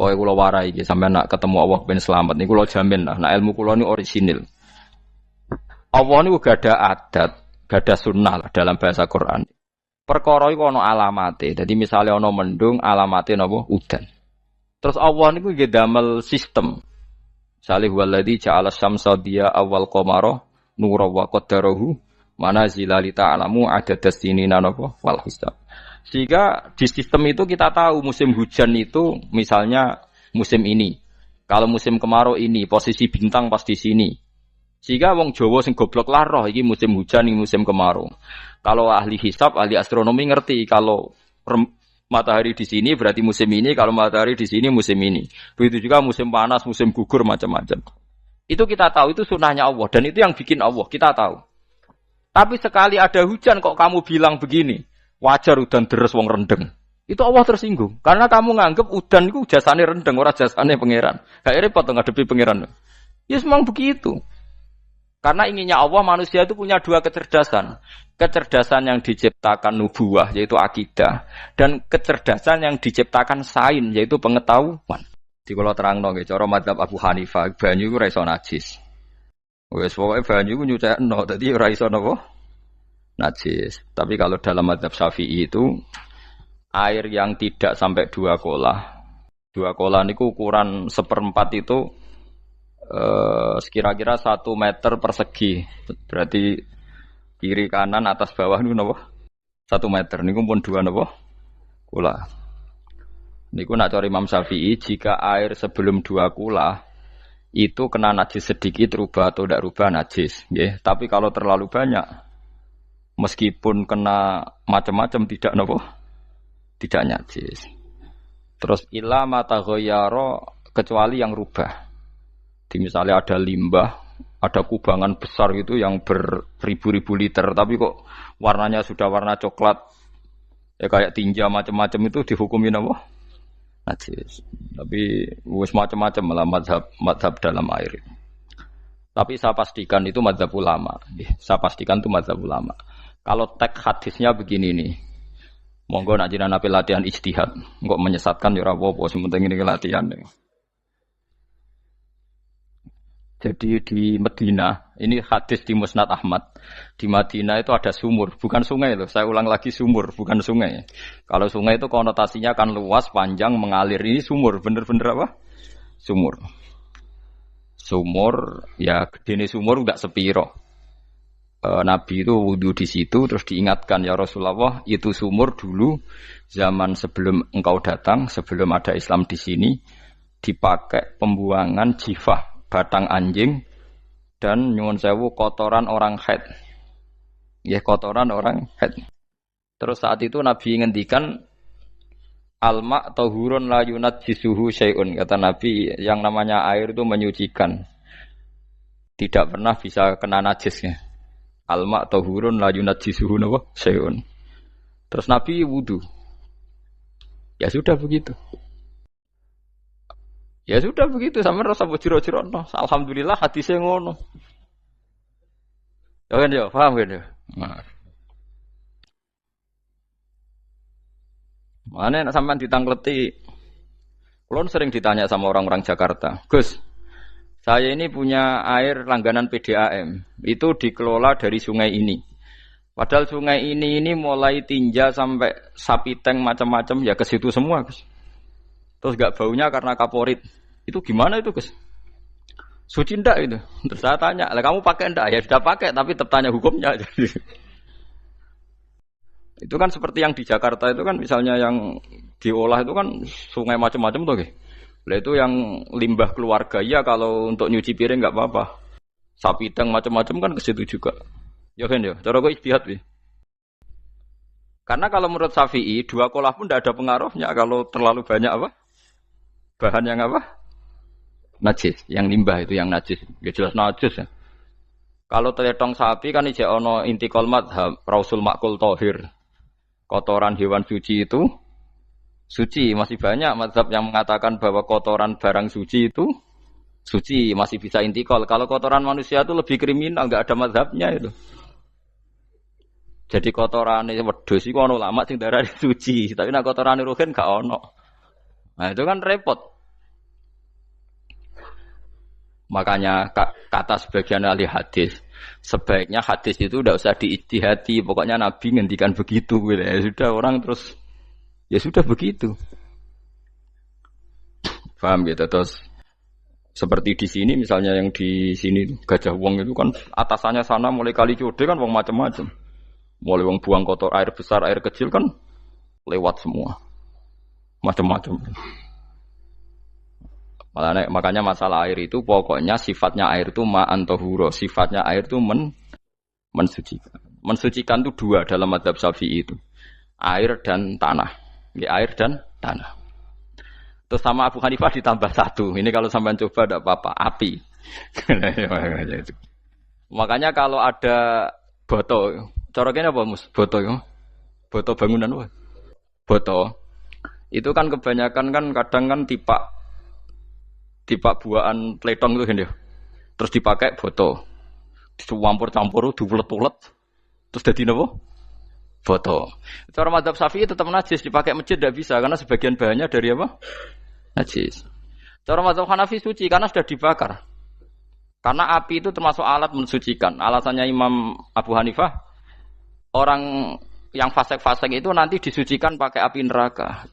Pokoke kula warai iki sampeyan nak ketemu Allah ben selamat niku kula jamin lah. Nah ilmu kula niku orisinil. Allah niku gak ada adat, gak ada sunnah lah dalam bahasa Quran. Perkara iku ana alamate. Dadi misale ana mendung, alamate napa? Udan. Terus Allah niku nggih damel sistem. Misale huwallazi ja'ala syamsa diya awal qamara nura wa qaddarahu manazila li ta'lamu adadas sinina napa wal hisab. Sehingga di sistem itu kita tahu musim hujan itu misalnya musim ini. Kalau musim kemarau ini, posisi bintang pas di sini. Sehingga wong Jawa sing goblok lah roh iki musim hujan, iki musim kemarau. Kalau ahli hisab, ahli astronomi ngerti kalau matahari di sini berarti musim ini, kalau matahari di sini musim ini. Begitu juga musim panas, musim gugur macam-macam. Itu kita tahu, itu sunnahnya Allah dan itu yang bikin Allah, kita tahu. Tapi sekali ada hujan kok kamu bilang begini, wajar udan deres wong rendeng. Itu Allah tersinggung karena kamu nganggep udan itu jasane rendeng, ora jasane pangeran. Gak repot ngadepi pangeran. Ya memang begitu. Karena inginnya Allah manusia itu punya dua kecerdasan. Kecerdasan yang diciptakan nubuwah yaitu akidah dan kecerdasan yang diciptakan sains yaitu pengetahuan. Di kula terangno nggih cara mazhab Abu Hanifah banyu iku ora iso najis. Wes pokoke banyu iku nyucekno dadi ora iso napa? Najis. Tapi kalau dalam mazhab Syafi'i itu air yang tidak sampai 2 kolah. 2 kolah niku ukuran 1/4 itu sekira-kira 1 meter persegi. Berarti kiri kanan atas bawah niku napa? 1 meter niku pun 2 napa? Kula. Niku nak cara Imam Syafi'i jika air sebelum 2 kula itu kena najis sedikit rubah atau tidak rubah najis, nggih. Tapi kalau terlalu banyak meskipun kena macam-macam tidak napa? Tidak najis. Terus ila mata ghayyara kecuali yang rubah. Di misalnya ada limbah, ada kubangan besar gitu yang beribu-ribu liter, tapi kok warnanya sudah warna coklat, ya kayak tinja macam-macam itu dihukumin apa? Najis. Tapi wis macam-macam malah mazhab dalam air. Tapi saya pastikan itu mazhab ulama. Saya pastikan itu mazhab ulama. Kalau teks hadisnya begini nih, monggo nak jinan ape latihan ijtihad, kok menyesatkan ya ora apa-apa, sing penting ini latihan. Jadi di Medina, ini hadis di Musnad Ahmad. Di Madinah itu ada sumur, bukan sungai loh. Saya ulang lagi sumur, bukan sungai. Kalau sungai itu konotasinya kan luas, panjang, mengalir. Ini sumur, bener-bener apa? Sumur. Sumur, ya gede sumur enggak sepiro. Nabi itu wudu di situ, terus diingatkan ya Rasulullah, itu sumur dulu zaman sebelum engkau datang, sebelum ada Islam di sini, dipakai pembuangan jifah. Batang anjing dan nyuwun sewu kotoran orang haid. Ya kotoran orang haid. Terus saat itu Nabi ngendikan alma tahurun la yunajjisuhu syai'un. Kata Nabi yang namanya air itu menyucikan. Tidak pernah bisa kena najisnya. Alma tahurun la yunajjisuhu syai'un. Terus Nabi wudu. Ya sudah begitu. Ya sudah begitu sampe rasa bojiro-jiro no. Alhamdulillah hadisnya ngono. Ya kan ya, paham kan ya? Nah. Mana nek sampean ditangkleti. Kulon sering ditanya sama orang-orang Jakarta, "Gus, saya ini punya air langganan PDAM. Itu dikelola dari sungai ini. Padahal sungai ini mulai tinja sampai sapi tank macam-macam ya ke situ semua, Gus. Terus gak baunya karena kaporit. Itu gimana itu, Gus? Suci ndak itu?" Terus saya tanya, "Lah kamu pakai ndak?" Ya sudah pakai, tapi tetap tanya hukumnya. Itu kan seperti yang di Jakarta itu kan misalnya yang diolah itu kan sungai macam-macam tuh, Gus. Lah itu yang limbah keluarga ya kalau untuk nyuci piring enggak apa-apa. Sapi teng macam-macam kan ke situ juga. Ya kan ya, cara kok istihad wi. Karena kalau menurut Syafi'i 2 kolah pun tidak ada pengaruhnya kalau terlalu banyak apa? Bahan yang apa? Najis, yang limbah itu yang najis. Ya jelas najis ya. Kalau teletong sapi kan ijek ono intikal madhab rausul makul tohir. Kotoran hewan suci itu suci. Masih banyak madhab yang mengatakan bahwa kotoran barang suci itu suci, masih bisa intikal. Kalau kotoran manusia itu lebih kriminal, enggak ada madhabnya itu. Jadi kotorane wedhus iku ana ulama sing darani suci, tapi nek kotorane ruhin gak ono. Nah, itu kan repot. Makanya kata sebagian ahli hadis, sebaiknya hadis itu tidak usah diijtihadi, pokoknya Nabi ngendikan begitu gitu. Ya sudah orang terus ya sudah begitu. Paham gitu terus seperti di sini misalnya yang di sini Gajah Wong itu kan atasannya sana mulai kali Code kan wong macam-macam. Mulai wong buang kotor air besar, air kecil kan lewat semua. Macam-macam. Makanya masalah air itu pokoknya sifatnya air itu ma'an tahura, sifatnya air itu mensucikan. Mensucikan itu dua dalam mazhab Syafi'i itu. Air dan tanah. Ya, air dan tanah. Terus sama Abu Hanifah ditambah satu. Ini kalau sampai coba tidak apa-apa, api. Makanya kalau ada boto, coroknya apa mus? Boto ya? Boto bangunan apa? Boto. Itu kan kebanyakan kan kadang kan tipak buahan pletong itu kan ya. Terus dipakai boto. Dicampur-campur, diulet-ulet. Terus jadi apa? Boto. Cara mazhab Syafi'i tetap najis, dipakai masjid tidak bisa karena sebagian bahannya dari apa? Najis. Cara mazhab Hanafi suci karena sudah dibakar. Karena api itu termasuk alat mensucikan. Alasannya Imam Abu Hanifah, orang yang fasik-fasik itu nanti disucikan pakai api neraka.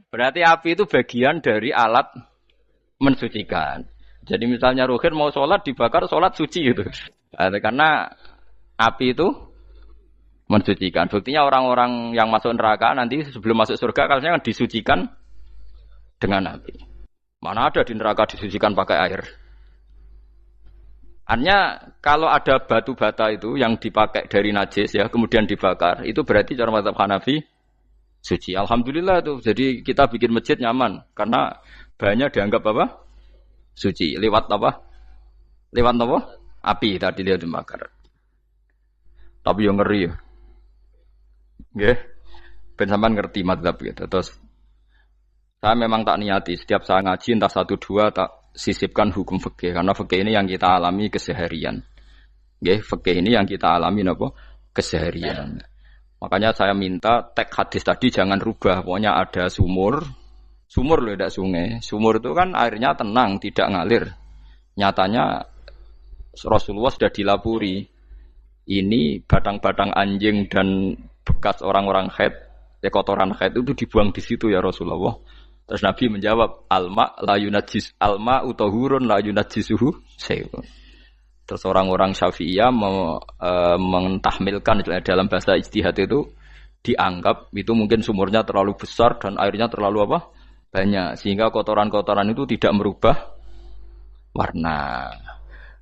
Berarti api itu bagian dari alat mensucikan. Jadi misalnya Ruhin mau sholat dibakar, sholat suci itu. Karena api itu mensucikan. Buktinya orang-orang yang masuk neraka nanti sebelum masuk surga kalanya kan disucikan dengan api. Mana ada di neraka disucikan pakai air. Artinya kalau ada batu bata itu yang dipakai dari najis ya kemudian dibakar itu berarti cara mazhab Hanafi suci. Alhamdulillah tuh. Jadi kita bikin masjid nyaman karena bahannya dianggap apa? Suci. Lewat apa? Lewat apa? Api tadi dia dibakar. Tapi yang ngeri ya. Nggih. Ben sampean ngerti mazhab gitu. Terus saya memang tak niati setiap saya ngaji entah 1 2 tak sisipkan hukum fikih karena fikih ini yang kita alami keseharian. Nggih, fikih ini yang kita alami napa? Keseharian. Makanya saya minta teks hadis tadi jangan rubah. Pokoknya ada sumur loh tidak sungai. Sumur itu kan airnya tenang, tidak ngalir. Nyatanya Rasulullah sudah dilapuri. Ini batang-batang anjing dan bekas orang-orang haid, kotoran haid itu dibuang di situ ya Rasulullah. Terus Nabi menjawab, alma la yunajjis alma utahurun la yunajjisuhu syai'un. Terus orang-orang Syafi'iyah mentahmilkan dalam bahasa ijtihad itu dianggap itu mungkin sumurnya terlalu besar dan airnya terlalu apa? Banyak sehingga kotoran-kotoran itu tidak merubah warna.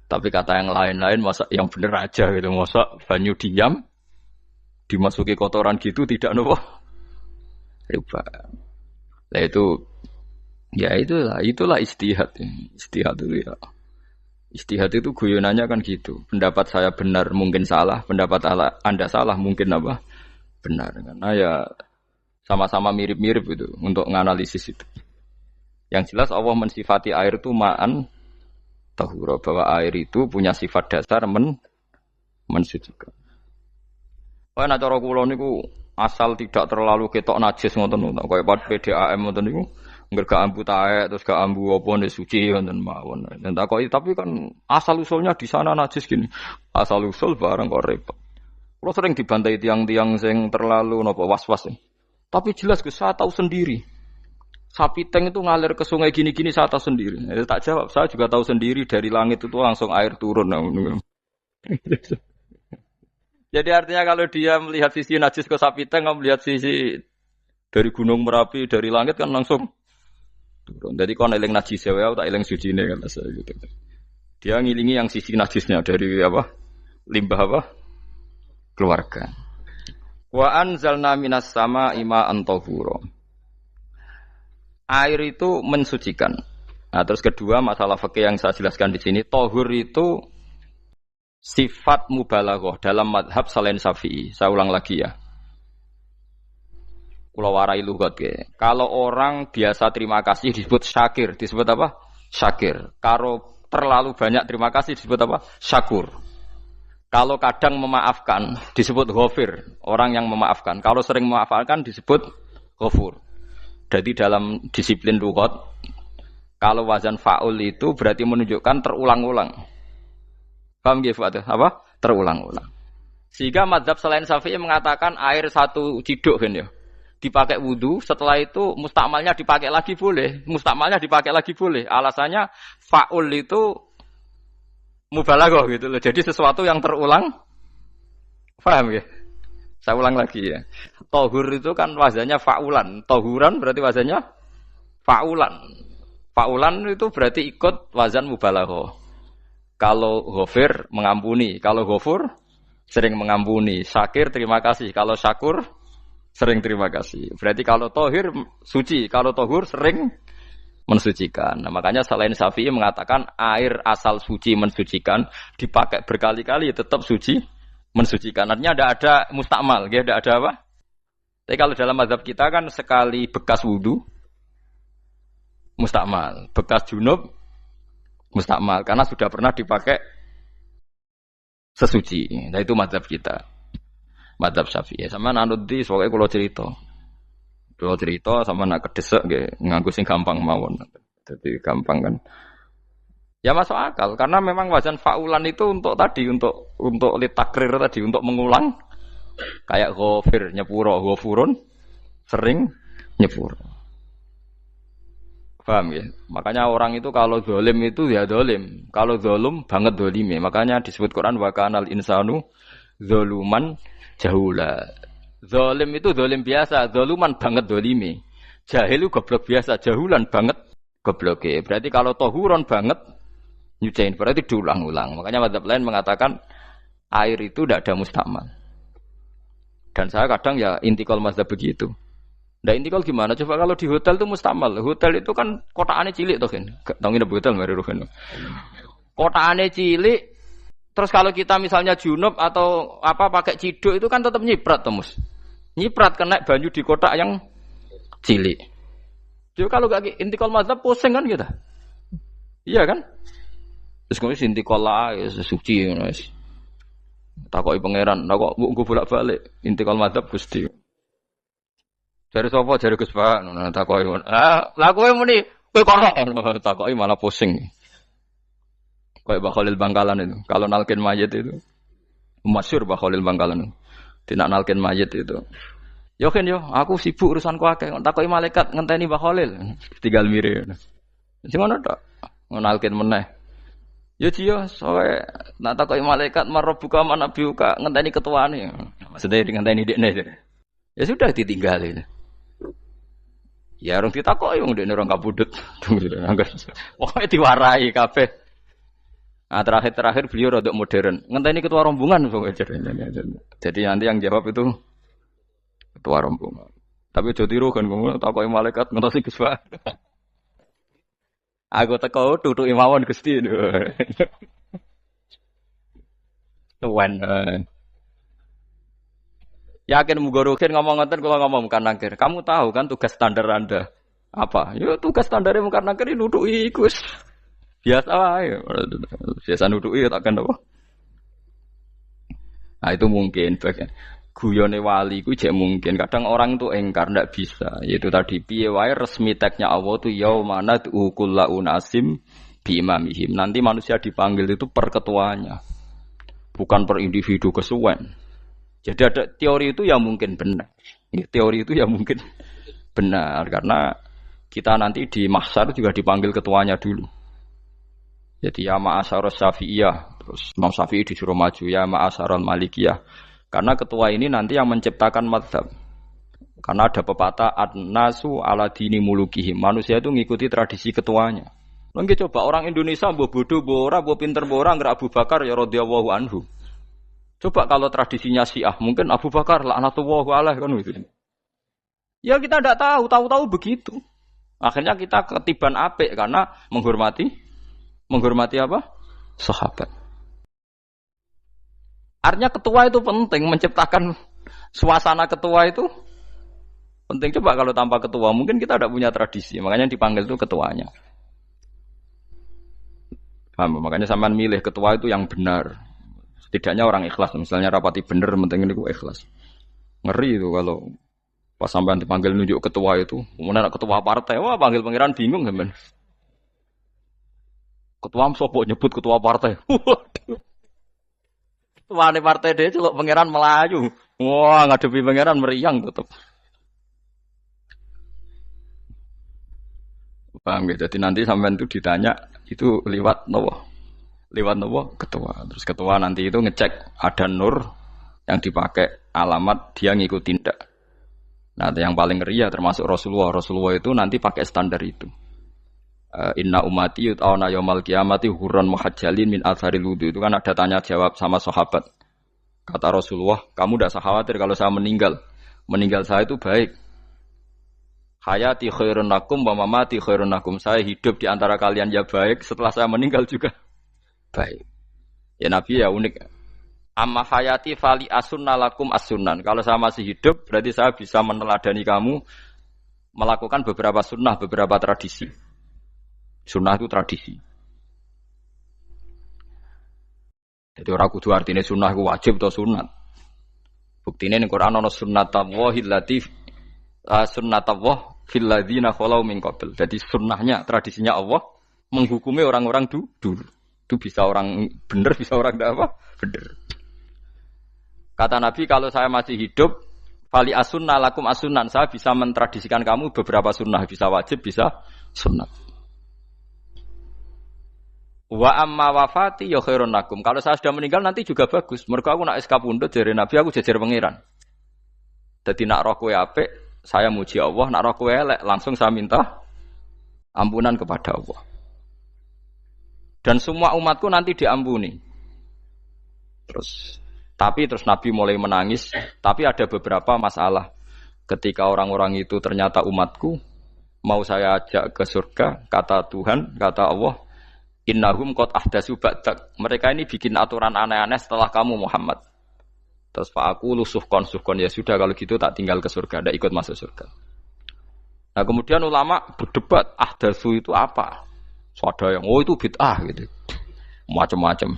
Tapi kata yang lain-lain masa yang benar aja gitu, masa banyu diam dimasuki kotoran gitu tidak apa? Rubah. Nah itu ya itulah ijtihad. Ijtihad itu ya. Ijtihad itu guyonannya kan gitu. Pendapat saya benar mungkin salah, pendapat Anda salah mungkin apa? Benar. Karena ya sama-sama mirip-mirip itu untuk menganalisis itu. Yang jelas Allah mensifati air itu ma'an tahura, bahwa air itu punya sifat dasar mensucikan. Kaya nek cara kula niku asal tidak terlalu ketok najis ngoten niku. Kaya PDAM ngoten niku. Enggak gak ambu taek terus gak ambu apa nek suci wonten mawon. Dan takoki tapi kan asal usulnya di sana najis gini. Asal usul barang kok repot. Kulo sering dibantai tiang-tiang sing terlalu napa was-was. Tapi jelas saya tahu sendiri. Sapi teng itu ngalir ke sungai gini-gini saya tahu sendiri. Tak jawab, saya juga tahu sendiri dari langit itu langsung air turun. Jadi artinya kalau dia melihat sisi najis ke sapi teng, kalau melihat sisi dari gunung Merapi dari langit kan langsung turun. Jadi kalau eling najis ya, tak eling suci ini kan saya gitu. Dia ngilingi yang sisi najisnya dari apa? Limbah apa? Keluarga. Wa anzalna minas sama'i ma'an tahura. Air itu mensucikan. Nah, terus kedua masalah fikih yang saya jelaskan di sini, tahur itu sifat mubalaghah dalam madhab selain Syafi'i. Saya ulang lagi ya. Kula warai lugat ke. Kalau orang biasa terima kasih disebut syakir, disebut apa? Syakir. Kalau terlalu banyak terima kasih disebut apa? Syakur. Kalau kadang memaafkan disebut ghafir, orang yang memaafkan. Kalau sering memaafkan disebut ghafur. Jadi dalam disiplin lughat Kalau wazan fa'ul itu berarti menunjukkan terulang-ulang. Paham nggih Fuad? Apa? Terulang-ulang. Sehingga mazhab selain Syafi'i mengatakan air satu ciduk kan ya. Dipakai wudu, setelah itu mustakmalnya dipakai lagi boleh. Mustakmalnya dipakai lagi boleh. Alasannya fa'ul itu mubalaghah gitu loh. Jadi sesuatu yang terulang. Paham ya? Saya ulang lagi ya. Tohur itu kan wazannya fa'ulan. Tohuran berarti wazannya fa'ulan. Fa'ulan itu berarti ikut wazan mubalaghah. Kalau ghafir mengampuni, kalau ghafur sering mengampuni. Syakir terima kasih, kalau syakur sering terima kasih. Berarti kalau tohir suci, kalau tohur sering mensucikan. Nah, makanya selain Syafi'i mengatakan air asal suci mensucikan dipakai berkali-kali tetap suci mensucikan. Artinya ada mustakmal, ya, ada apa? Tapi kalau dalam mazhab kita kan sekali bekas wudu mustakmal, bekas junub mustakmal karena sudah pernah dipakai sesuci. Nah itu mazhab kita, mazhab Syafi'i. Sama nanut di soalnya kalau cerita sama nak kedesek, nganggo sing gampang mawon. Jadi gampang kan? Ya masuk akal karena memang wazan fa'ulan itu untuk tadi untuk litakrir tadi untuk mengulang kayak ghafir nyepuro ghafurun sering nyepuro. Paham ya? Makanya orang itu kalau zalim itu ya zalim, kalau zalum banget zalime. Makanya disebut Quran wa kanal insanu zaluman jahula. Zalim itu zalim biasa, zaluman banget zalime. Jahil itu goblok biasa, jahulan banget gobloke. Berarti kalau tohuron banget nyuciin berarti diulang-ulang. Makanya mazhab lain mengatakan air itu tidak ada mustakmal. Dan saya kadang ya intikal mazhab begitu. Nah intikal gimana? Coba kalau di hotel itu mustakmal. Hotel itu kan kotaannya cilik toh kan. Tahu nggak hotel mari ruhen. Kotaannya cilik. Terus kalau kita misalnya junub atau apa pakai ciduk itu kan tetap nyiprat Tomus. Nyiprat kena banyu di kotak yang cilik. Jadi kalau gak intikal mazhab pusing kan kita. Iya kan? Terus kemudian intikal lah ya suci guys. Takoki pangeran, kok mbok bolak-balik intikal mazhab Gusti. Jare sapa jare Gus Pak, ngono takoki. Lah kowe muni kowe kok takoki malah pusing. Kayak Mbah Khalil Bangkalan itu. Kalau nalkin mayit itu masyhur Mbah Khalil Bangkalan. Tidak nalkin mayit itu. Yo kan yo, aku sibuk urusanku akeh. Takoki malaikat ngenteni Mbah Khalil. Tinggal mire. Sing ngono tok. Nalkin meneh. Ya jiyo, soalnya nak takoki malaikat marabbuka manabiuka ngenteni ketuane. Maksudnya ngenteni dekne. Ya sudah ditinggalin. Ya orang ditakoki wong dekne orang kabudut. Pokoke diwarai kabeh. Nah, terakhir beliau rada modern. Ngenteni ketua rombongan pokoke. Jadi nanti yang jawab itu ketua rombongan. Tapi aja tiru kan ngomong takoki malaikat ngenteni Gus Pak. Aku teko tutuki mawon Gusti. Tuan. Yakin mugorokin ngomong ngoten kula ngomong kan nangkir. Kamu tahu kan tugas standar Anda apa? Ya tugas standarnya mung nangkir nutuki iku wis. Biasa wae. Biasa nutuki tak kan apa? Nah itu mungkin bagian guyone wali ku jek mungkin kadang orang itu engkar ndak bisa yaitu tadi piye wae resmi teknya Allah tu yaumana tuqullu nasim bi imamihim nanti manusia dipanggil itu per ketuanya bukan per individu kesuwen jadi ada teori itu yang mungkin benar ya, teori itu yang mungkin benar karena kita nanti di mahsyar juga dipanggil ketuanya dulu jadi ya ma'asyarus syafi'iyah terus Imam Syafi'i disuruh maju ya ma'asyarul malikiyah karena ketua ini nanti yang menciptakan mazhab. Karena ada pepatah an-nasu ala dini mulukihim. Manusia itu mengikuti tradisi ketuanya. Lagi coba orang Indonesia mbok bodoh, mbok ora, mbok pinter, mbok ora ngger Abu Bakar ya radhiyallahu anhu. Coba kalau tradisinya Syiah, mungkin Abu Bakar laknatullah alaih kan gitu. Ya kita tidak tahu begitu. Akhirnya kita ketiban apik karena menghormati apa? Sahabat. Artinya ketua itu penting, menciptakan suasana ketua itu penting. Coba kalau tanpa ketua, mungkin kita tidak punya tradisi. Makanya dipanggil itu ketuanya. Paham? Makanya sampean milih ketua itu yang benar. Setidaknya orang ikhlas. Misalnya rapati benar, penting itu ikhlas. Ngeri itu kalau pas sampean dipanggil nunjuk ketua itu. Kemudian ketua partai, wah panggil pangeran bingung kan. Ketua sopok nyebut ketua partai. Waduh. Ketua partai dia celuk pangeran Melayu. Wah, ngadepi pangeran meriang tetep. Paham gitu. Jadi nanti sampean itu ditanya itu lewat nopo? Lewat nopo? Ketua. Terus ketua nanti itu ngecek ada nur yang dipakai alamat dia ngikutin ndak. Nah, yang paling ngeri ya termasuk Rasulullah. Rasulullah itu nanti pakai standar itu. Inna umati yut'auna yaumal qiyamati hurran muhajjalin min atharil wudu. Itu kan ada tanya jawab sama sahabat. Kata Rasulullah, kamu tidak usah khawatir kalau saya meninggal. Meninggal saya itu baik. Hayati khairun lakum wa mamati khairun lakum. Saya hidup di antara kalian ya baik, setelah saya meninggal juga baik. Ya Nabi ya unik. Amma hayati fali asunna lakum as-sunan. Kalau saya masih hidup, berarti saya bisa meneladani kamu melakukan beberapa sunnah, beberapa tradisi. Sunnah itu tradisi. Jadi orang kudu artinya sunnah itu wajib atau sunat. Buktinya di Quran ada sunnatallahil latif sunnatallah fil ladzina khalau min qabl. Jadi sunnahnya, tradisinya Allah menghukumi orang-orang dulu. Itu bisa orang benar, bisa orang tidak apa? Benar. Kata Nabi, kalau saya masih hidup, fali as-sunnah lakum as-sunan, saya bisa mentradisikan kamu beberapa sunnah, bisa wajib, bisa sunnah. Wa amma wafati ya khairun lakum. Kalau saya sudah meninggal nanti juga bagus. Mergo aku nak SK pundhut jare Nabi, aku jejer pangeran. Dadi nak roh kowe apik, saya muji Allah, nak roh kowe elek, langsung saya minta ampunan kepada Allah. Dan semua umatku nanti diampuni. Tapi terus Nabi mulai menangis. Tapi ada beberapa masalah. Ketika orang-orang itu ternyata umatku, mau saya ajak ke surga, kata Tuhan, kata Allah, innahum qad ahdatsu ba'dak. Mereka ini bikin aturan aneh-aneh setelah kamu Muhammad. Terus Pak aku suhkon ya sudah kalau gitu tak tinggal ke surga, tidak ikut masuk surga. Nah kemudian ulama berdebat ahdatsu itu apa? So, ada yang itu bid'ah gitu, macam-macam.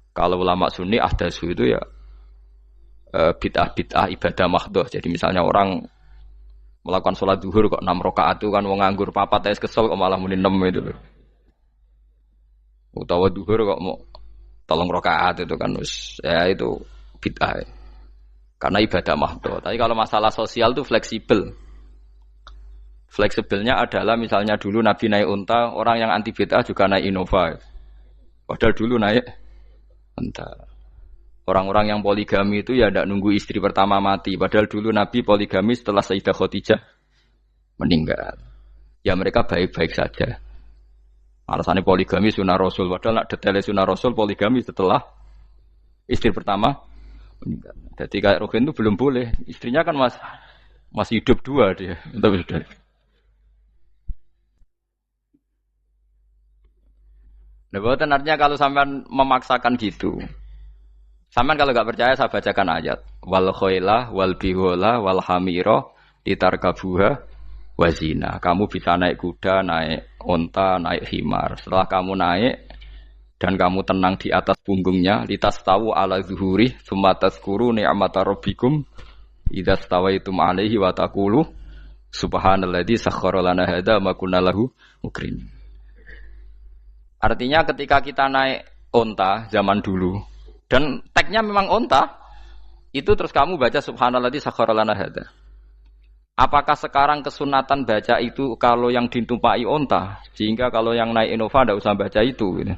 Kalau ulama Sunni ahdatsu itu ya bid'ah ibadah mahdhah. Jadi misalnya orang melakukan sholat zuhur kok 6 rakaat itu kan wong nganggur papat es kesel kok malah muni 6 itu loh. Utawa zuhur kok mau 3 rakaat itu kan ya itu bid'ah. Karena ibadah mahdhah. Tapi kalau masalah sosial itu fleksibel. Fleksibelnya adalah misalnya dulu Nabi naik unta, orang yang anti bid'ah juga naik Innova. Padahal dulu naik unta. Orang-orang yang poligami itu ya tidak nunggu istri pertama mati. Padahal dulu Nabi poligami setelah Sayyidah Khadijah meninggal. Ya mereka baik-baik saja. Alasannya poligami sunnah Rasul. Padahal nak detailnya sunnah Rasul poligami setelah istri pertama meninggal. Jadi kayak Rohin itu belum boleh. Istrinya kan masih hidup 2 dia. Tapi sudah. Nah, bahkan artinya kalau sampean memaksakan gitu. Sampean kalau enggak percaya saya bacakan ayat. Wal khailah wal bihola wal hamira litarkabuha wazina. Kamu bisa naik kuda, naik unta, naik himar. Setelah kamu naik dan kamu tenang di atas punggungnya, litas tahu ala zuhuri, summa tazkuru ni'mata rabbikum idza stawaitum alaihi wa taqulu subhanalladzi sakhkhara lana hadza ma kunna lahu mukrin. Artinya ketika kita naik unta zaman dulu dan tagnya memang unta, itu terus kamu baca subhanalladzi sakhkhara lana hadza. Apakah sekarang kesunatan baca itu kalau yang ditumpai unta, sehingga kalau yang naik Innova tidak usah baca itu gitu.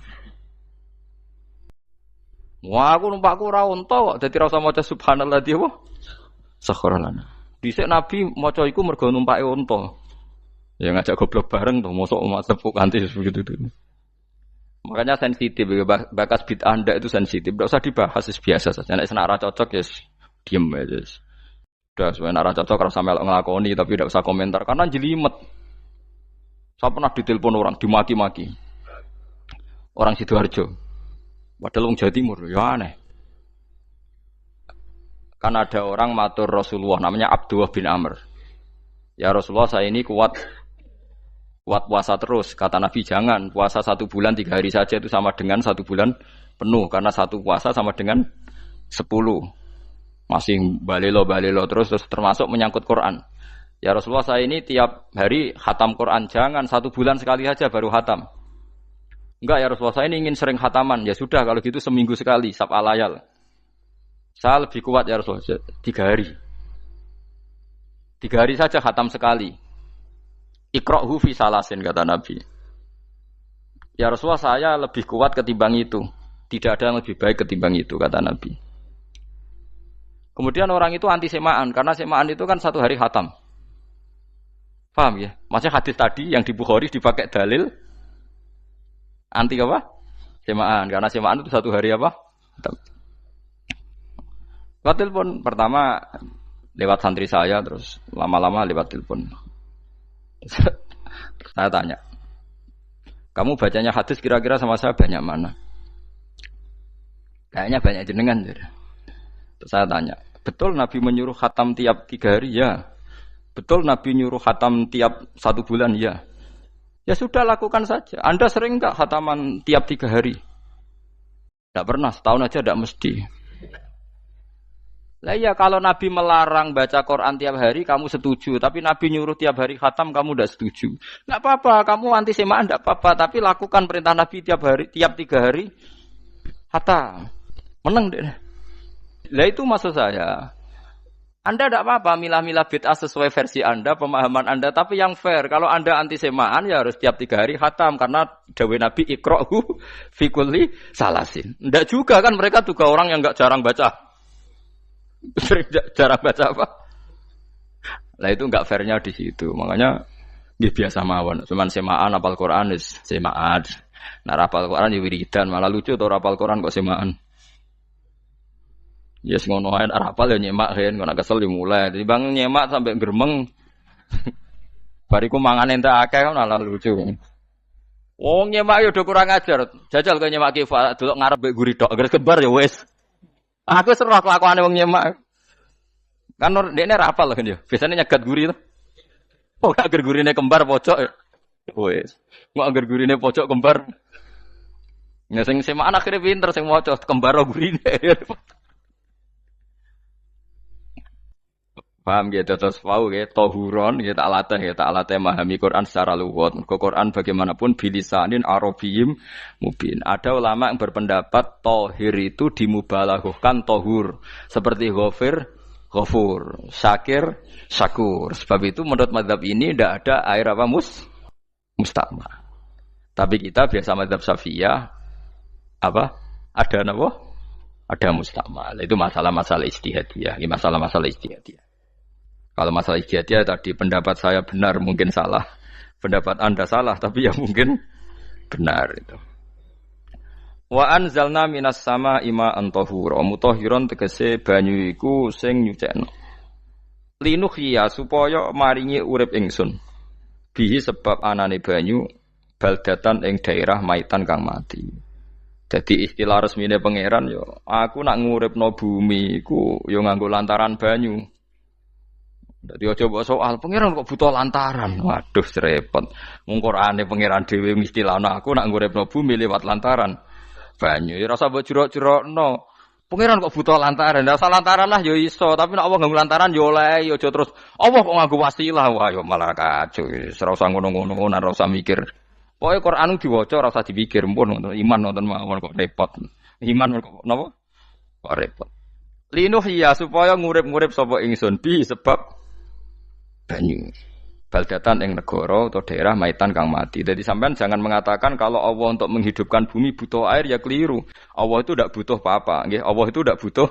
Wah, aku numpakku ora unta kok, dadi ora usah maca subhanalladzi wa sakhkhara lana. Dhisik Nabi maca iku mergo numpake unta. Ya ngajak goblok bareng to, mosok tepuk kanthi begitu itu. Makanya sensitif, bakas bid'ah ndak itu sensitif, tidak usah dibahas, biasa saja. Nek senak ra cocok ya diem aja. Sudah sebenarnya ra cocok ora sampe nglakoni tapi tidak usah komentar karena jelimet. Saya pernah ditelepon orang dimaki-maki. Orang Sidoarjo. Padahal wong Jawa Timur, ya aneh. Kan ada orang matur Rasulullah namanya Abdullah bin Amr. Ya Rasulullah saya ini kuat puasa terus. Kata Nabi jangan puasa 1 bulan 3 hari saja itu sama dengan 1 bulan penuh. Karena 1 puasa sama dengan 10. Masih balelo terus termasuk menyangkut Quran. Ya Rasulullah saya ini tiap hari khatam Quran. Jangan 1 bulan sekali saja baru khatam. Enggak ya Rasulullah, saya ini ingin sering khataman. Ya sudah kalau gitu seminggu sekali, sab'a layal. Saya lebih kuat ya Rasulullah, 3 hari. 3 hari saja khatam sekali. Iqra'hu fi salasin kata Nabi. Ya Rasulullah, saya lebih kuat ketimbang itu. Tidak ada yang lebih baik ketimbang itu kata Nabi. Kemudian orang itu anti semaan karena semaan itu kan 1 hari khatam. Paham ya? Maksudnya hadis tadi yang di Bukhari dipakai dalil anti apa? Semaan karena semaan itu 1 hari apa? Khatam. Lewat telepon pertama lewat santri saya terus lama-lama lewat telepon. Saya tanya, kamu bacanya hadis kira-kira sama saya banyak mana? Kayaknya banyak jenengan. Terus saya tanya, betul Nabi menyuruh khatam tiap 3 hari? Ya. Betul Nabi nyuruh khatam tiap 1 bulan? Ya. Ya sudah lakukan saja. Anda sering enggak khataman tiap 3 hari? Tidak pernah, setahun aja tidak mesti. Lah iya kalau Nabi melarang baca Quran tiap hari kamu setuju, tapi Nabi nyuruh tiap hari khatam kamu tidak setuju. Enggak apa-apa, kamu anti semaan enggak apa-apa, tapi lakukan perintah Nabi tiap 3 hari khatam. Menang deh. Lah itu maksud saya. Anda tidak apa-apa milah-milah bid'ah sesuai versi Anda, pemahaman Anda, tapi yang fair. Kalau Anda anti semaan ya harus tiap 3 hari khatam karena dawuh Nabi iqra'hu fi kulli salasin. Enggak juga kan mereka juga orang yang enggak jarang baca. Jarang baca apa? Lah itu enggak fairnya di situ. Makanya nggih biasa mawon. Cuman semaan apal Quran wis semaan. Nah apal Quran ya wiridan, malah lucu to apal Quran kok semaan. Ya yes, ngono ae apal ya nyemak kan, kok kesel dimulai. Jadi bang nyemak sampai gremeng. Bariku mangan entek akeh kan malah lucu. Wong nyemak yo do kurang ajar. Jajal kok nyemak kifa delok ngarep mbek guri tok, agar kebar ya wis. Aku serah kelakuane wong nyemak. Kan dekne ra apal kan yo. Biasane nyegat guri to. Oh, agar gurine kembar pojok. Wis. Kok agar gurine pojok kembar. Ya sing semaan akhire pinter sing maca kembar gurine. Paham gitu terus pau gitu tohuron gitu tak latih memahami Quran secara luwat. Quran bagaimanapun bilisanin arabiyyin mubin. Ada ulama yang berpendapat tohir itu dimubalaghahkan tohur seperti ghafir, ghafur, syakir, syakur. Sebab itu menurut mazhab ini tidak ada air apa musta'mal. Tapi kita biasa mazhab Syafi'iyah apa? Ada apa? Ada musta'mal. Itu masalah-masalah ijtihadiyah, masalah-masalah ijtihadiyah. Kalau masalah ijtihadiyah tadi pendapat saya benar mungkin salah, pendapat Anda salah tapi ya mungkin benar itu. Wa anzalna minas sama'i ma'an tahura mutahhiran tegese banyu iku sing nyucekno. Linuhya supaya maringi urip ingsun. Bihi sebab anane banyu baldatan ing daerah maitan kang mati. Jadi istilah resmine pangeran yo aku nak nguripno bumi iku yo nganggo lantaran banyu. Dadi aja mbok soal pangeran kok butuh lantaran. Waduh repot. Wong Qur'ane pangeran dhewe mistilahno aku nak nguripno bumi lewat lantaran banyu. Ya rasa mbok jero-jerokno. Pangeran kok butuh lantaran. Lah lantaran lah ya iso, tapi nek Allah nganggo lantaran ya oleh ya aja terus Allah kok nganggo wasilah. Wah ya malah kacau. Ora usah ngono-ngono, ora usah mikir. Pokoke Qur'an diwaca ora usah dipikir, pun iman nonton mawon kok repot. Iman kok napa? Kok repot. Linuh ya supaya ngurip-ngurip sapa ingsun bi sebab banyu. Baldatan ing negara atau daerah maitan kang mati. Jadi sampean jangan mengatakan kalau Allah untuk menghidupkan bumi butuh air ya keliru. Allah itu tidak butuh apa-apa. Nggih, Allah itu tidak butuh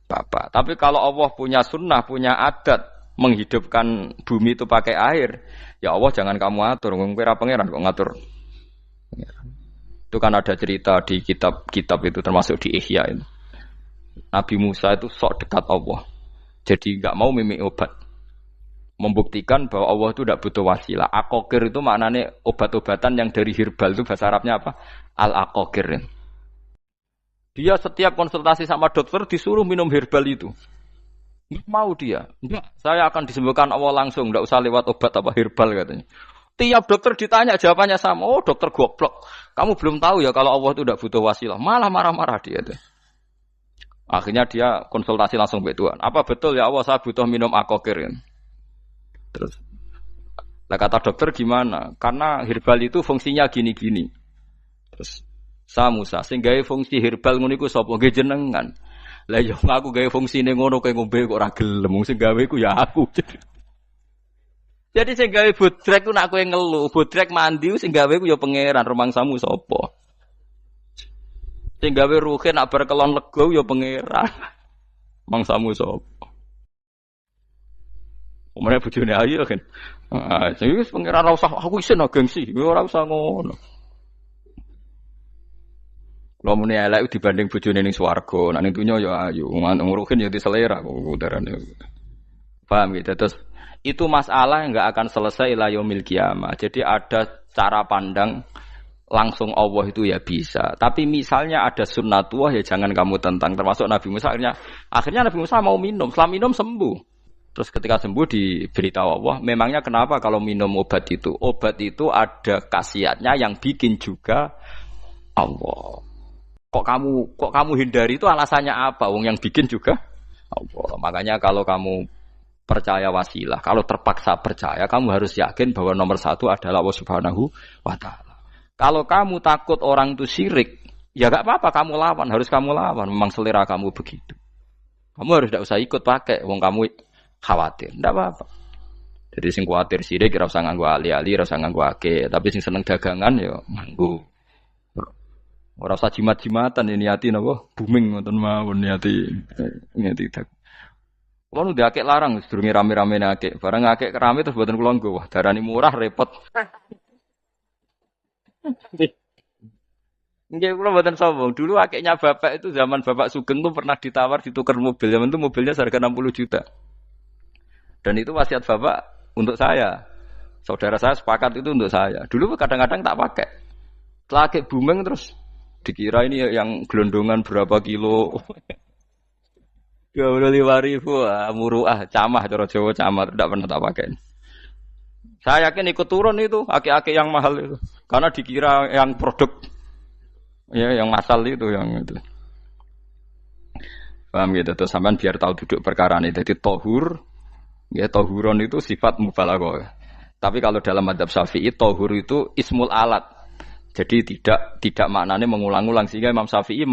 apa-apa. Tapi kalau Allah punya sunnah, punya adat menghidupkan bumi itu pakai air, ya Allah jangan kamu atur. Wong kira pangeran kok ngatur. Itu kan ada cerita di kitab-kitab itu termasuk di Ihya itu. Nabi Musa itu sok dekat Allah. Jadi enggak mau mimik obat. Membuktikan bahwa Allah itu tidak butuh wasilah. Aqaqir itu maknanya obat-obatan yang dari herbal itu bahasa Arabnya apa? Al-aqaqir. Dia setiap konsultasi sama dokter disuruh minum herbal itu. Enggak mau dia. Enggak, saya akan disembuhkan Allah langsung, enggak usah lewat obat apa herbal katanya. Tiap dokter ditanya jawabannya sama. Oh, dokter goblok. Kamu belum tahu ya kalau Allah itu tidak butuh wasilah. Malah marah-marah dia tuh. Akhirnya dia konsultasi langsung ke Tuhan. Apa betul ya Allah saya butuh minum aqaqir? Terus, lah kata dokter gimana? Karena herbal itu fungsinya gini-gini. Terus Sa Musa sing gawe fungsi herbal ngono iku sapa? Nggih jenengan. Lah yo aku gawe fungsine ngono kowe ngombe kok ora gelem, sing gawe ku ya aku. Jadi sing gawe bodrek ku nak kowe ngelu, bodrek mandi sing gawe ku ya pangeran, rumangsamu sapa? Sing gawe ruhe nak bar kelon lego ya pangeran. Mangsamu sapa? Omane bojone ayu kan. Ah, sing wis pangeran ora usah aku isin gengsi, ora usah ngono. Kalau muni elek dibanding bojone ning swarga, nek ning dunya ya ayu, nguruhin ya diselera kok udarane. Paham gitu. Terus itu masalah yang enggak akan selesai ila yaumil qiyamah. Jadi ada cara pandang langsung Allah itu ya bisa. Tapi misalnya ada sunnatullah ya jangan kamu tentang. Termasuk Nabi Musa akhirnya Nabi Musa mau minum, setelah minum sembuh. Terus ketika sembuh diberitahu Allah, memangnya kenapa kalau minum obat itu? Obat itu ada khasiatnya yang bikin juga Allah. Kok kamu hindari itu alasannya apa? Wong yang bikin juga Allah. Makanya kalau kamu percaya wasilah, kalau terpaksa percaya, kamu harus yakin bahwa nomor satu adalah Allah Subhanahu wa Ta'ala. Kalau kamu takut orang itu syirik, ya gak apa-apa, kamu lawan, harus kamu lawan. Memang selera kamu begitu. Kamu harus tidak usah ikut pakai, wong kamu khawatir, tidak apa-apa. Jadi sing khawatir syirik, ora usah nganggo ali-ali, ora usah nganggo ake, tapi sing seneng dagangan ya nganggo. Ora usah jimat-jimatan ini niati napa booming ngoten mawon niati tak. Kulo nu diakek larang sedurunge rame-rame akek. Barang akek rame terus mboten kula nggo. Wah, darani murah repot. Nggih kula mboten sombong. Dulu akeknya bapak itu zaman Bapak Sugeng tuh pernah ditawar ditukar mobil. Zaman itu mobilnya harga 60 juta. Dan itu wasiat bapak untuk saya. Saudara saya sepakat itu untuk saya. Dulu kadang-kadang tak pakai. Setelah akek booming terus dikira ini yang gelondongan berapa kilo. 25.000 muruah camah cara Jawa camah tidak pernah tak pakai. Saya yakin ikut turun itu aki-aki yang mahal itu karena dikira yang produk ya yang masal itu yang itu. Paham gitu terus sampean biar tahu duduk perkara ini. Jadi tohur ya tohuron itu sifat mubalaghah. Tapi kalau dalam madzhab Syafi'i tohur itu ismul alat. Jadi tidak maknanya mengulang-ulang sehingga Imam Syafi'i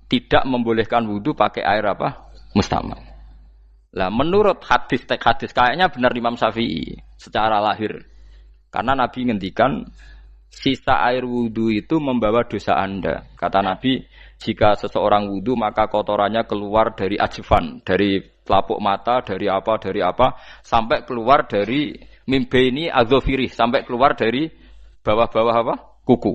tidak membolehkan wudu pakai air mustamal. Lah menurut hadis kayaknya benar Imam Syafi'i secara lahir. Karena Nabi ngendikan sisa air wudu itu membawa dosa Anda. Kata Nabi, jika seseorang wudu maka kotorannya keluar dari ajfan, dari telapuk mata, dari apa sampai keluar dari mimbaini adzofirih, sampai keluar dari bawah-bawah kuku.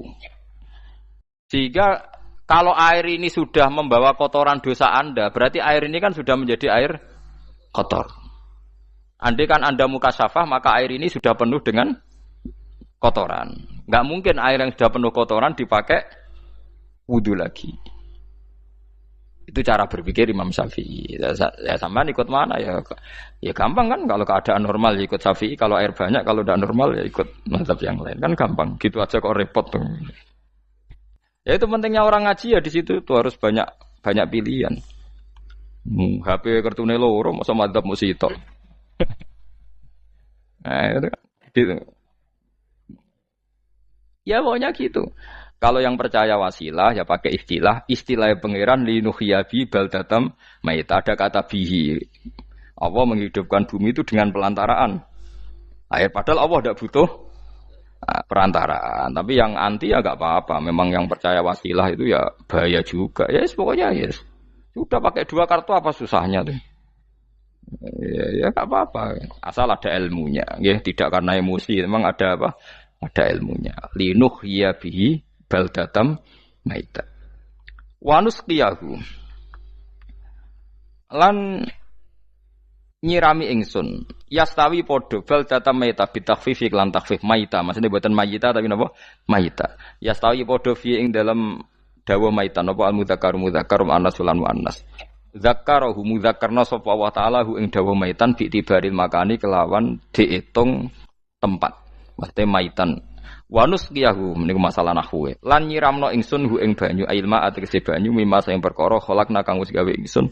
Sehingga kalau air ini sudah membawa kotoran dosa Anda, berarti air ini kan sudah menjadi air kotor. Andai kan Anda mukasyafah, maka air ini sudah penuh dengan kotoran. Enggak mungkin air yang sudah penuh kotoran dipakai wudu lagi. Itu cara berpikir Imam Syafi'i. Ya sampean ikut mana ya? Ya gampang kan kalau keadaan normal ya ikut Syafi'i, kalau air banyak, kalau tidak normal ya ikut mazhab yang lain. Kan gampang. Gitu aja kok repot tuh. Ya itu pentingnya orang ngaji ya di situ tuh harus banyak pilihan. HP kartune loro masa mazhab mesti tok. Nah, itu kan gitu. Ya pokoknya gitu. Kalau yang percaya wasilah ya pakai istilah pangeran linuhyabi baldatam maita, ada kata bihi. Allah menghidupkan bumi itu dengan pelantaraan air, padahal Allah tidak butuh perantaraan. Tapi yang anti ya enggak apa-apa. Memang yang percaya wasilah itu ya bahaya juga. Ya pokoknya ya sudah pakai dua kartu apa susahnya tuh. Ya enggak apa-apa. Asal ada ilmunya. Ya tidak karena emosi. Memang ada apa? Ada ilmunya. Linuhyabi baldatam maita. Wanus qiyahu. Lan nyirami ingsun. Yastawi podo baldatam maita bitakhfif lan takhfif maita. Maksudnya buatan maita tapi napa? Maita. Yastawi podo fi ing dalam dawa maita napa al-mudzakkar muannas lan muannas. Zakkarahu mudzakarna sapa wa ta'ala hu ing dawa maitan bi tibaril makani kelawan diitung tempat. Maksudnya maitan. Wanus qiyahu meniku masalah nahwu. Lan nyiramno ingsun hu ing banyu ilma ategese banyu mimma sing perkara kholakna kang wis gawe ingsun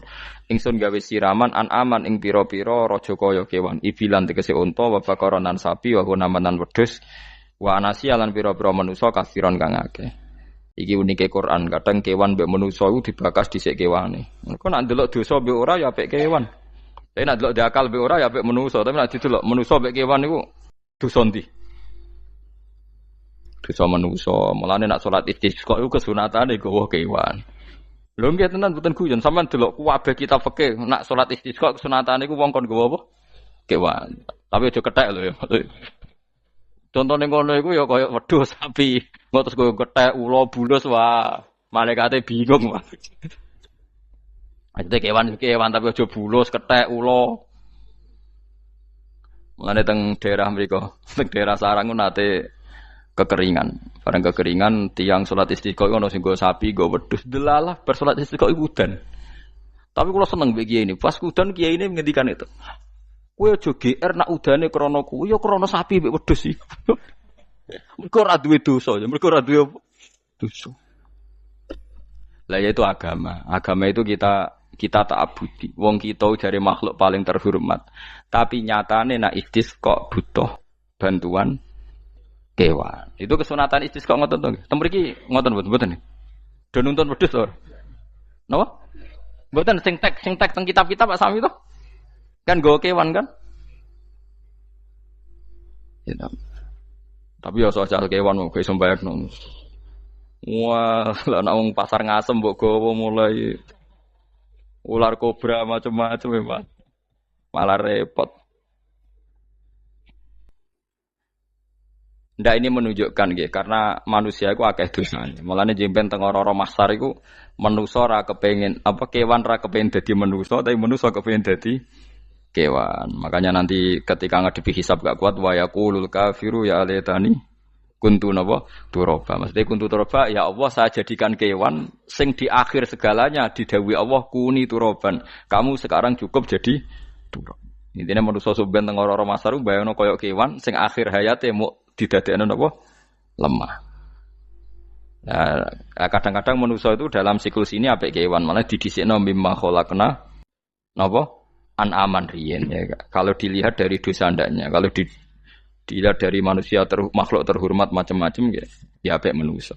gawe siraman an aman ing pira-pira raja kaya kewan ibilan tegese unta wa bakaronan sapi wa namanan wedhus Wa anasi lan pira-pira manusa kafiron kang akeh. Iki unike Quran, kadang kewan mbek manusa iku dibakas dhisik kewane. Engko nek ndelok dosa mbek ora ya apik kewan. Tapi nek ndelok diakal mbek ora ya apik manusa, tapi nek didelok manusa mbek kewan niku dosa ndi? Dosa manusa. Mulane nek salat istisqa iku kesunatane gawa kewan. Lho nggih tenan mboten guyon, sampean delok kabeh kitab fikih, nek salat istisqa kesunatane iku wong kon gawa apa? Kewan. Tapi aja kethek lho ya. Contone ngono iku ya kaya wedhus sapi. Engko terus go kethek ula bulus wah, malaikate bingung wah. Ajete kewan tapi aja bulus, kethek ula. Mulane teng daerah mriku, teng daerah sarang nate kekeringan. Bareng kekeringan tiang salat istisqa iku ana sing go sapi, go wedhus. Delalah bar salat istisqa iku udan. Tapi kula seneng mbek kiai ini. Pas udan kiai ini ngendikan itu. Kowe aja GR nak udane krana kuwi ya krana sapi mbek wedhus iki. Mergo ora duwe dosa, mergo ora duwe dosa. Lah itu agama. Agama itu kita ta'abudi. Wong kita jare makhluk paling terhormat. Tapi nyatane nak istisqa butuh bantuan kewan. Itu kesunatan istisqa ngoten to. Tem mriki ngoten mboten. Do nuntun wedhus to. Napa? Mboten sing tek teng kitab-kitab Pak Sami to. Kan go kewan kan? Ya. Tapi ya soal kewan mau iso mbayakno. Wah, lah nek wong pasar ngasem mbok gawa mulai ular kobra macam-macam ya, malah repot. Ndak ini menunjukkan nggih karena manusia iku akeh dosane. Mulane jemben teng ora-ora mahsar iku manusa ora kepengin apa kewan ora kepengin dadi manusa tapi manusa kepengin dadi kewan. Makanya nanti ketika ngadepi hisab gak kuat wa yaqulul kafiru ya alaytani kuntu napa turaba. Maksudnya kuntu turaba ya Allah saya jadikan kewan sing di akhir segalanya didhawuhi Allah kuni turaban. Kamu sekarang cukup jadi turab. Intine manusa sampeyan teng ora-ora masar bayangno kaya kewan sing akhir hayate mau didadekno napa lemah. Nah, kadang-kadang manusa itu dalam siklus ini apik kewan malah didhisikno mimma khalaqna napa an-aman riyen ya. Kalau dilihat dari dosa ndaknya, kalau dilihat dari manusia makhluk terhormat macam-macam ya apik manusa.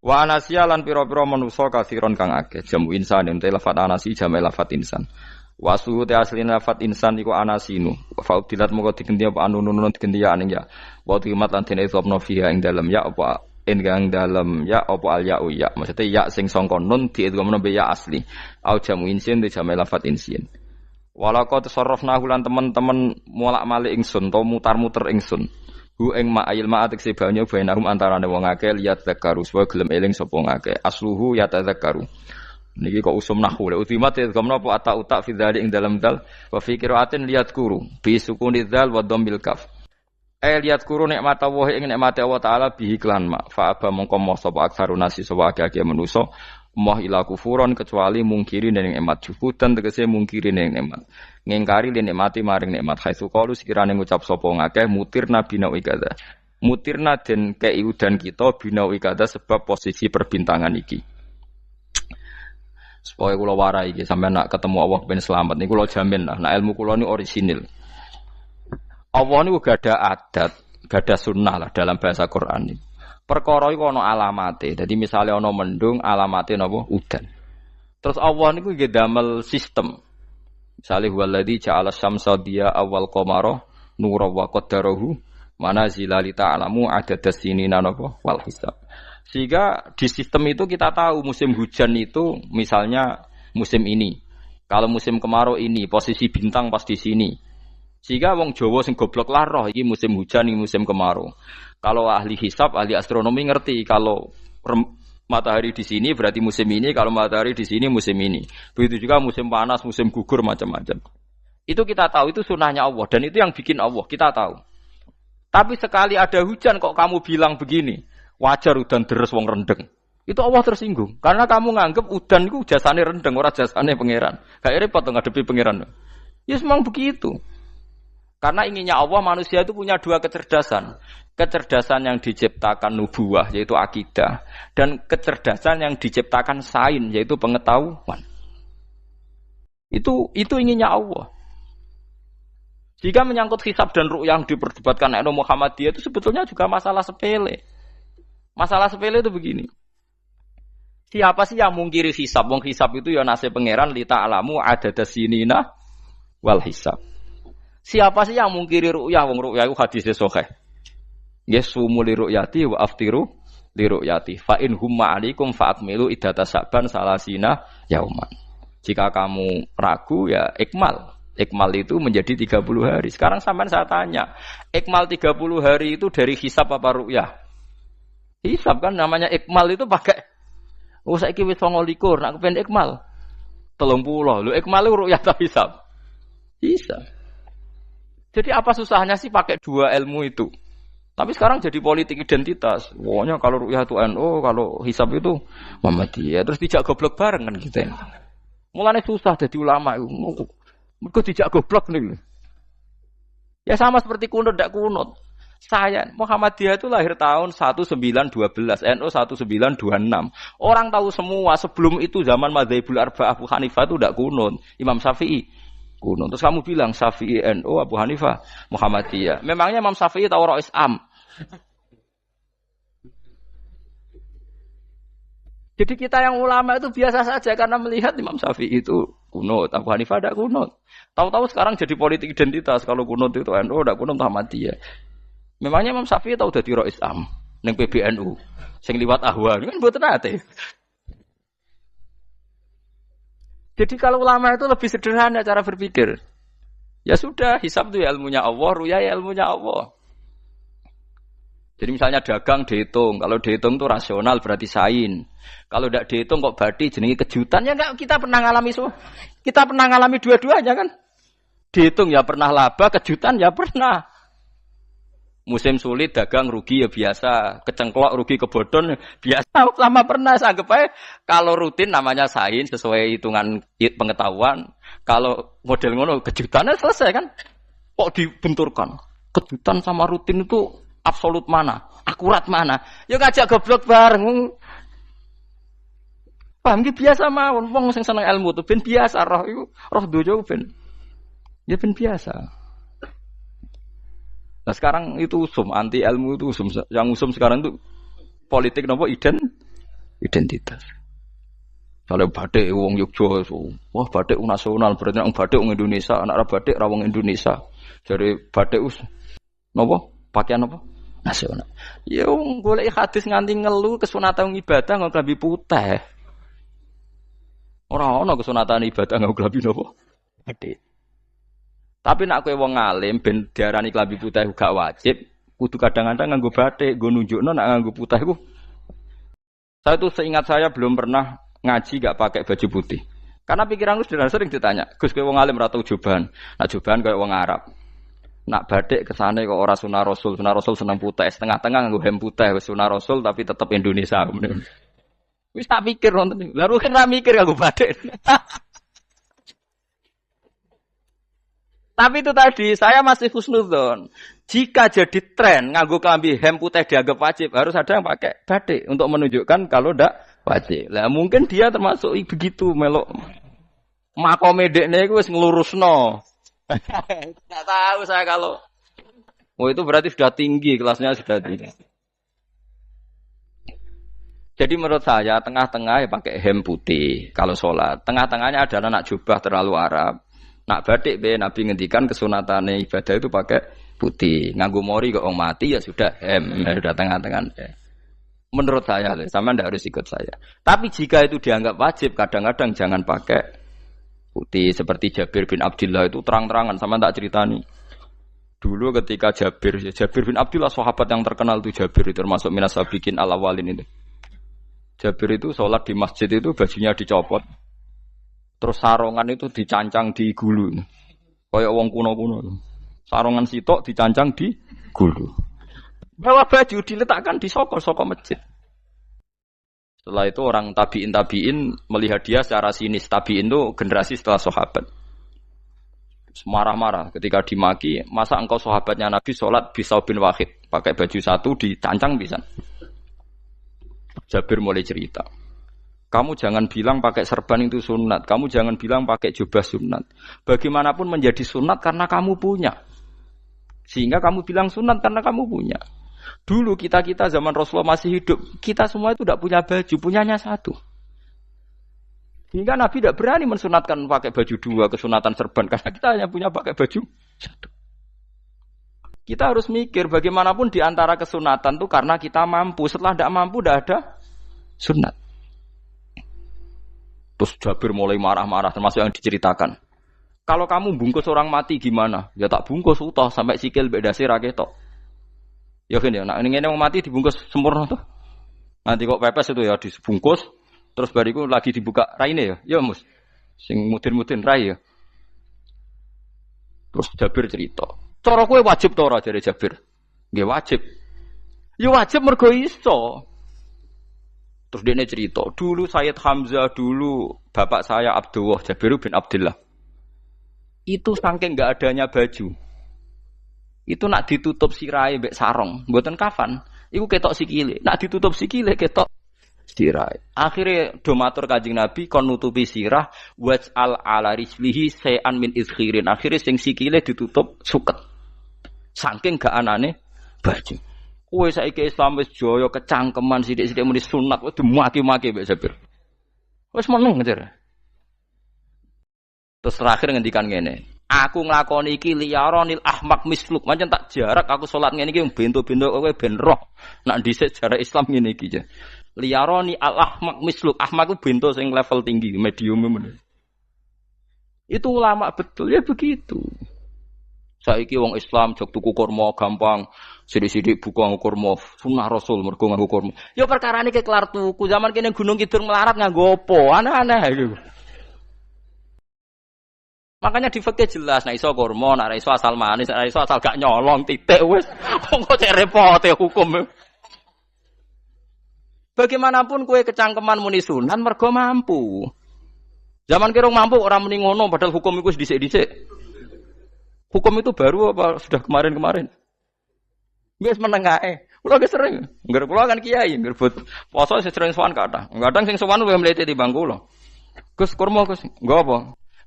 Wa anasiya lan pira-pira manusa kasiron kang akeh. Jamu insan ente lafat anasi jamu lafat insan. Wa suhu te asline lafat insan iku anasinu. Fa udilat moko digenti apa anunun digenti ya aning ya. Wa timat lan dene sopno fiha ing dalem ya apa ing dalem ya apa al ya ya. Maksudnya ya sing sangka nun diidghamno be ya asli. Au jamu insin te jamu lafat insin. Walaqad tasarrafna lan teman-teman molak-malik ingsun to mutar-muter ingsun. Hu ing ma'il ma'atik sebanya bainahum antarane wong akeh liat zakaru wa gelem eling sapa ngakeh. Asluhu ya tadzakaru. Niki kok usum nahwu le utimat ya gamna apa ata fi dzalik ing dalam dal wa fi qiraatin liat kuru bi sukuni dzal wa dhammil kaf. Liat kuru nikmat Allah ing nikmat Allah taala bihi klan ma fa aba mongko moh sapa aksarun nasi sapa akeh manusa moh ila kufuron kecuali mungkiri ning nikmat juhudan tegese mungkiri ning nikmat ngingkari len nikmati maring nikmat haitsu qalu sekirane ngucap sapa ngakeh mutirna binau ikada mutirna den kei udan kita binau ikada sebab posisi perbintangan iki supaya kula warai iki sampeyan nak ketemu Allah ben selamat niku kula jamin lah nak ilmu kula ni orisinil Allah niku gada adat gada sunnah lah dalam bahasa Quran ini. Perkara iku ana alamate. Dadi misale ana mendung alamate napa udan. Terus Allah niku nggih damel sistem. Misale huwallazi ja'ala syamsa diya awal qamara nura wa qaddarahu manazila li ta'lamu adadas sinina napa wal hisab. Sehingga di sistem itu kita tahu musim hujan itu misalnya musim ini. Kalau musim kemarau ini posisi bintang pas di sini. Sehingga wong Jawa sing goblok lah roh iki musim hujan iki musim kemarau. Kalau ahli hisab, ahli astronomi ngerti kalau matahari di sini berarti musim ini, kalau matahari di sini musim ini. Begitu juga musim panas, musim gugur macam-macam. Itu kita tahu itu sunnahnya Allah dan itu yang bikin Allah, kita tahu. Tapi sekali ada hujan kok kamu bilang begini, wajar udan deres wong rendeng. Itu Allah tersinggung karena kamu nganggep udan itu jasane rendeng, ora jasane pangeran. Gak repot ngadepi pangeran. Ya memang begitu. Karena inginnya Allah manusia itu punya dua kecerdasan. Kecerdasan yang diciptakan nubuwah yaitu akidah dan kecerdasan yang diciptakan sains yaitu pengetahuan. Itu inginnya Allah. Jika menyangkut hisab dan ru'yah yang diperdebatkan NU Muhammadiyah itu sebetulnya juga masalah sepele. Masalah sepele itu begini. Siapa sih yang mungkiri hisab? Wong hisab itu ya nasib pangeran li ta'lamu adada sinina wal hisab. Siapa sih yang mungkiri ru'yah? Wong ru'yah itu hadisnya sahih. Yasumu li ru'yati wa aftiru li ru'yati. Fa in humma 'alaikum fa akmilu iddata sa'ban salasina yauman. Jika kamu ragu ya ikmal. Ikmal itu menjadi 30 hari. Sekarang sampean saya tanya, ikmal 30 hari itu dari hisab apa ru'yah? Hisab kan namanya ikmal itu pakai saiki wis 29, nek kepen ikmal 30. Lho ikmal itu ru'yah ta hisab? Hisab. Jadi apa susahnya sih pakai dua ilmu itu? Tapi sekarang jadi politik identitas. Pokoknya kalau ru'yah itu NU, kalau hisab itu Muhammadiyah. Terus dijak goblok bareng kan gitu. Mulane susah jadi ulama itu. Mergo dijak goblok nih. Ya sama seperti kunut ndak kunut. Saya Muhammadiyah itu lahir tahun 1912, NU 1926. Orang tahu semua sebelum itu zaman Madzhabul Arba'ah Abu Hanifah itu ndak kunut. Imam Syafi'i kunut. Terus kamu bilang Syafi'i NU Abu Hanifah Muhammadiyah. Memangnya Imam Syafi'i tahu Ra'is Am? Jadi kita yang ulama itu biasa saja karena melihat Imam Syafi'i itu kunut, Abu Hanifah tidak kunut. Tahu-tahu sekarang jadi politik identitas kalau kunut itu NU tidak kunut Muhammadiyah. Memangnya Imam Syafi'i tahu dadi Ra'is Am ning PBNU sing liwat ahwa kan mboten ate. Jadi kalau ulama itu lebih sederhana cara berpikir. Ya sudah, hisab itu ya ilmunya Allah, ruya ya ilmunya Allah. Jadi misalnya dagang dihitung, kalau dihitung itu rasional berarti sain. Kalau tidak dihitung kok berarti jenenge kejutan ya enggak, kita pernah ngalami semua. Kita pernah ngalami dua-duanya kan. Dihitung ya pernah laba, kejutan ya pernah. Musim sulit dagang rugi ya biasa, kecengklok rugi kebodhon biasa sama pernah. Anggap aja kalau rutin namanya sain sesuai hitungan pengetahuan. Kalau model ngono kejutannya selesai kan. Kok dibenturkan? Kejutan sama rutin itu absolut mana? Akurat mana? Ya ngajak goblok bareng. Paham ki biasa mawon wong sing seneng ilmu tuh ben biasa roh iku roh dojo ben. Ya ben biasa. Nah sekarang itu usum anti ilmu itu usum yang usum sekarang itu politik nopo identitas. Kalau batik wong Yogya, wah batik nasional berarti orang batik wong Indonesia, anak batik ra wong Indonesia. Jadi batik nopo pakaian nopo nasional. Ya wong golek hadis nganti ngelu kesunatan ibadah nggo klambi putih. Ora ana kesunatan ibadah nggo klambi nopo? Batik. Tapi nak kowe wong alim ben diarani klambi putih gak wajib, kudu kadang-kadang nganggo batik, nggo nunjukno nak nganggo putih iku. Saya tuh seingat saya belum pernah ngaji gak pakai baju putih. Karena pikiranku sering ditanya, "Gus kowe wong alim ora tau joban." Nah joban koyo wong Arab. Nak batik kesane kok ora sunah Rasul seneng putih, setengah-tengah nganggo hem putih wis sunah Rasul tapi tetep Indonesia. Wis tak pikir wonten. Lah rugen ra mikir nganggo batik. Tapi itu tadi, saya masih husnudzon. Jika jadi tren nganggo klambi hem putih dianggap wajib, harus ada yang pakai batik untuk menunjukkan kalau ndak wajib. Lah mungkin dia termasuk begitu melok. Makome dekne iku wis nglurusno. Enggak tahu saya kalau itu berarti sudah tinggi, kelasnya sudah tinggi. Jadi menurut saya tengah-tengah ya pakai hem putih kalau sholat. Tengah-tengahnya adalah nak jubah terlalu Arab. Nak batik be Nabi ngendikan kesunatane ibadah itu pakai putih. Nganggo mori kok wong mati ya sudah hem, ya sudah tengah-tengah. Menurut saya, sama ndak harus ikut saya. Tapi jika itu dianggap wajib, kadang-kadang jangan pakai putih. Seperti Jabir bin Abdullah itu terang-terangan, sama tak ceritani. Dulu ketika Jabir bin Abdullah sahabat yang terkenal itu Jabir itu termasuk minas sabiqin al-awwalin itu. Jabir itu sholat di masjid itu bajunya dicopot. Terus sarongan itu dicancang di gulu. Kayak wong kuno-kuno. Sarongan sitok dicancang di gulu. Bawa baju diletakkan di soko masjid. Setelah itu orang tabiin melihat dia secara sinis. Tabiin itu generasi setelah sahabat. Marah-marah ketika dimaki. Masa engkau sahabatnya Nabi sholat bisau bin wahid. Pakai baju satu dicancang bisa. Jabir mulai cerita. Kamu jangan bilang pakai serban itu sunat. Kamu jangan bilang pakai jubah sunat. Bagaimanapun menjadi sunat karena kamu punya. Sehingga kamu bilang sunat karena kamu punya. Dulu kita zaman Rasulullah masih hidup, kita semua itu tidak punya baju, punyanya satu. Sehingga Nabi tidak berani mensunatkan pakai baju dua, kesunatan serban, karena kita hanya punya pakai baju satu. Kita harus mikir bagaimanapun di antara kesunatan itu karena kita mampu. Setelah tidak mampu, tidak ada sunat. Terus Jabir mulai marah-marah, termasuk yang diceritakan. Kalau kamu bungkus orang mati gimana? Ya tak bungkus utuh sampai sikil beda sirah ketok. Ya kan ya, nah ini yang mati dibungkus sempurna tuh. Nanti kok pepes itu ya dibungkus, terus bariku lagi dibuka raine ya. Ya mus, sing mudin-mudin rai ya. Terus Jabir cerita. Cara kowe wajib to ora jare Jabir? Nggih wajib. Ya wajib mergo iso. Terus dia cerita, dulu Sayyid Hamzah, dulu bapak saya Abdullah Jabir bin Abdullah. Itu saking enggak adanya baju. Itu nak ditutup sirahe mbek sarong, mboten kafan. Iku ketok sikile. Nak ditutup sikile ketok sirahe. Akhire do matur Kanjeng Nabi kon nutupi sirah waj'al ala rijlihi sayan min izkhirin. Akhire sing sikile ditutup suket. Saking gak anane baju. Kowe saiki Islam wis jaya kecangkeman sithik-sithik muni sunat wis dimaki-maki mbek Jabir. Wis meneng ngejar. Terus terakhir ngendikan ngene. Aku nglakoni iki liyaronil ahmak misluk. Pancen tak jarak aku salat ngene iki bento-bento kowe ben roh. Nak dhisik jarak Islam ngene iki ya. Liyaroni al ahmak misluk. Ahmak ku bento sing level tinggi, medium men. Itu ulama betul ya begitu. Saiki wong Islam jog tuku kurma gampang, sithik-sithik buku nganggo kurma, sunah Rasul mergo nganggo kurma. Ya perkarane ke kelar tuku, zaman kene Gunung Kidul melarat nganggo apa? Aneh-aneh iku. Makanya di fikih jelas, nek iso kurma, nek iso asal manis, nek iso asal gak nyolong titik wis. Kok cek repote hukum. Bagaimanapun kowe kecangkeman muni sunan mergo mampu. Zaman kira mampu orang muni ngono padahal hukum iku wis dhisik-dhisik. Hukum itu baru apa sudah kemarin-kemarin? Wis menengae. Kula ge sering, ngger kula kan kiai, ngger but poso sering sowan kathah. Kadang sing sowan luwih mlete timbang kula. Gus kurma Gus, nggo apa?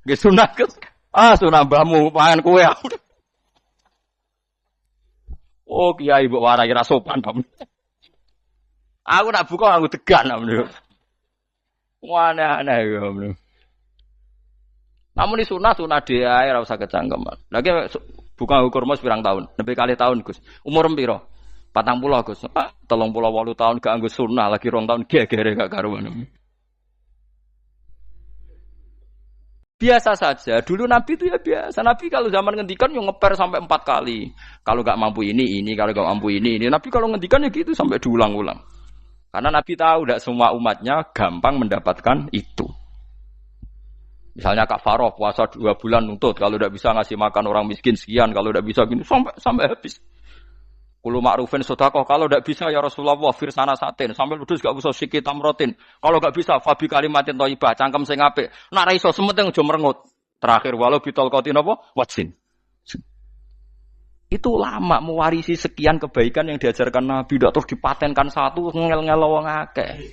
Nggih sunah Gus. Ah sunah mbahmu pangan kowe. Oh kiai mbok warai ra sopan ta. Aku nak buka aku tegan amne. Aneh-aneh ya amne. Namun ini sunah dia ora usah kecangkeman. Lagi bukan ukur mas pirang tahun, lebih kali tahun Gus. Umur piro? 40 Gus. 38 tahun gak anggo sunah lagi 2 tahun gegere gak karuan. Biasa saja. Dulu Nabi itu ya biasa. Nabi kalau zaman ngendikan yang ngeper sampai 4 kali. Kalau gak mampu ini, kalau gak mampu ini. Nabi kalau ngendikan ya gitu sampai diulang-ulang. Karena Nabi tahu tidak semua umatnya gampang mendapatkan itu. Misalnya kafaroh puasa 2 bulan nuntut, kalau tidak bisa ngasih makan orang miskin sekian, kalau tidak bisa gini sampai habis. Kulo ma'rufin sedekah, kalau tidak bisa ya Rasulullah firsana satin, sampai ludus gak usah sikit tamrotin. Kalau gak bisa fabi kalimatin thayyibah, cangkem sing apik. Nek ra iso sementing aja merengut. Terakhir walau bitol qatin apa? Wajin. Itu lama mewarisi sekian kebaikan yang diajarkan Nabi, tidak terus dipatenkan satu ngel-ngel wong akeh.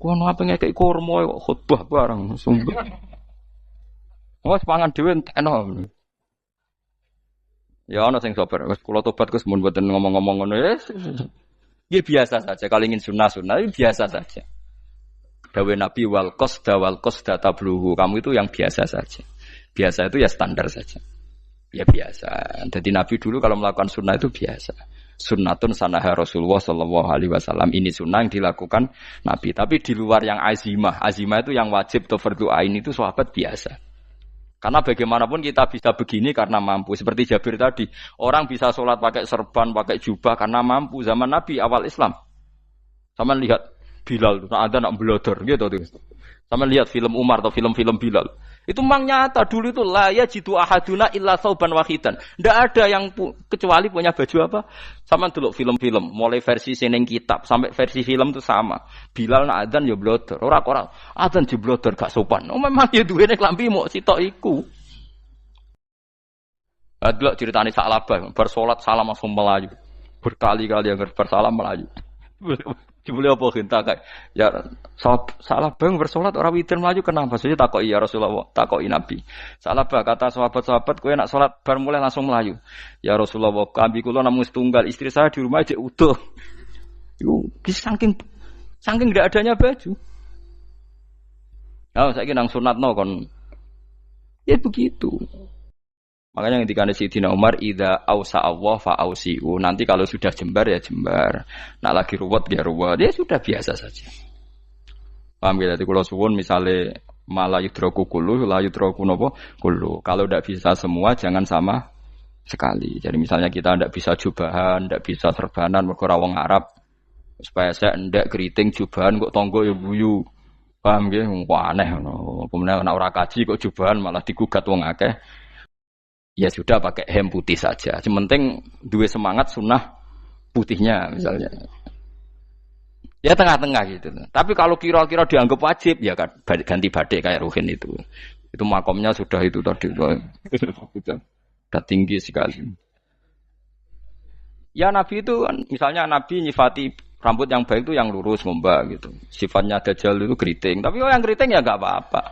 Kono apa ngekek kurma kok khutbah bareng sumpah. Wes pangan dhewe entekno. Ya ana sing sabar. Wes kula tobat Gus mun mboten ngomong-ngomong ngono ya. Ya biasa saja kalau ingin sunah-sunah biasa saja. Dawe Nabi wal qasda tabluhu. Kamu itu yang biasa saja. Biasa itu ya standar saja. Ya biasa. Jadi Nabi dulu kalau melakukan sunnah itu biasa. Sunnatun sanaha Rasulullah sallallahu alaihi wasallam. Ini sunnah yang dilakukan Nabi. Tapi di luar yang azimah. Azimah itu yang wajib atau fardhu ain itu sahabat biasa. Karena bagaimanapun kita bisa begini karena mampu. Seperti Jabir tadi. Orang bisa sholat pakai serban, pakai jubah karena mampu. Zaman Nabi awal Islam. Sama lihat Bilal. Ada nak belodor gitu. Sama lihat film Umar atau film-film Bilal. Itu memang nyata dulu itu la yajidu ahaduna illa sauban wahidan. Ndak ada yang kecuali punya baju apa? Sama dulu film-film, mulai versi seneng kitab sampai versi film itu sama. Bilal nak adzan ya blodor, ora adzan diblodor gak sopan. Oh memang ya duwene klambi mok sitok iku. Adlok ceritane Sa'labah, bar salat salam langsung melayu. Berkali-kali yang bersalam melayu. Jebule apa genta kae. Ya salah bang bersolat ora witir mlayu kenapa? Saya takoki ya Rasulullah, takoki Nabi. Salah bah kata sahabat-sahabat kowe nak salat bar mulai langsung mlayu. Ya Rasulullah, kami kula namung setunggal, istri saya di rumah aja utuh. Iku saking ndak adanya baju. Oh, saiki nang sunatno kon. Ya begitu. Makanya ketika Sayyidina Umar idza ausa Allah fa ausiu. Nanti kalau sudah jembar ya jembar. Nak lagi ruwet ya ruwet. Ya sudah biasa saja. Paham ya? Jadi kalau suwun misalnya malah yudroku kulu, la yudroku nopo kulu. Kalau tidak bisa semua jangan sama sekali. Jadi misalnya kita tidak bisa jubahan, tidak bisa serbanan mergo wong Arab. Supaya saya ndak keriting jubahan kok tonggo ya guyu. Paham ya? Wah aneh ngono. Kemudian nek ora kaji kok jubahan malah digugat wong akeh. Ya sudah pakai hem putih saja. Yang penting dua semangat sunnah putihnya misalnya. Ya tengah-tengah gitu. Tapi kalau kira-kira dianggap wajib ya kan ganti badik kayak Ruhin itu. Itu makomnya sudah itu tadi. Sudah tinggi sekali. Ya Nabi itu kan misalnya Nabi nyifati rambut yang baik itu yang lurus ngombak gitu. Sifatnya Dajjal itu keriting. Tapi yang keriting ya enggak apa-apa.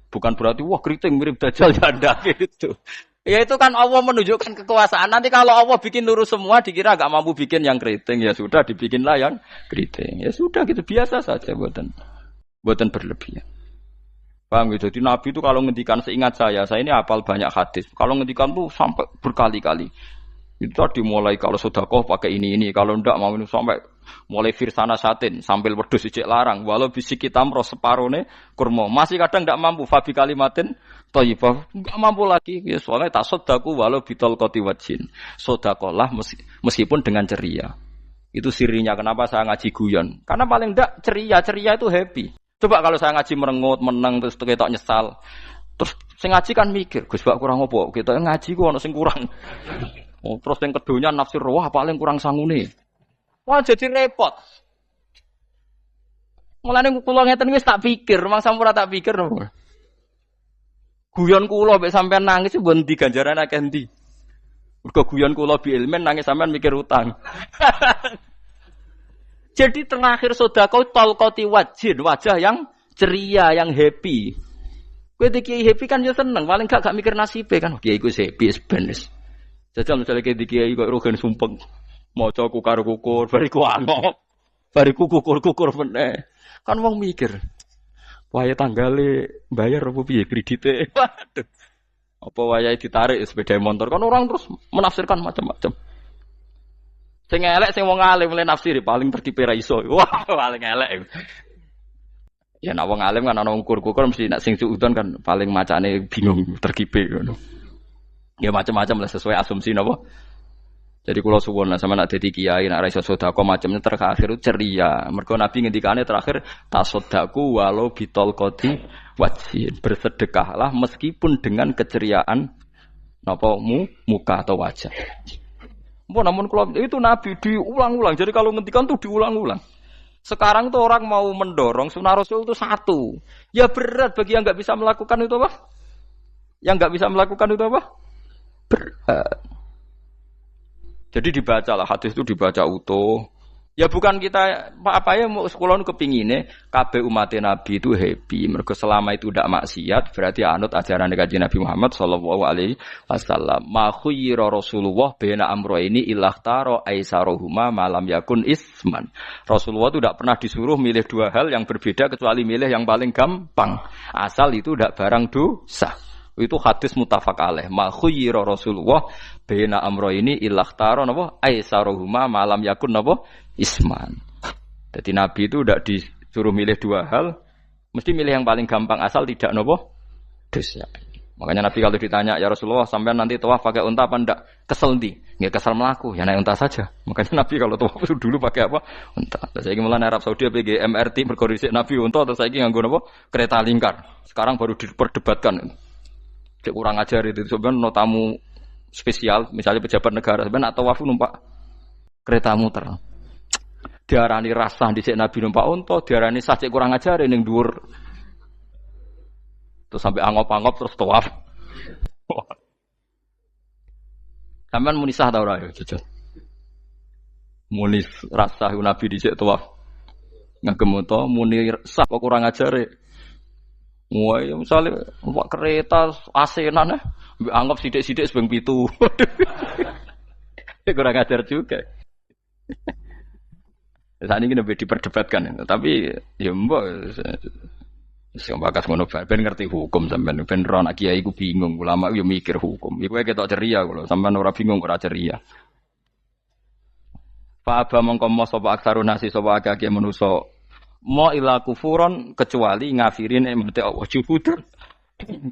Bukan berarti wah keriting mirip Dajjal ya enggak gitu. Ya itu kan Allah menunjukkan kekuasaan. Nanti kalau Allah bikin lurus semua dikira gak mampu bikin yang keriting. Ya sudah dibikinlah yang keriting. Ya sudah gitu biasa saja buatan berlebihan. Paham gitu. Jadi Nabi itu kalau ngendikan seingat saya ini hafal banyak hadis. Kalau ngendikan tuh sampai berkali-kali. Itu tadi mulai kalau sedekah pakai ini, kalau ndak mau ini sampai mulai firsana satin sambil wedhus ijek larang walau bisik kita roh separone kurma. Masih kadang ndak mampu fabi kalimatin thayyibah, ndak mampu lagi ya soalnya tak sedekah walau bitol qati wajin. Sedekahlah meskipun dengan ceria. Itu sirinya kenapa saya ngaji guyon. Karena paling ndak ceria itu happy. Coba kalau saya ngaji merengut, menang terus ketok nyesal. Terus sing ngaji kan mikir, Gus Bak kurang opo? Kita ngaji ku ono sing kurang. Oh, terus yang keduanya nafsir wah paling kurang sangune. Wah jadi repot. Mulane kula ngeten wis tak pikir, mangsa ora tak pikir. Guyon kula mek sampean nangis mbon ndi ganjaran akeh ndi. Mergo guyon kula bi ilmen nangis sampean mikir utang. Jadi terakhir sedekah talqati wajhin, wajah yang ceria, yang happy. Kowe iki happy kan yo seneng, paling gak mikir nasibe kan. Kiai iku happy benes. Jajal misalnya kayak dikiai kok rogen sumpeng, maca kukar kukur, bariku angop, bariku kukur meneh. Kan wong mikir, wayahe tanggale bayar apa piye kredite? Waduh. Apa wayahe ditarik sepeda motor? Kan orang terus menafsirkan macam-macam. Sing elek sing wong alim mulai nafsiri paling tertipe ra iso. Wah, paling elek. Ya nek wong alim kan ana ukur-ukur mesti nek sing suudon kan paling macane bingung terkipe ngono. Ya macam-macam lah sesuai asumsi napa. Jadi kula suwun lah sama nak dadi kiai nak ra iso sedekah macamnya terakhir ceria. Mergo Nabi ngendikane terakhir tasodaku walau bitol qoti wajhin. Bersedekahlah meskipun dengan keceriaan napa muka atau wajah. Namun kalau itu Nabi diulang-ulang. Jadi kalau ngendikan tuh diulang-ulang. Sekarang tuh orang mau mendorong sunnah Rasul itu satu. Ya berat bagi yang nggak bisa melakukan itu apa? Yang nggak bisa melakukan itu apa? Jadi dibacalah hadis itu dibaca utuh. Ya bukan kita apa ya mau sekolah kepingine kabeh umat Nabi itu happy. Mergo selama itu tidak maksiat berarti anut ajaran Kanjeng Nabi Muhammad sallallahu alaihi wasallam. Ma khuyira Rasulullah baina amrayni ilahtaro aisarohuma malam yakun isman. Rasulullah itu tidak pernah disuruh milih dua hal yang berbeda kecuali milih yang paling gampang. Asal itu tidak barang dosa. Itu hadis muttafaq alaih. Ma khuyira Rasulullah baina amrayni ilahtaro napa aisarohuma malam yakun napa isman. Jadi Nabi itu tidak disuruh milih dua hal, mesti milih yang paling gampang asal tidak nopo dosa. Makanya Nabi kalau ditanya, ya Rasulullah sampean nanti tawaf pakai unta apa ndak? Kesel ndi? Nggih kesel melaku, ya naik unta saja. Makanya Nabi kalau tawaf itu dulu pakai apa? Unta. Terus saiki mulane Arab Saudi PG MRT mergo dhisik Nabi unta terus saiki nganggo napa? Kereta lingkar. Sekarang baru diperdebatkan. Cek kurang ajar itu sebenarnya tamu spesial, misalnya pejabat negara sebenarnya atau tawaf numpak kereta muter. Diarani rasah dhisik Nabi numpak unta, diarani sah cek kurang ajar ning dhuwur. Terus sampai angop-angop terus tawaf. Sampeyan muni sah ta ora ya, jajal. Muni rasah Nabi dhisik tawaf. Ngagem to muni sah kok kurang ajare. Wah, ya misalnya numpak kereta asenan anggap sithik-sithik sebeng 7. Kurang ajar juga. Saat ini lebih diperdebatkan, tapi ya mbak, sing bakas ngono ben ngerti hukum sampean, ben ro anak kiai iku bingung, ulama yo mikir hukum. Iku ketok ceria kula, sampean ora bingung ora ceria. Fa aba mongko mo sapa aksarun nasi sapa akeh manusa mo ila kufuron kecuali ngafirin emate Allah juhudan.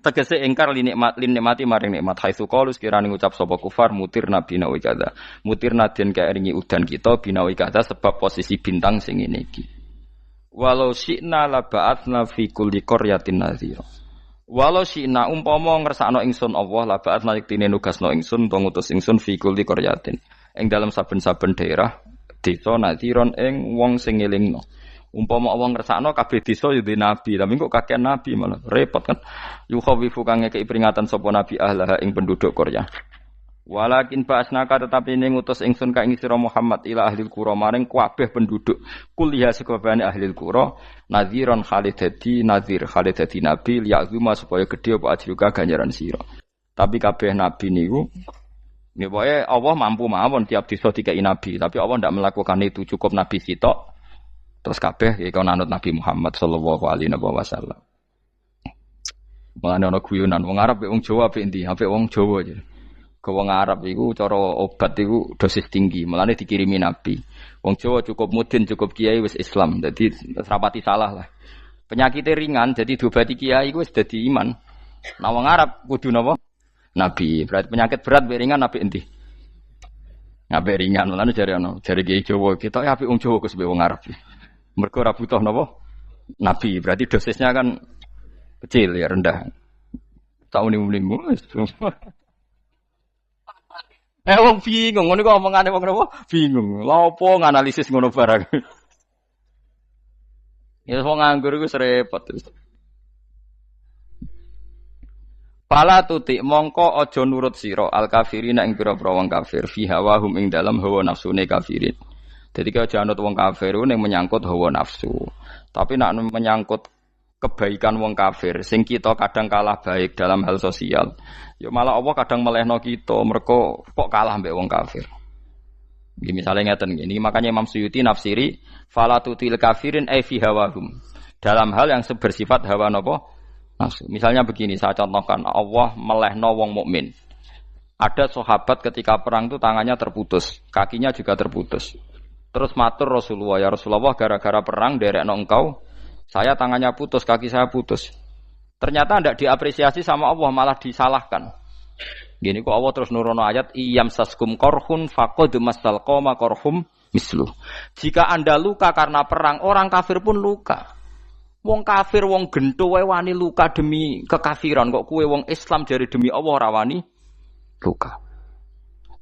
Tegese engkar li nikmati maring nikmat haitsu qalu sekirane ngucap sapa kufar mutir nabi nawi kada mutir naden kaeringi udan kita binawi kada sebab posisi bintang sing ngene iki walau syi'na la ba'atsna fi kulli qaryatin nadhira walau syi'na umpama ngersakno ingsun Allah la ba'atsna yektine nugasno ingsun utawa ngutus ingsun fi kulli qaryatin ing dalam saben-saben daerah desa nadhiron ing wong sing ngelingno. Umpama wong ngersakno kabeh desa yo nabi, tapi kok kakek nabi malah repot kan. Yukhawifu kang ngekeki peringatan sapa nabi ahlaha ing penduduk Korea. Walakin ba'asnaka tetapi ning ngutus ingsun ka ing sira Muhammad ila ahli qura maring kabeh penduduk kuliah sekabehane ahli qura nadhiran khalidati nadhir khalidati nabi liya'zuma supaya gedhe apa ajruka ganjaran sira. Tapi kabeh nabi niku pokoke Allah mampu mawon tiap desa dikai nabi, tapi Allah ndak melakukan itu, cukup nabi sitok. Terus kabeh iki ana anut Nabi Muhammad sallallahu alaihi wasallam. Mulane ana guyonan wong Arab wong Jawa apik endi? Apik wong Jawa aja. Ke wong Arab iku cara obat iku dosis tinggi, mulane dikirimi Nabi. Wong Jawa cukup mudin, cukup kiai wis Islam. Dadi rapati salah lah. Penyakitnya ringan jadi diobati kiai iku wis dadi iman. Nah wong Arab kudu napa? Nabi. Berarti penyakit berat mbek ringan apik endi? Apik ringan. Mulane jare kiai Jawa kita apik wong Jawa kus mbek wong Arab. Mereka ora butuh napa? Nabi, berarti dosisnya kan kecil ya, rendah. Tahu nih mulimu. Wong bingung, ngono kok omongane wong napa? Bingung. Lha opo nganalisis ngono barang. Ya wong nganggur iku repot. Pala tutik mongko aja nurut sira al kafirina ing pira-pira wong kafir fi hawahum ing dalam hawa nafsune kafirin. Jadi kalau jangan wong kafir itu yang menyangkut hawa nafsu. Tapi nak menyangkut kebaikan wong kafir, sing kita kadang kalah baik dalam hal sosial. Ya malah Allah kadang melehno kita, mereka kok kalah mbek wong kafir. Gini misalnya ngeten gini, makanya Imam Suyuti nafsiri falatutil kafirin ai fi hawahum. Dalam hal yang bersifat hawa napa? Nafsu. Misalnya begini, saya contohkan Allah melehno wong mukmin. Ada sahabat ketika perang itu tangannya terputus, kakinya juga terputus. Terus matur Rasulullah, ya Rasulullah gara-gara perang derekno engkau, saya tangannya putus, kaki saya putus. Ternyata tidak diapresiasi sama Allah, malah disalahkan. Gini kok Allah terus nurono ayat iyam saskum korhun faqad masal qoma korhum mislu. Jika Anda luka karena perang, orang kafir pun luka. Wong kafir wong gento wae wani luka demi kekafiran, kok kue wong Islam jari demi Allah ora wani luka.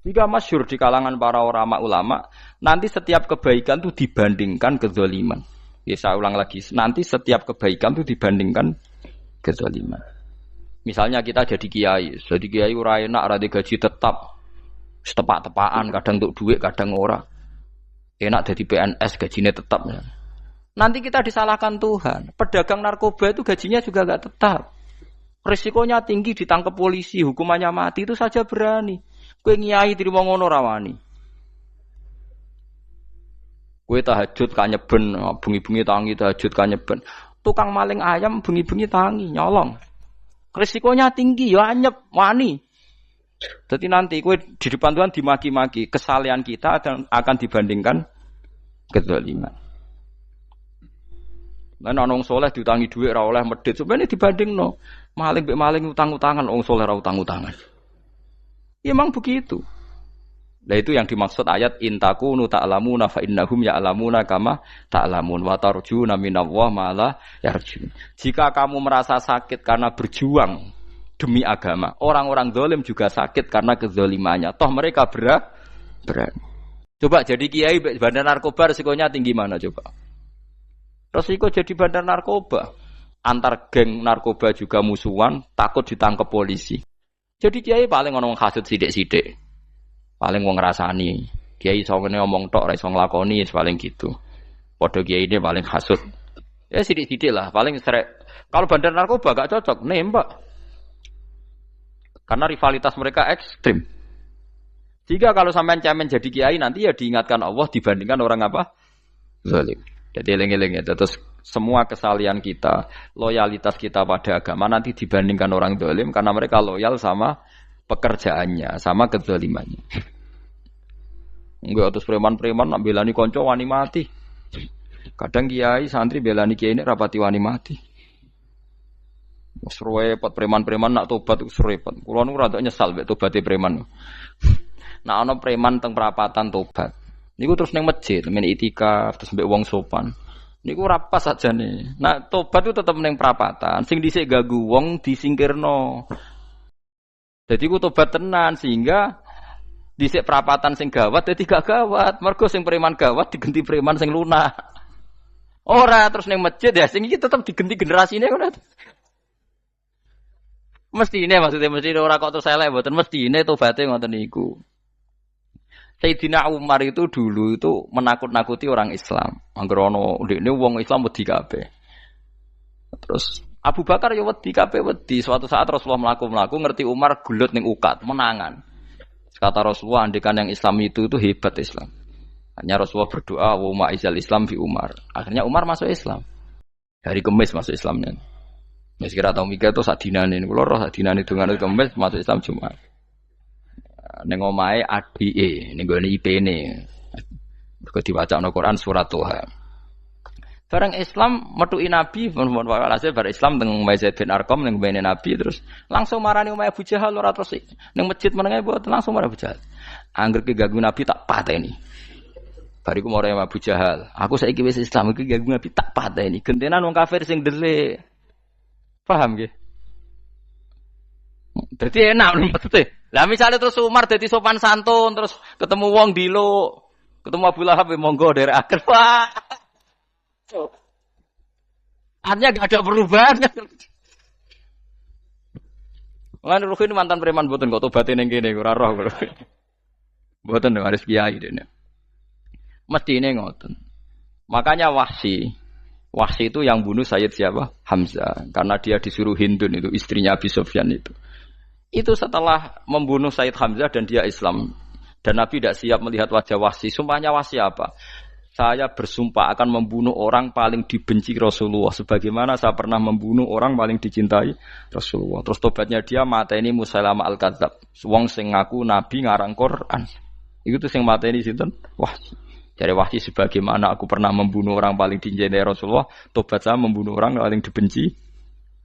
Jika masyhur di kalangan para ulama, nanti setiap kebaikan itu dibandingkan kezaliman. Ya saya ulang lagi, nanti setiap kebaikan itu dibandingkan kezaliman. Misalnya kita jadi kiai ora enak, ora gaji tetap, setepak-tepakan, kadang untuk duit, kadang ora. Enak jadi PNS, gajinya tetap. Nanti kita disalahkan Tuhan. Pedagang narkoba itu gajinya juga enggak tetap. Risikonya tinggi, ditangkap polisi, hukumannya mati, itu saja berani. Kowe nyai trimo ngono ra wani. Kowe tahajud kanyeben, bengi-bengi tangi tahajud kanyeben. Tukang maling ayam bengi-bengi tangi nyolong. Risikonya tinggi ya anyep wani. Jadi nanti kowe di depan Tuhan dimaki-maki, kesalehan kita akan dibandingkan kezaliman. Lan ana wong saleh diutangi dhuwit ra oleh medhit, sebenarnya dibandingno. Maling mbek maling utang-utangan, wong saleh ra utang-utangan. Ya memang begitu. Nah itu yang dimaksud ayat intakunu ta'lamuna fa innahum ya'lamuna kama ta'lamun wa tarjuna minallah ma la yarjun. Jika kamu merasa sakit karena berjuang demi agama, orang-orang zalim juga sakit karena kezalimannya. Toh mereka berani. Coba jadi kiai bandar narkoba resikonya tinggi mana coba? Resiko jadi bandar narkoba. Antar geng narkoba juga musuhan, takut ditangkap polisi. Jadi kiai paling ono kasut sithik-sithik. Paling wong ngrasani. Kiai iso ngene omong tok ra iso nglakoni paling gitu. Padha kiai ini paling hasud. Ya sidik-sidik lah, paling seret. Kalau bandar narkoba gak cocok, nembak. Karena rivalitas mereka ekstrim. Jika kalau sampean cemen jadi kiai nanti ya diingatkan Allah dibandingkan orang apa? Zalim. Jadi eling-eling ya. Terus semua kesalahan kita, loyalitas kita pada agama nanti dibandingkan orang zalim karena mereka loyal sama pekerjaannya, sama kezalimannya. Enggak terus preman-preman nak belani kanca wani mati. Kadang kiai santri belani kiai ini rapati wani mati. Wis repot preman-preman nak tobat wis repot. Kulo nu rada nyesal mek tobaté preman. Nak ana preman teng perapatan tobat. Niku terus ning masjid, men itikaf terus mbek wong sopan. Niku ora pas sajane. Nak tobat itu tetep ning perapatan. Sing dhisik ganggu wong disingkirno. Jadi ku tobat tenan sehingga dhisik perapatan sing gawat dadi gak gawat. Mergo sing preman gawat diganti preman sing lunak. Ora terus ning masjid ya sing iki tetep diganti generasine ngono. Mestine maksudnya mestine ora kok terus elek mboten mestine tobaté ngoten niku. Sayyidina Umar itu dulu itu menakut-nakuti orang Islam. Angger ana ndekne wong Islam wedi kabeh. Terus Abu Bakar ya wedi kabeh wedi. Suatu saat Rasulullah mlaku-mlaku ngerti Umar gulut ning ukat, menangan. Kata Rasulullah andikan yang Islam itu hebat Islam. Hanya Rasulullah berdoa wa ma'izal Islam fi Umar. Akhirnya Umar masuk Islam. Hari Kamis masuk Islamnya. Wis kira tau mikir to sak dinane niku lho sak dinane dongane Kamis masuk Islam Jumat. Ning omahe adike ning gone IP-ne. Mergo diwacana Quran surat Toha. Bareng Islam metuki Nabi mon walhasil bar Islam teng Zaid bin Arqam ning mbene Nabi terus langsung marani omahe Abu Jahal ora terus ning masjid menenge buat langsung marani Abu Jahal. Angger ki ganggu Nabi tak pateni. Bariku marani Abu Jahal. Aku saiki wis Islam iki ganggu Nabi tak pateni. Gentenan wong kafir sing delik. Paham nggih? Dadi enak maksudnya. Lah misalnya terus Umar dadi sopan santun terus ketemu wong dilo, ketemu Abu Lahab monggo derek akhir. Wah. Artinya gak ada perubahan. Lan Ruhin mantan preman mboten kok tobaté ning kene ora roh kok. Mboten harus kiai dene. Mestine ngoten. Makanya Wahsy itu yang bunuh Sayyid siapa? Hamzah. Karena dia disuruh Hindun itu istrinya Abi Sufyan itu. Itu setelah membunuh Sayyid Hamzah dan dia Islam. Dan Nabi tidak siap melihat wajah Wahsy. Sumpahnya Wahsy apa? Saya bersumpah akan membunuh orang paling dibenci Rasulullah. Sebagaimana saya pernah membunuh orang paling dicintai Rasulullah. Terus tobatnya dia mateni Musailamah al-Kadzab. Wong sing ngaku Nabi ngarang Quran. Itu tuh sing mateni sinten? Wahsy. Dari Wahsy sebagaimana aku pernah membunuh orang paling dicintai Rasulullah, tobat saya membunuh orang paling dibenci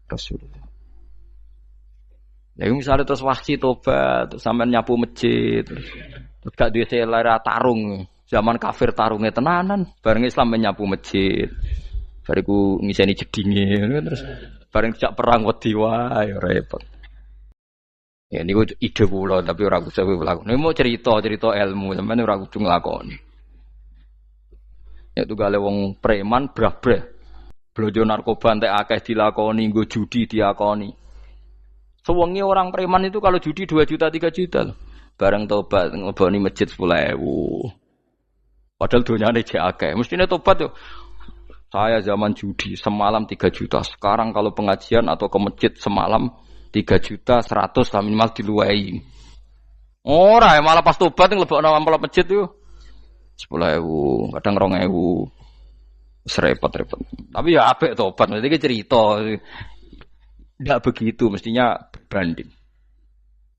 Rasulullah. Ya misalnya terus Wahsy tobat, terus sampean nyapu masjid, terus gak duwe selera tarung. Zaman kafir tarungnya tenanan, bareng Islam menyapu masjid. Bariku ngiseni jedinge terus bareng jak perang wedi wae repot. Ya niku ide kula tapi ora usah nglakoni. Nek mau cerita ilmu sampeyan ora kudu nglakoni. Ya tugale wong preman brah-brah. Blojo narkoba entek akeh dilakoni, nggo judi diakoni. Sewengi orang preman itu kalau judi 2 juta 3 juta. Bareng tobat ngleboni masjid 10.000. Padahal donyane jek akeh. Mestine tobat yo. Saya zaman judi semalam 3 juta. Sekarang kalau pengajian atau ke masjid semalam 3 juta 100 lah minimal diluwei. Ora malah pas tobat nglebokno amplop masjid yo. 10.000, kadang 2.000. Repot-repot. Tapi ya apik tobat, mesti cerita. Tidak begitu, mestinya berbanding.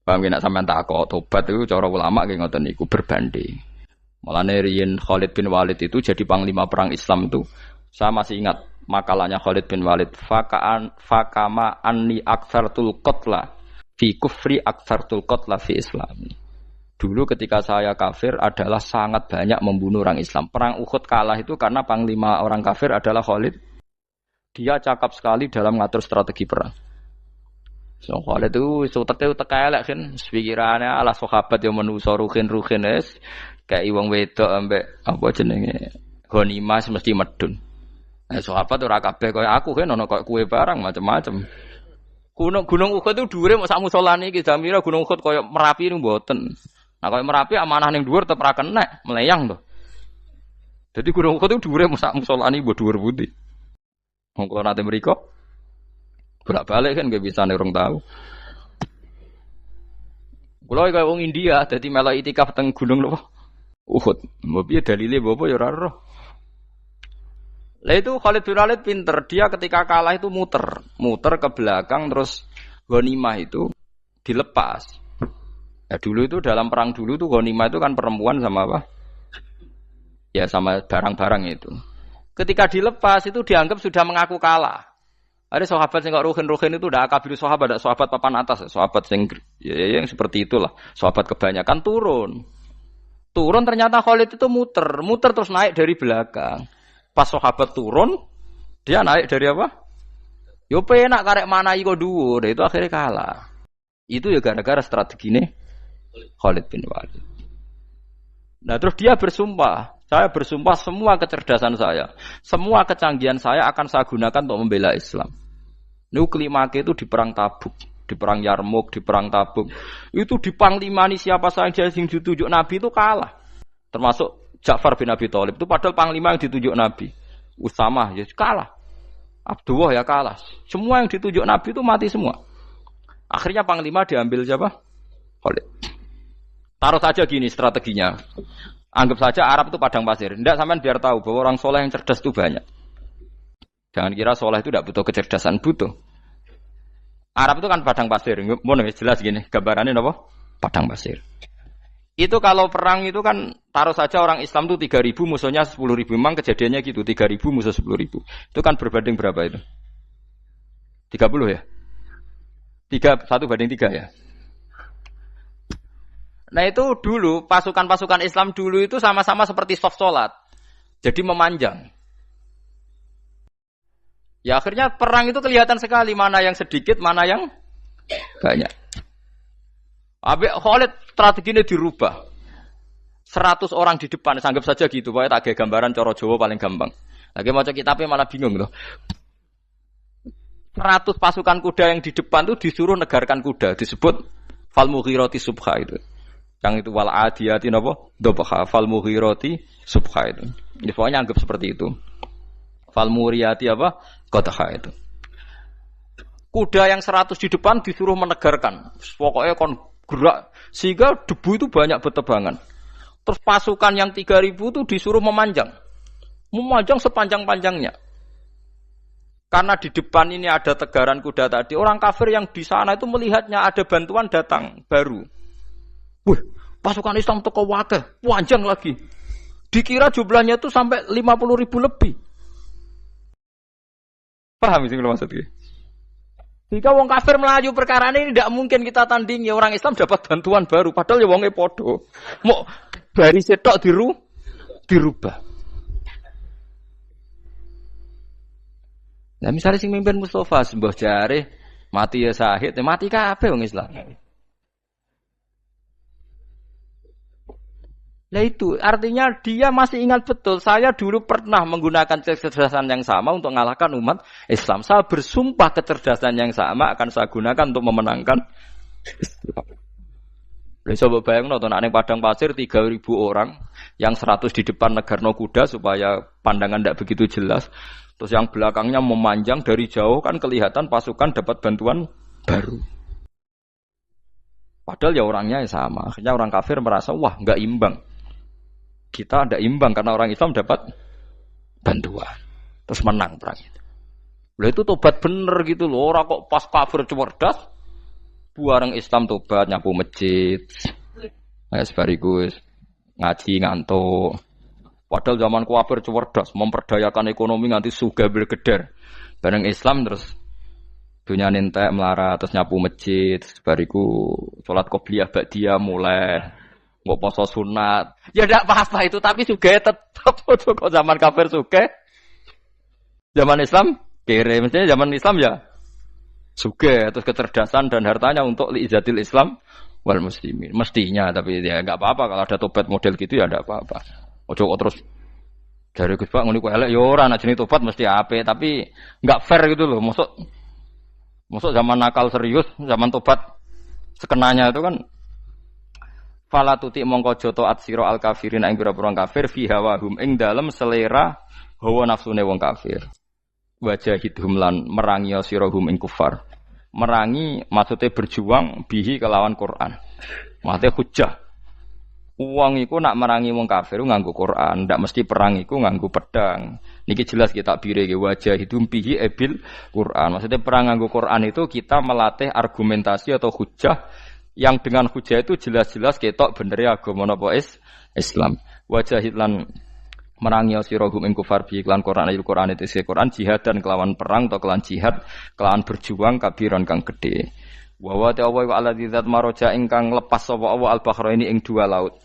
Paham nek sampean takok tobat itu cara ulama nggih ngoten niku berbanding. Mulane riyen Khalid bin Walid itu jadi panglima perang Islam itu. Saya masih ingat makalahnya Khalid bin Walid, fakama anni aktsartul qatla fi kufri aktsartul qatla fi Islam. Dulu ketika saya kafir adalah sangat banyak membunuh orang Islam. Perang Uhud kalah itu karena panglima orang kafir adalah Khalid. Dia cakap sekali dalam ngatur strategi perang. So Khalid itu utek elek kan, pikirannya ala sahabat yang menuso ruhin es kayak wong wedok ambek apa jenenge ghanimah mesti medun. Sahabat ora kabeh kaya aku kan ana kaya kue barang macam-macam. Gunung Uhud itu dhuwure mok sak musolane iki Jamira Gunung Uhud kaya Merapi niku mboten. Nah kaya Merapi amanah ning dhuwur tetep ra kenek, meleyang to. Jadi Gunung Uhud itu dhuwure musolane mbok dhuwur pundi. Wong kula nate mriko bolak-balik kan nggak bisa nerong tahu. Kula kaya wong India dadi melok itikaf teng gunung lho. Uhud. Mbok piye dalile mbok apa ya ora roh. Lah itu Khalid bin Walid pinter, dia ketika kalah itu muter ke belakang terus ghanimah itu dilepas. Ya dulu itu dalam perang dulu tuh ghanimah itu kan perempuan sama apa? Ya sama barang-barang itu. Ketika dilepas itu dianggap sudah mengaku kalah. Ada sahabat yang ruhin itu udah akabir sahabat, ada sahabat papan atas, sahabat yang seperti itulah. Sahabat kebanyakan turun ternyata Khalid itu muter terus naik dari belakang. Pas sahabat turun, dia naik dari apa? Yo penak karek mana iko dhuwur, itu akhirnya kalah. Itu ya gara-gara strategi ini Khalid bin Walid. Nah terus dia bersumpah, saya bersumpah semua kecerdasan saya, semua kecanggihan saya akan saya gunakan untuk membela Islam. Nuklimake itu di perang Tabuk, di perang Yarmuk, di perang Tabuk. Itu di panglimani siapa saja yang ditunjuk Nabi itu kalah. Termasuk Ja'far bin Abi Thalib itu padahal panglima yang ditunjuk Nabi. Usamah ya kalah. Abdullah ya kalah. Semua yang ditunjuk Nabi itu mati semua. Akhirnya panglima diambil siapa? Khalid. Taruh saja gini strateginya. Anggap saja Arab itu padang pasir. Tidak sampean biar tahu bahwa orang soleh yang cerdas itu banyak. Jangan kira soleh itu tidak butuh kecerdasan, butuh. Arab itu kan padang pasir. Mau jelas gini, gambarannya apa? Padang pasir. Itu kalau perang itu kan taruh saja orang Islam itu 3.000 musuhnya 10.000. Memang kejadiannya gitu, 3.000 musuh 10.000. Itu kan berbanding berapa itu? 30 ya? 1:3 ya? Nah itu dulu, pasukan-pasukan Islam dulu itu sama-sama seperti soft sholat. Jadi memanjang. Ya akhirnya perang itu kelihatan sekali mana yang sedikit, mana yang banyak. Habis Khalid strateginya dirubah. 100 orang di depan, anggap saja gitu. Pokoknya tak kayak gambaran coro Jawa paling gampang. Lagi mau cek kitabnya malah bingung loh. 100 pasukan kuda yang di depan itu disuruh negarkan kuda. Disebut fal mughirati subha itu. Yang itu wal adiyati napa? Dobha fal mughirati subha itu. Jadi pokoknya anggap seperti itu. Fal muriyati apa? Qadha itu. Kuda yang 100 di depan disuruh menegarkan. Pokoknya kon gerak sehingga debu itu banyak bertebangan. Terus pasukan yang 3.000 itu disuruh memanjang sepanjang-panjangnya. Karena di depan ini ada tegaran kuda tadi, orang kafir yang di sana itu melihatnya ada bantuan datang baru. Wih, pasukan Islam teko wakeh, panjang lagi. Dikira jumlahnya itu sampai 50.000 lebih. Paham sih kalau maksudnya? Jika wong kafir melaju perkara ini tidak mungkin kita tandingi. Orang Islam dapat bantuan baru. Padahal ya wongnya podo. Mau bari setok dirubah. Nah misalnya sing mimpin Mustafa sembah jare mati ya sahid, mati kabeh wong Islam. Nah itu artinya dia masih ingat betul. Saya dulu pernah menggunakan kecerdasan yang sama untuk mengalahkan umat Islam. Saya bersumpah kecerdasan yang sama akan saya gunakan untuk memenangkan Islam. Coba bayangin nonton ning padang pasir 3.000 orang, yang 100 di depan negarno kuda supaya pandangan tidak begitu jelas. Terus yang belakangnya memanjang dari jauh kan kelihatan pasukan dapat bantuan baru. Padahal ya orangnya sama. Akhirnya orang kafir merasa wah nggak imbang. Kita ada imbang karena orang Islam dapat bantuan. Terus menang perang itu. Lah itu tobat bener gitu loh. Orang kok pas kafir cerdas, buareng Islam tobat nyapu masjid. Sebarigus ngaji ngantuk. Padahal zaman kafir cerdas, memperdayakan ekonomi nganti sugih bergeder. Bareng Islam terus dunia nentek melarat, terus nyapu masjid, sebariku sholat qobliyah ba'diyah mulai. Nggak poso sunat, ya tidak apa-apa itu, tapi juga tetap kok zaman kafir juga, zaman Islam kere, mestinya zaman Islam ya juga, terus kecerdasan dan hartanya untuk liizatil Islam wal muslimin, mestinya, tapi ya nggak apa-apa kalau ada tobat model gitu ya tidak apa-apa. Ojo kok terus dari Gus Pak ngene kok elek ya ora, nek jenenge tobat mesti apik, tapi nggak fair gitu loh, masuk zaman nakal serius, zaman tobat sekenanya itu kan Fala tuti mongko joto at sira al kafirin ing pira-pira kafir fi hawahum ing dalem selera hawa nafsune wong kafir. Wajahidhum lan merangi sira hum ing kufar. Merangi maksudnya berjuang bihi kelawan Quran. Maksudnya hujjah. Uang iku nak merangi wong kafir nganggo Quran, ndak mesti perang iku nganggo pedang. Niki jelas kita bire ge wajahidhum bihi ebil Quran. Maksudnya perang nganggo Quran itu kita melatih argumentasi atau hujjah yang dengan hujah itu jelas-jelas ketok bener agama napa Islam. Wajahid lan merangi sira hum ing kufar bi iklan Quran ayat Quran itu Quran jihad dan kelawan perang atau kelawan jihad kelawan berjuang kabiran kang gede. Wa wa ta'ala wa alladzi zat maraja ingkang lepas sapa Allah al-bahraini ing dua laut.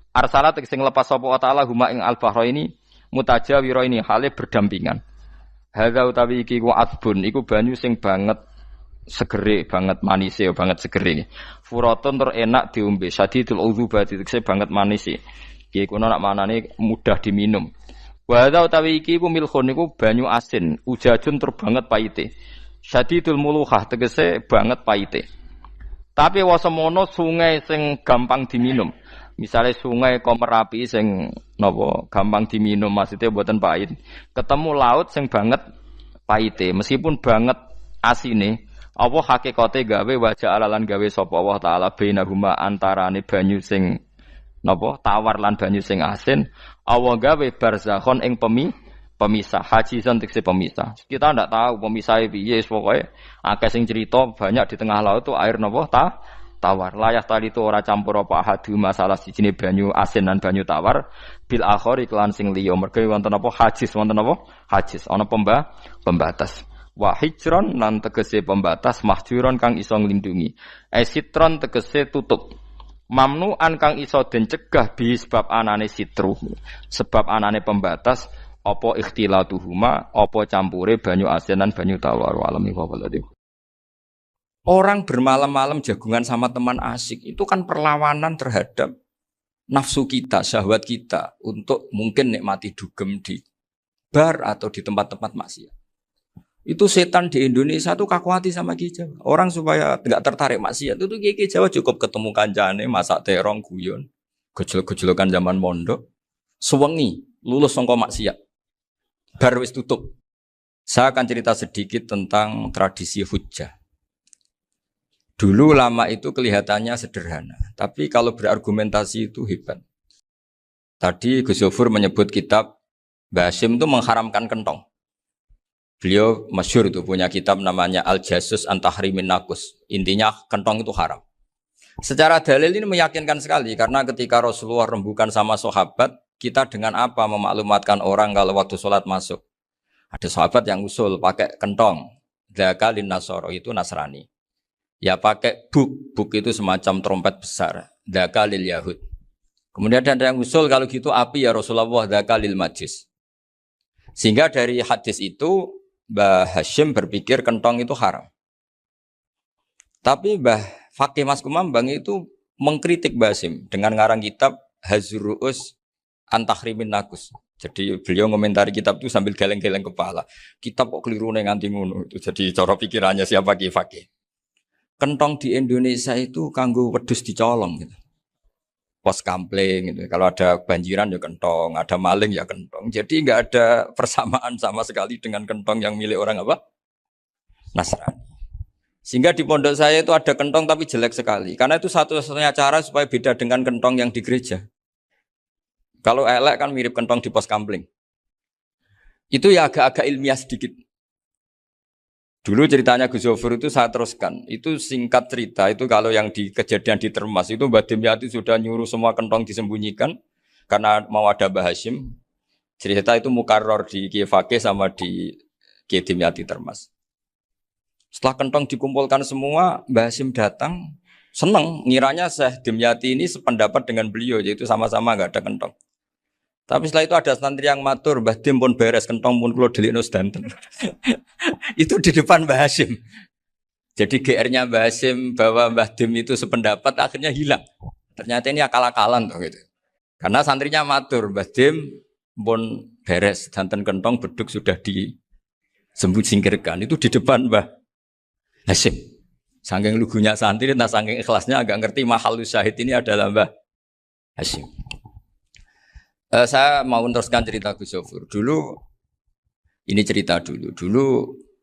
Arsalat sing lepas sapa taala huma ing al-bahraini mutajawiraini hale berdampingan. Hadza utawi iki ku adbun iku banyu sing banget segere banget manise banget segere. Furatun tur enak diombe, sadidul udzubati tekse banget manise. Iki kono nak manane mudah diminum. Wa hadza utawi iki ku milkhun niku banyu asin, ujajun tur banget paite. Sadidul muluhah tegese banget paite. Tapi wasemono sungai sing gampang diminum. Misalnya sungai Komerapi sing napa gampang diminum maksudnya mboten pahit. Ketemu laut sing banget paite, meskipun banget asine apa hakikate gawe wajah alalan gawe sapa Allah taala bainahuma antarane banyu sing napa tawar lan banyu sing asin Allah gawe barzakhon ing pemisah haji tekse pemisah. Kita ndak tahu pemisah piye pokoke akeh sing cerita banyak di tengah laut itu air napa tawar. Layak tali itu ora campur apa hadu masalah sijine banyu asin lan banyu tawar bil akhir iklan sing liya mergo wonten apa hajis wonten apa hajis ana pembatas. Wa hijron lan tegese pembatas mahjuron kang iso nglindungi. Esitron tegese tutup. Mamnuan kang iso den cegah bi sebab anane sitru. Sebab anane pembatas apa ikhtilatuhuma apa campure banyu asin lan banyu tawar alami waladi. Orang bermalam-malam jagungan sama teman asik itu kan perlawanan terhadap nafsu kita, syahwat kita untuk mungkin nikmati dugem di bar atau di tempat-tempat maksiat. Itu setan di Indonesia tuh kaku hati sama Ki Jawa. Orang supaya tidak tertarik maksiat itu Ki Jawa cukup ketemu kancane masak terong guyon, gejol-gejolokan zaman mondok, suwengi lulus sangka maksiat. Bar wis tutup. Saya akan cerita sedikit tentang tradisi hujjah. Dulu lama itu kelihatannya sederhana, tapi kalau berargumentasi itu hebat. Tadi Gus Yofur menyebut kitab Mbah Hasyim itu mengharamkan kentong. Beliau masyhur itu punya kitab namanya Al-Jasus an Tahrimin Nakus. Intinya kentong itu haram. Secara dalil ini meyakinkan sekali karena ketika Rasulullah rembukan sama sahabat, kita dengan apa memaklumatkan orang kalau waktu sholat masuk. Ada sahabat yang usul pakai kentong. Dzakalin Nasoro itu Nasrani. Ya pakai buk itu semacam trompet besar. Dzakalil Yahud. Kemudian ada yang usul kalau gitu api ya Rasulullah dzakalil Majus. Sehingga dari hadis itu Mbah Hasyim berpikir kentong itu haram. Tapi Mbah Fakih Mas Kumambang itu mengkritik Mbah Hasyim dengan ngarang kitab Hazruus an Tahrimin Nakus. Jadi beliau komentari kitab itu sambil geleng-geleng kepala. Kitab kok keliru nganti ngono. Itu jadi cara pikirannya siapa Ki Fakih. Kentong di Indonesia itu kanggo wedhus dicolong gitu. Pos kampling gitu. Kalau ada banjiran ya kentong, ada maling ya kentong. Jadi enggak ada persamaan sama sekali dengan kentong yang milik orang apa? Nasrani. Sehingga di pondok saya itu ada kentong tapi jelek sekali. Karena itu satu-satunya cara supaya beda dengan kentong yang di gereja. Kalau elek kan mirip kentong di pos kampling. Itu ya agak-agak ilmiah sedikit. Dulu ceritanya Gus Yofur itu saya teruskan. Itu singkat cerita, itu kalau yang di kejadian di Termas itu Mbah Dimyati sudah nyuruh semua kentong disembunyikan karena mau ada Mbah Hasyim. Cerita itu mukarrar di Kiai Fakih sama di Kiai Dimyati Termas. Setelah kentong dikumpulkan semua, Mbah Hasyim datang, senang ngiranya Syekh Dimyati ini sependapat dengan beliau, yaitu sama-sama enggak ada kentong. Tapi setelah itu ada santri yang matur, Mbah Dim pun beres kentong pun kula delikno sedanten. Itu di depan Mbah Hasyim. Jadi GR-nya Mbah Hasyim bahwa Mbah Dim itu sependapat akhirnya hilang. Ternyata ini akal-akalan tuh gitu. Karena santrinya matur, Mbah Dim pun beres sedanten kentong beduk sudah disingkirkan. Itu di depan Mbah Hasyim. Saking lugunya santri, saking ikhlasnya agak ngerti mahalus syahid ini adalah Mbah Hasyim. Saya mau meneruskan cerita Gus Sofur. Ini cerita dulu. Dulu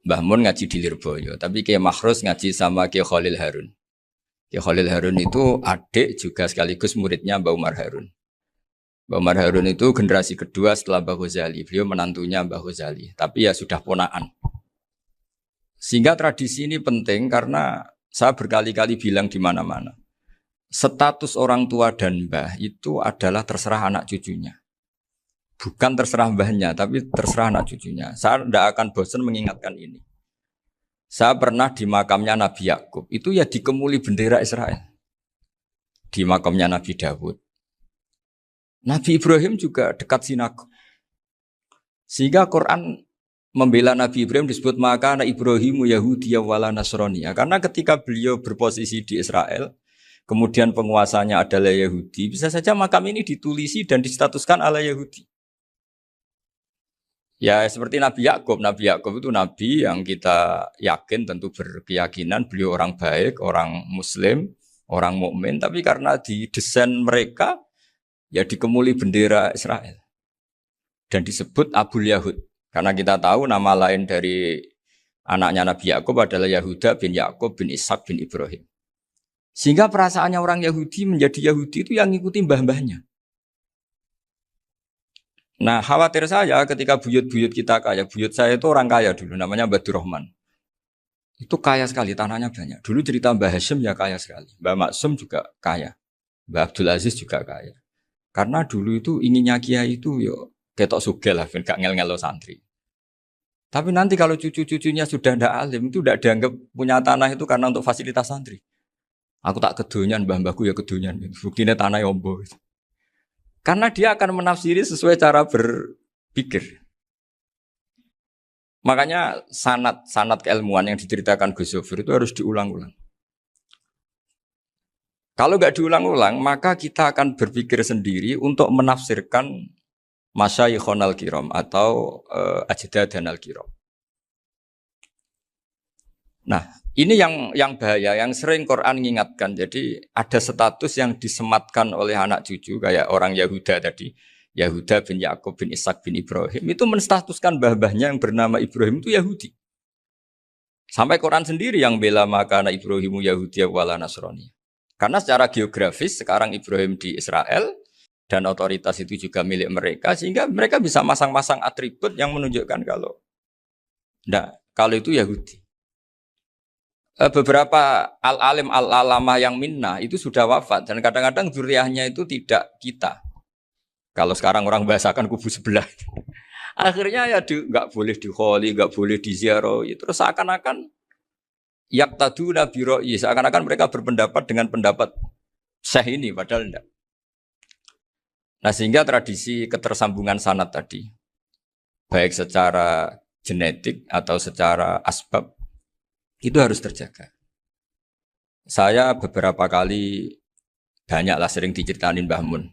Mbah Mun ngaji di Lirboyo, tapi Kiai Makhrus ngaji sama Kiai Khalil Harun. Kiai Khalil Harun itu adik juga sekaligus muridnya Mbah Umar Harun. Mbah Umar Harun itu generasi kedua setelah Mbah Ghazali. Beliau menantunya Mbah Ghazali, tapi ya sudah ponaan. Sehingga tradisi ini penting karena saya berkali-kali bilang di mana-mana. Status orang tua dan mbah itu adalah terserah anak cucunya. Bukan terserah mbahnya, tapi terserah anak cucunya. Saya tidak akan bosan mengingatkan ini. Saya pernah di makamnya Nabi Yakub, itu ya dikemuli bendera Israel. Di makamnya Nabi Dawud. Nabi Ibrahim juga dekat sinagog. Sehingga Quran membela Nabi Ibrahim disebut maka anak Ibrahimu Yahudi wala Nasrani. Karena ketika beliau berposisi di Israel, kemudian penguasanya adalah Yahudi, bisa saja makam ini ditulisi dan distatuskan ala Yahudi. Ya seperti Nabi Yakub. Nabi Yakub itu nabi yang kita yakin tentu berkeyakinan beliau orang baik, orang muslim, orang mukmin, tapi karena di desain mereka ya dikemuli bendera Israel. Dan disebut Abul Yahud. Karena kita tahu nama lain dari anaknya Nabi Yakub adalah Yahuda bin Yakub bin Ishak bin Ibrahim. Sehingga perasaannya orang Yahudi menjadi Yahudi itu yang ngikuti mbah-mbahnya. Nah khawatir saya ketika buyut-buyut kita kaya. Buyut saya itu orang kaya dulu, namanya Badur Rahman. Itu kaya sekali, tanahnya banyak. Dulu cerita Mbah Hashim ya kaya sekali. Mbah Maksum juga kaya. Mbah Abdul Aziz juga kaya. Karena dulu itu inginnya kiai itu yo ketok sugih lah, gak ngel-ngelo santri. Tapi nanti kalau cucu-cucunya sudah ndak alim, itu ndak dianggap punya tanah itu karena untuk fasilitas santri. Aku tak kedonyan, mbah-mbahku ya kedonyan. Buktinya tanah yombo. Karena dia akan menafsiri sesuai cara berpikir. Makanya sanad keilmuan yang diceritakan Gus Sofir itu harus diulang-ulang. Kalau nggak diulang-ulang, maka kita akan berpikir sendiri untuk menafsirkan Masyayikhon al-Kiram atau Ajdadan al-Kiram. Nah, ini yang bahaya, yang sering Quran mengingatkan. Jadi ada status yang disematkan oleh anak cucu kayak orang Yahuda tadi, Yahuda bin Yakub bin Ishak bin Ibrahim itu menstatuskan mbah-mbahnya yang bernama Ibrahim itu Yahudi. Sampai Quran sendiri yang bela maka anak Ibrahimu Yahudi wala Nasrani. Karena secara geografis sekarang Ibrahim di Israel dan otoritas itu juga milik mereka sehingga mereka bisa masang-masang atribut yang menunjukkan kalau itu Yahudi. Beberapa al-alim al-alamah yang minnah itu sudah wafat dan kadang-kadang dzurriahnya itu tidak kita. Kalau sekarang orang bahasakan kubu sebelah. Akhirnya ya nggak boleh dikholi, nggak boleh diziarah. Terus seakan-akan yaqtaduna bi ra'yi, seakan-akan mereka berpendapat dengan pendapat syekh ini padahal enggak. Nah, sehingga tradisi ketersambungan sanad tadi baik secara genetik atau secara asbab itu harus terjaga. Saya beberapa kali banyaklah sering diceritain Mbah Mun.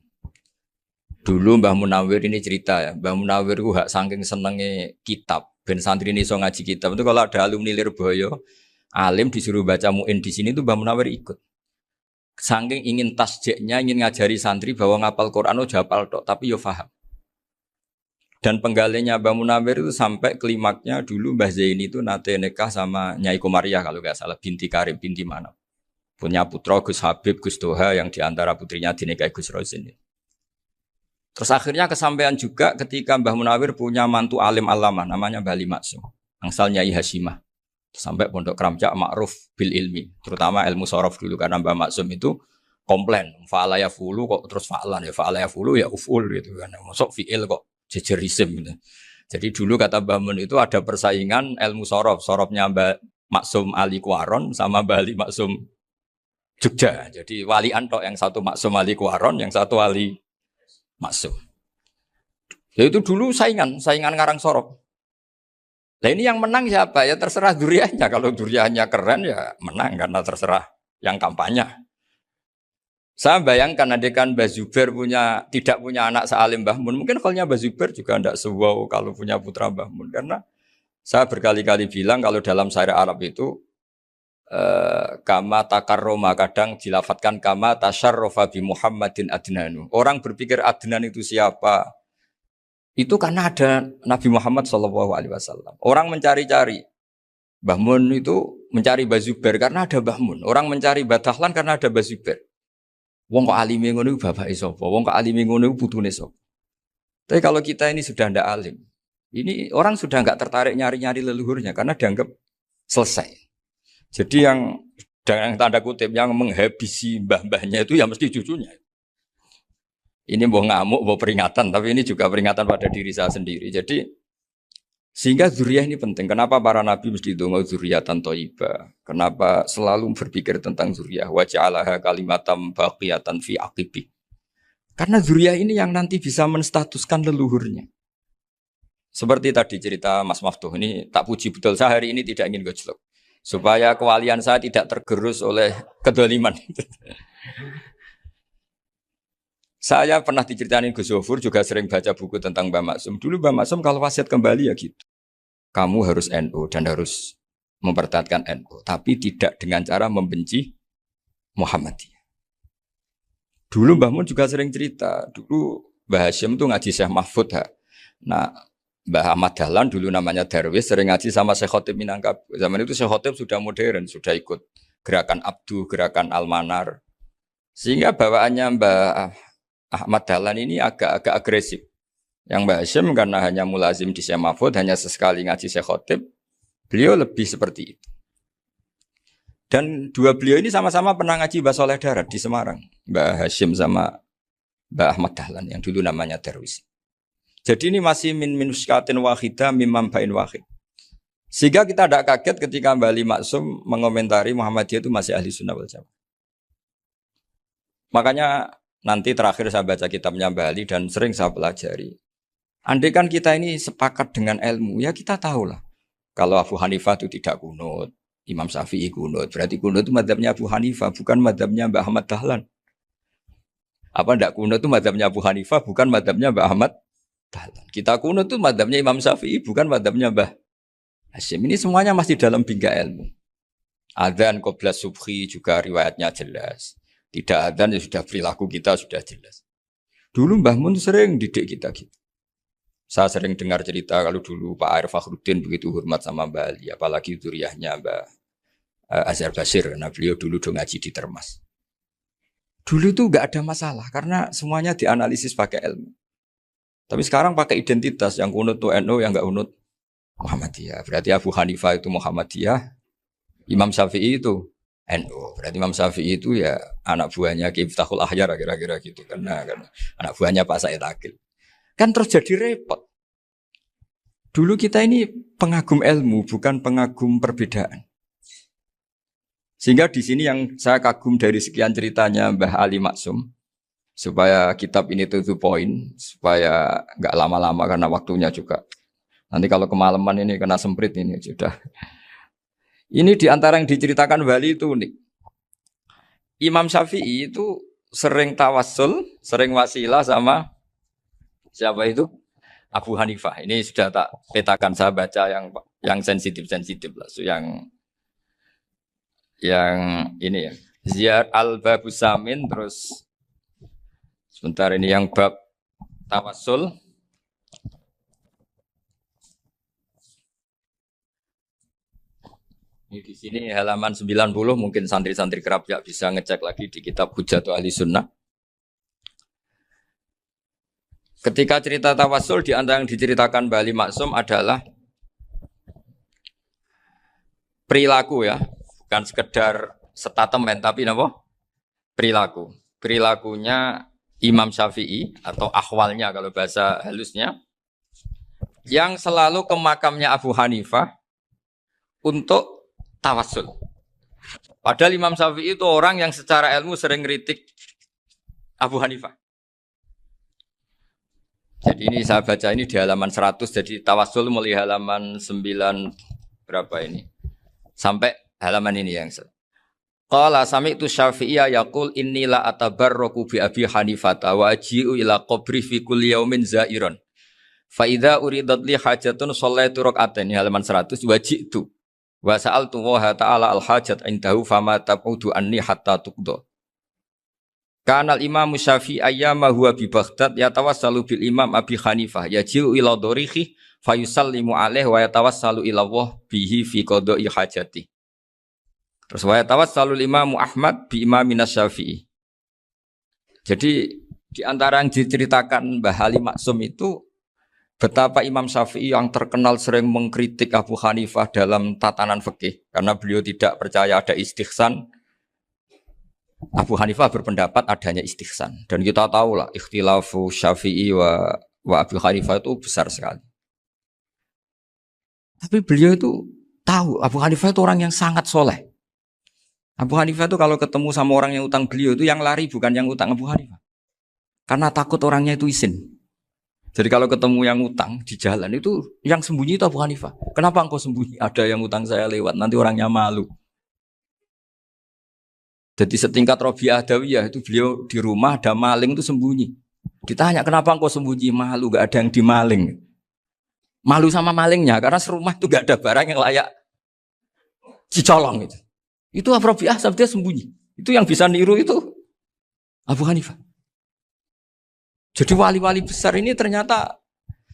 Dulu Mbah Munawir ini cerita ya, Mbah Munawir itu saking senenge kitab, ben santri ini so ngaji kitab. Itu kalau ada alumni Lirboyo, alim disuruh baca muin di sini itu Mbah Munawir ikut. Saking ingin tasjeknya, ingin ngajari santri bahwa ngapal Quran itu hafal tok, tapi yo paham. Dan penggalinya Mbah Munawir itu sampai klimaknya dulu Mbah Zaini itu nate nikah sama Nyai Komariah kalau nggak salah, binti Karim, binti mana. Punya putra Gus Habib, Gus Toha yang diantara putrinya dinikahi Gus Rozin. Terus akhirnya kesampaian juga ketika Mbah Munawir punya mantu alim alama namanya Mbah Ali Maksum, angsal Nyai Hasyimah. Sampai pondok Kramjak ma'ruf bil ilmi, terutama ilmu sorof dulu karena Mbah Maksum itu komplain, fa'ala ya fulu kok terus fa'lan ya fa'ala ya fulu ya uful gitu kan. Masuk fi'il kok jejer isim gitu. Jadi dulu kata Mbah Mun itu ada persaingan ilmu sorof, sorofnya Mbah Maksum Ali Kuaron sama Mbah Ali Maksum Jogja. Jadi walian tok, yang satu Maksum Ali Kuaron, yang satu Ali Maksum. Ya itu dulu saingan ngarang sorof. Nah ini yang menang siapa? Ya terserah duriannya. Kalau duriannya keren ya menang karena terserah yang kampanye. Saya bayangkan adekan Mbah Zubair tidak punya anak sealim Mbah Mun. Mungkin kalau Mbah Zubair juga tidak sewow kalau punya putra Mbah Mun. Karena saya berkali-kali bilang kalau dalam syariat Arab itu kama takarroma, kadang dilafatkan kama tasyarrafa bi Muhammadin adnanu. Orang berpikir Adnan itu siapa? Itu karena ada Nabi Muhammad SAW. Orang mencari-cari. Mbah Mun itu mencari Mbah Zubair karena ada Mbah Mun. Orang mencari Mbah Dahlan karena ada Mbah Zubair. Wong kok alime ngono iku bapake sapa? Wong kok alime ngono iku putune sapa? Tapi kalau kita ini sudah ndak alim, ini orang sudah nggak tertarik nyari-nyari leluhurnya karena dianggap selesai. Jadi yang dengan tanda kutip yang menghabisi mbah-mbahnya itu ya mesti cucunya. Ini mau ngamuk, mau peringatan, tapi ini juga peringatan pada diri saya sendiri. Jadi sehingga zuriyah ini penting. Kenapa para nabi mesti donga zuriyatan thayyibah? Kenapa selalu berpikir tentang zuriyah? Wa ja'alaha kalimatam baqiyatan fi aqibi. Karena zuriyah ini yang nanti bisa menstatuskan leluhurnya. Seperti tadi cerita Mas Maftuh ini tak puji betul, saya hari ini tidak ingin gojlok. Supaya kewalian saya tidak tergerus oleh kedoliman. Saya pernah diceritain Gus Zofur, juga sering baca buku tentang Mbah Maksum. Dulu Mbah Maksum kalau wasiat kembali ya gitu. Kamu harus NU dan harus mempertahankan NU. Tapi tidak dengan cara membenci Muhammadiyah. Dulu Mbah Mun juga sering cerita. Dulu Mbah Hashim itu ngaji Syekh Mahfud. Nah, Mbah Ahmad Dahlan dulu namanya Darwis sering ngaji sama Syekh Khotib Minangkabau. Zaman itu Syekh Khotib sudah modern, sudah ikut gerakan Abdu, gerakan Almanar. Sehingga bawaannya Mbah Ahmad Dahlan ini agak agresif. Yang Mbah Hashim karena hanya mulazim di Syekh Mahfud, hanya sesekali ngaji Syekh Khotib, beliau lebih seperti itu. Dan dua beliau ini sama-sama pernah ngaji Mbah Soleh Darat di Semarang. Mbah Hashim sama Mbah Ahmad Dahlan yang dulu namanya Darwis. Jadi ini masih min minuskatin wahidah mimam bain wahid. Sehingga kita tidak kaget ketika Mbah Ali Maksum mengomentari Muhammadiyah itu masih ahli sunnah wal jamaah. Makanya nanti terakhir saya baca kitabnya Mbah Ali dan sering saya pelajari. Andai kan kita ini sepakat dengan ilmu, ya kita tahulah. Kalau Abu Hanifah itu tidak kunut, Imam Syafi'i kunut, berarti kunut itu madzhabnya Abu Hanifah, bukan madzhabnya Mbah Ahmad Dahlan. Apa tidak kunut itu madzhabnya Abu Hanifah, bukan madzhabnya Mbah Ahmad Dahlan. Kita kunut itu madzhabnya Imam Syafi'i, bukan madzhabnya Mbah Hashim. Ini semuanya masih dalam bingkai ilmu. Adzan qabla subhi juga riwayatnya jelas. Tidak adzan ya sudah perilaku kita sudah jelas. Dulu Mbah Mun sering didik kita gitu. Saya sering dengar cerita kalau dulu Pak Arif Fakhruddin begitu hormat sama Mbah Ali, apalagi zuriyahnya Mbah Azhar Basir, karena beliau dulu do ngaji di Termas. Dulu itu enggak ada masalah karena semuanya dianalisis pakai ilmu. Tapi sekarang pakai identitas, yang kunut itu NU, yang enggak kunut Muhammadiyah. Berarti Abu Hanifah itu Muhammadiyah, Imam Syafi'i itu NU. Berarti Imam Syafi'i itu ya anak buahnya Ki Miftahul Ahyar kira-kira gitu. Karena anak buahnya Pak Said Akil. Kan terus jadi repot. Dulu kita ini pengagum ilmu, bukan pengagum perbedaan. Sehingga di sini yang saya kagum dari sekian ceritanya Mbah Ali Maksum, supaya kitab ini to the point, supaya nggak lama-lama karena waktunya juga. Nanti kalau kemalaman ini kena semprit ini sudah. Ini diantara yang diceritakan Bali itu unik. Imam Syafi'i itu sering tawassul, sering wasilah sama siapa itu? Abu Hanifah. Ini sudah tak petakan, saya baca yang sensitif-sensitif lah. So, yang ini ya. Ziyar al-Babus Samin, terus sebentar ini yang bab tawassul. Ini di sini halaman 90, mungkin santri-santri kerap ya bisa ngecek lagi di kitab Hujjatul Ahli Sunnah. Ketika cerita tawassul, di antara yang diceritakan Mbah Ali Maksum adalah perilaku ya, bukan sekedar statement tapi apa? Perilaku. Perilakunya Imam Syafi'i atau ahwalnya kalau bahasa halusnya, yang selalu ke makamnya Abu Hanifah untuk tawassul. Padahal Imam Syafi'i itu orang yang secara ilmu sering kritik Abu Hanifah. Jadi ini saya baca ini di halaman 100, jadi tawassul mulai halaman 9 berapa ini? Sampai halaman ini yang qala sami'tu Syafi'iyya yaqul inni la atabarraku bi Abi Hanifah wa aji'u ila qabri fi kulli yaumin zairan. Fa idza uridat li hajatun shallaitu rak'atain, halaman 100, waji'tu Wa sa'altu wa ta'ala al-hajat indahu fama taqudu anni hatta tuqda. Kanal Imam Syafi'i ayyama huwa bi Baghdad yatawassalu bil Imam Abi Hanifah yaji'u ila dorihi fayusallimu alaih wa yatawassalu ila Allah bihi fi qada'i hajati. Terus wa yatawassalu Imam Ahmad bi Imam Syafi'i. Jadi di antara yang diceritakan Mbah Ali Maksum itu betapa Imam Syafi'i yang terkenal sering mengkritik Abu Hanifah dalam tatanan fikih karena beliau tidak percaya ada istihsan. Abu Hanifah berpendapat adanya istihsan dan kita tahu lah ikhtilafu Syafi'i wa Abu Hanifah itu besar sekali. Tapi beliau itu tahu Abu Hanifah itu orang yang sangat soleh. Abu Hanifah itu kalau ketemu sama orang yang utang beliau itu yang lari bukan yang utang Abu Hanifah. Karena takut orangnya itu izin. Jadi kalau ketemu yang utang di jalan itu yang sembunyi itu Abu Hanifah. Kenapa engkau sembunyi? Ada yang utang saya lewat, nanti orangnya malu. Jadi setingkat Robi'ah Adawiyah itu beliau di rumah ada maling itu sembunyi. Ditanya kenapa engkau sembunyi? Malu, gak ada yang dimaling. Malu sama malingnya karena serumah itu gak ada barang yang layak dicolong itu. Itu Robi'ah sabda sembunyi. Itu yang bisa niru itu Abu Hanifah. Jadi wali-wali besar ini ternyata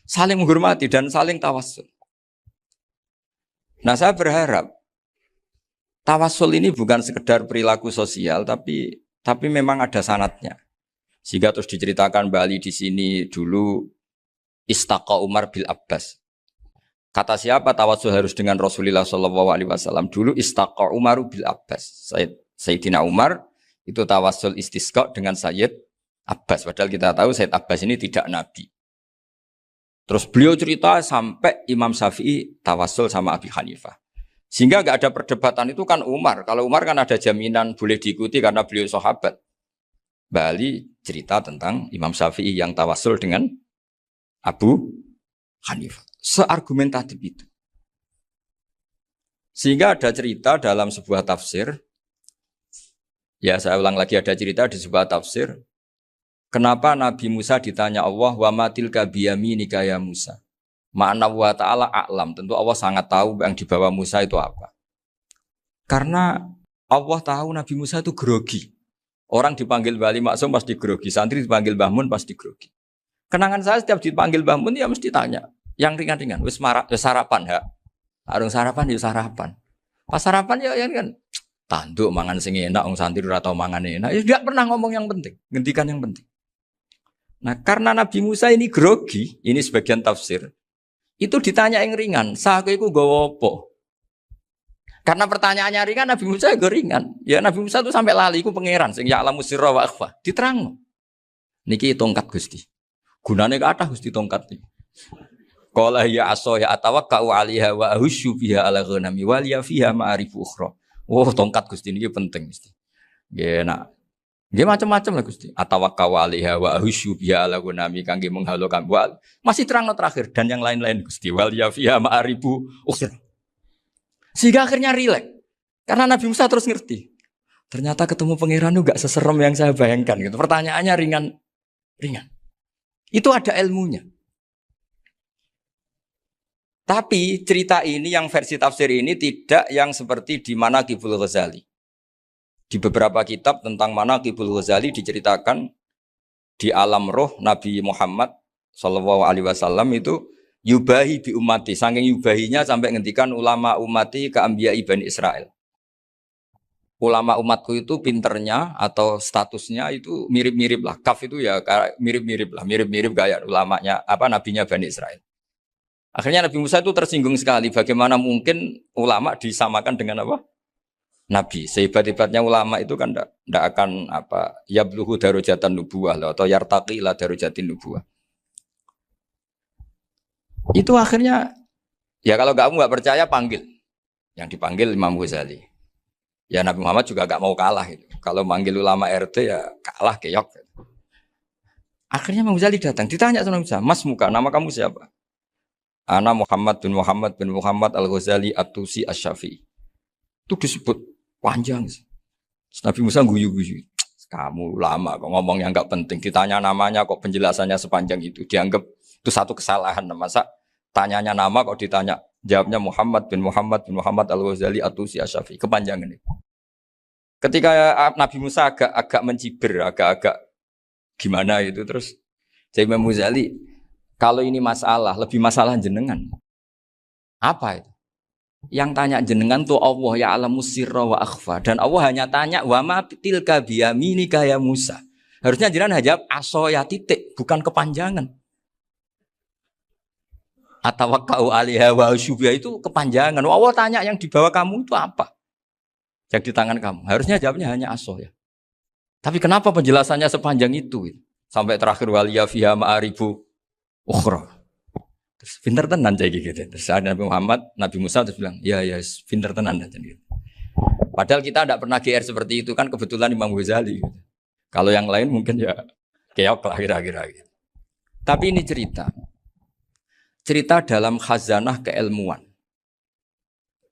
saling menghormati dan saling tawassul. Nah saya berharap tawassul ini bukan sekedar perilaku sosial, tapi memang ada sanadnya. Sehingga terus diceritakan Bali di sini dulu istaqa Umar bil Abbas. Kata siapa tawassul harus dengan Rasulullah SAW? Dulu istaqa Umar bil Abbas. Sayyidina Umar itu tawassul istisqa dengan Sayyid Abbas, padahal kita tahu Said Abbas ini tidak nabi. Terus beliau cerita sampai Imam Syafi'i tawassul sama Abi Hanifah. Sehingga gak ada perdebatan itu kan Umar. Kalau Umar kan ada jaminan boleh diikuti karena beliau sahabat. Bali cerita tentang Imam Syafi'i yang tawassul dengan Abu Hanifah. Seargumentatif itu. Sehingga ada cerita dalam sebuah tafsir. Ya saya ulang lagi, ada cerita di sebuah tafsir. Kenapa Nabi Musa ditanya Allah wa matilka biyaminika ya Musa? Ma'ana wa ta'ala a'lam. Tentu Allah sangat tahu yang dibawa Musa itu apa. Karena Allah tahu Nabi Musa itu grogi. Orang dipanggil Bali Maksum pasti grogi. Santri dipanggil Mbah Mun pasti grogi. Kenangan saya setiap dipanggil Mbah Mun ya mesti tanya. Yang ringan-ringan. Wis sarapan ya. Arung sarapan ya sarapan. Pas sarapan ya kan. Tanduk mangan sing enak. Orang santri ora tau mangan enak. Ya tidak pernah ngomong yang penting. Ngendikan yang penting. Nah karena Nabi Musa ini grogi, ini sebagian tafsir, itu ditanya yang ringan, sake iku nggawa apa? Karena pertanyaannya ringan, Nabi Musa juga ringan. Ya Nabi Musa itu sampai lali, iku pangeran, sing ya'lamu sirra wa akhfa. Diterang. Niki tongkat Gusti. Gunane kathah Gusti tongkat iki. Qala ya aso ya atawakkau 'alaiha wa ahusyu biha 'ala ghanami wa liya fiha ma'arifu ukhra. Oh tongkat Gusti niki penting Gusti. Nggih nak dia macam-macam lah Gusti. Atawakkau 'alaiha wa ahusyu biha 'ala ghanami kangge menghalukan wal. Masih terang terakhir dan yang lain-lain Gusti. Wal ya fiha ma'arifu ukhra. Sehingga akhirnya rileks. Karena Nabi Musa terus ngerti. Ternyata ketemu pangeran itu gak seserem yang saya bayangkan gitu. Pertanyaannya ringan. Itu ada ilmunya. Tapi cerita ini yang versi tafsir ini tidak yang seperti di Manaqibul Ghazali. Di beberapa kitab tentang Manaqibul Ghazali diceritakan di alam roh Nabi Muhammad SAW itu yubahi bi ummati. Saking yubahinya sampai ngendikan ulama ummati ke Anbiya'i Bani Israel. Ulama umatku itu pinternya atau statusnya itu mirip-mirip lah. Kaf itu ya mirip-mirip lah. Mirip-mirip kayak ulamanya nabinya Bani Israel. Akhirnya Nabi Musa itu tersinggung sekali. Bagaimana mungkin ulama disamakan dengan apa? Nabi. Sehebat-hebatnya ulama itu kan tidak akan yabluhu darajatan nubuwah atau yartaqi ila darajatin nubuwah. Itu akhirnya ya kalau kamu nggak percaya panggil. Yang dipanggil Imam Ghazali. Ya Nabi Muhammad juga nggak mau kalah itu. Kalau manggil ulama RT ya kalah keok. Akhirnya Imam Ghazali datang. Ditanya sama Musa, Mas Muka, nama kamu siapa? Ana Muhammad bin Muhammad Al-Ghazali At-Tusi Asy-Syafi'i. Itu disebut panjang sih. Nabi Musa guyu-guyu. Kamu lama kok ngomong yang enggak penting. Ditanya namanya kok penjelasannya sepanjang itu. Dianggap itu satu kesalahan. Masa tanyanya nama kok ditanya Jawabnya Muhammad bin Muhammad Al-Ghazali At-Tusi Asy-Syafi'i. Kepanjangan itu. Ketika Nabi Musa agak mencibir, agak gimana itu terus Imam Ghazali, kalau ini masalah, lebih masalah jenengan. Apa itu? Yang tanya jenengan tuh Allah ya alamus sirra wa akhfa, dan Allah hanya tanya wa ma tilka biyaminika ya Musa. Harusnya jenengan jawab aso ya titik, bukan kepanjangan. Atawakkau 'alaiha wa syubha itu kepanjangan. Allah tanya yang di bawah kamu itu apa? Yang di tangan kamu. Harusnya jawabnya hanya aso ya. Tapi kenapa penjelasannya sepanjang itu? Sampai terakhir waliya fiha ma'aribu ukhra. Terus pinter tenan kayak gitu. Terus ada Nabi Muhammad, Nabi Musa terus bilang, ya pinter tenan gitu. Padahal kita tidak pernah GR seperti itu kan, kebetulan Imam Ghazali gitu. Kalau yang lain mungkin ya keok lah kira-kira gitu. Tapi ini cerita dalam khazanah keilmuan.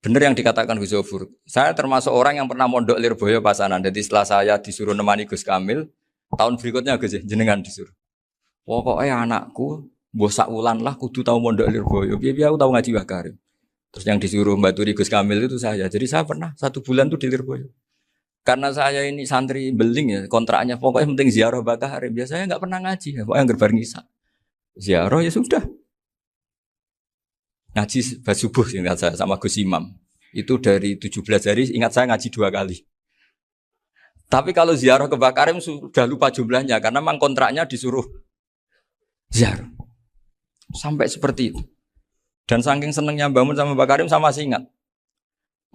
Benar yang dikatakan Gus Zofur. Saya termasuk orang yang pernah mondok Lirboyo Pasanan. Jadi setelah saya disuruh nemani Gus Kamil, tahun berikutnya Gus jenengan disuruh. Pokoknya anakku bosak ulan lah kudu tahu mondok Lirboyo. Biar aku tahu ngaji Wakarim. Terus yang disuruh mbaturi Gus Kamil itu saya. Jadi saya pernah 1 bulan tuh di Lirboyo. Karena saya ini santri beling ya, kontraknya pokoknya penting ziarah Bakarim. Biasanya nggak pernah ngaji, ya. Pokoknya ngerbar ngisa. Ziarah ya sudah. Ngaji subuh ingat saya sama Gus Imam. Itu dari 17 hari ingat saya ngaji 2 kali. Tapi kalau ziarah ke Bakarim sudah lupa jumlahnya karena memang kontraknya disuruh ziarah. Sampai seperti itu. Dan saking senengnya bangun sama Bakarim saya masih ingat.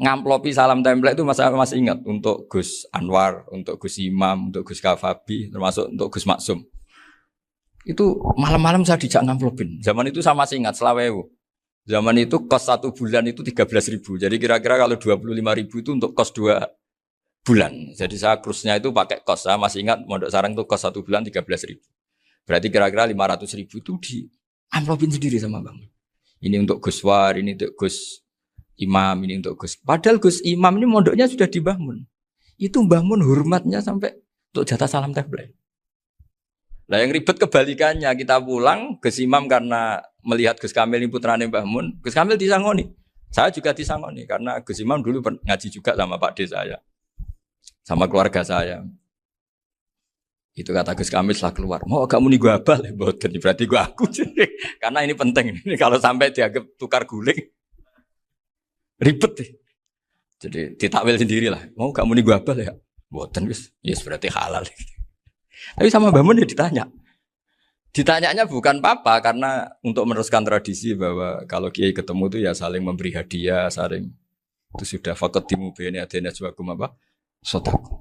Ngamplopi salam template itu masih ingat untuk Gus Anwar, untuk Gus Imam, untuk Gus Kafabi, termasuk untuk Gus Maksum. Itu malam-malam saya dijak ngamplopin. Zaman itu saya masih ingat selawewu. Zaman itu kos 1 bulan itu 13.000. Jadi kira-kira kalau 25.000 itu untuk kos 2 bulan. Jadi saya krusnya itu pakai kos. Saya masih ingat Mondok Sarang itu kos 1 bulan 13.000. Berarti kira-kira 500.000 itu di amplopin sendiri sama Bang. Ini untuk Gus War, ini untuk Gus Imam, ini untuk Gus. Padahal Gus Imam ini mondoknya sudah dibangun. Itu bangun hormatnya sampai untuk jatah salam template. Nah yang ribet kebalikannya, kita pulang Gus Imam karena melihat Gus Kamil ini putrane Mbah Mun, Gus Kamil disangoni. Saya juga disangoni karena Gus Imam dulu ngaji juga sama Pak D saya, sama keluarga saya. Itu kata Gus Kamil setelah keluar, mau kamu nih gua abal, berarti gua aku. Karena ini penting. Ini kalau sampai dianggap tukar guling, ribet deh. Jadi ditakwil sendirilah. Mau kamu nih gua abal ya, boten wis, yes berarti halal. Tapi sama Mbah Mun ya ditanya. Ditanyanya bukan apa karena untuk meneruskan tradisi bahwa kalau kiai ketemu itu ya saling memberi hadiah, saling itu sudah faqaddimu baina adena juakum apa? Sotaku.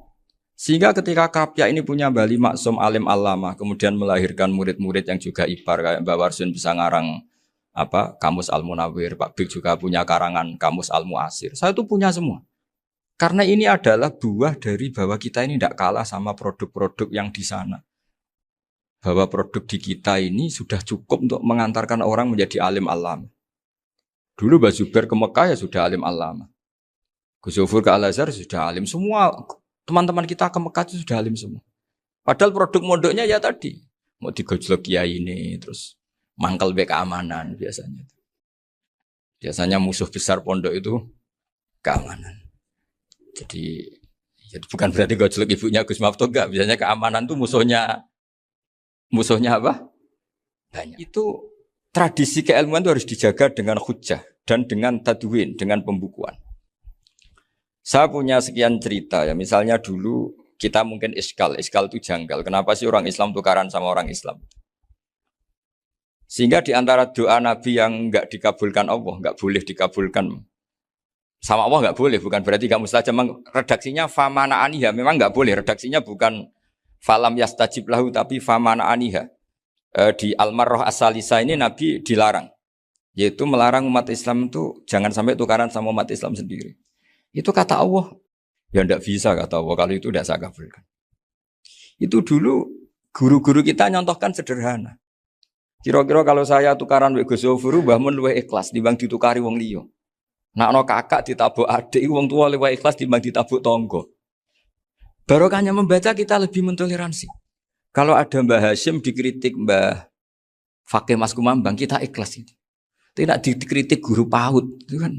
Sehingga ketika Kapya ini punya Bali Maksum alim alama, kemudian melahirkan murid-murid yang juga ipar kayak Mbak Warsun bisa ngarang apa? Kamus Al-Munawwir, Pak Bik juga punya karangan Kamus Al-Mu'asir. Saya itu punya semua. Karena ini adalah buah dari bahwa kita ini tidak kalah sama produk-produk yang di sana. Bahwa produk di kita ini sudah cukup untuk mengantarkan orang menjadi alim alama. Dulu Mbah Zubair ke Mekah ya sudah alim alama. Gus Zofur ke Al-Azhar sudah alim. Semua teman-teman kita ke Mekah itu sudah alim semua. Padahal produk mondoknya ya tadi. Mau digojlok kiai ini, terus mangkel be keamanan biasanya. Biasanya musuh besar pondok itu keamanan. Jadi bukan berarti gojlok ibunya Gus Maftuh enggak. Biasanya keamanan itu musuhnya apa? Banyak. Itu tradisi keilmuan itu harus dijaga dengan hujjah dan dengan tadwin, dengan pembukuan. Saya punya sekian cerita ya. Misalnya dulu kita mungkin iskal itu janggal. Kenapa sih orang Islam tukaran sama orang Islam? Sehingga di antara doa Nabi yang enggak dikabulkan Allah, enggak boleh dikabulkan sama Allah enggak boleh, bukan berarti enggak mustajab. Redaksinya famana aniha, memang enggak boleh. Redaksinya bukan falam yastajib lahu tapi famana aniha. Di Al-Marrah As-Salisa ini Nabi dilarang, yaitu melarang umat Islam itu jangan sampai tukaran sama umat Islam sendiri. Itu kata Allah, ya enggak bisa kata Allah, kalau itu enggak saya kabulkan. Itu dulu guru-guru kita nyontohkan sederhana. Kira-kira kalau saya tukaran wek Gus Zofur, Mbah Mun luwih ikhlas dibanding ditukari wong liya. Nak ana kakak ditabuk adik, wong tua luwih ikhlas dibanding ditabuk tangga. Barokahnya membaca kita lebih mentoleransi. Kalau ada Mbah Hashim dikritik Mbah Fakih Mas Kumambang, kita ikhlas itu. Tidak dikritik guru PAUD itu kan.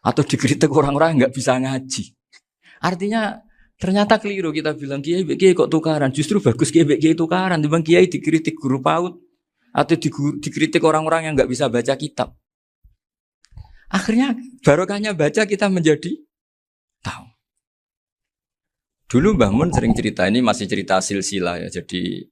Atau dikritik orang-orang yang nggak bisa ngaji. Artinya ternyata keliru kita bilang kiai kok tukaran. Justru bagus kiai tukaran. Dibanding kiai dikritik guru PAUD atau dikritik orang-orang yang nggak bisa baca kitab. Akhirnya barokahnya baca kita menjadi tahu. Dulu Mbah Mun sering cerita, ini masih cerita silsilah ya. Jadi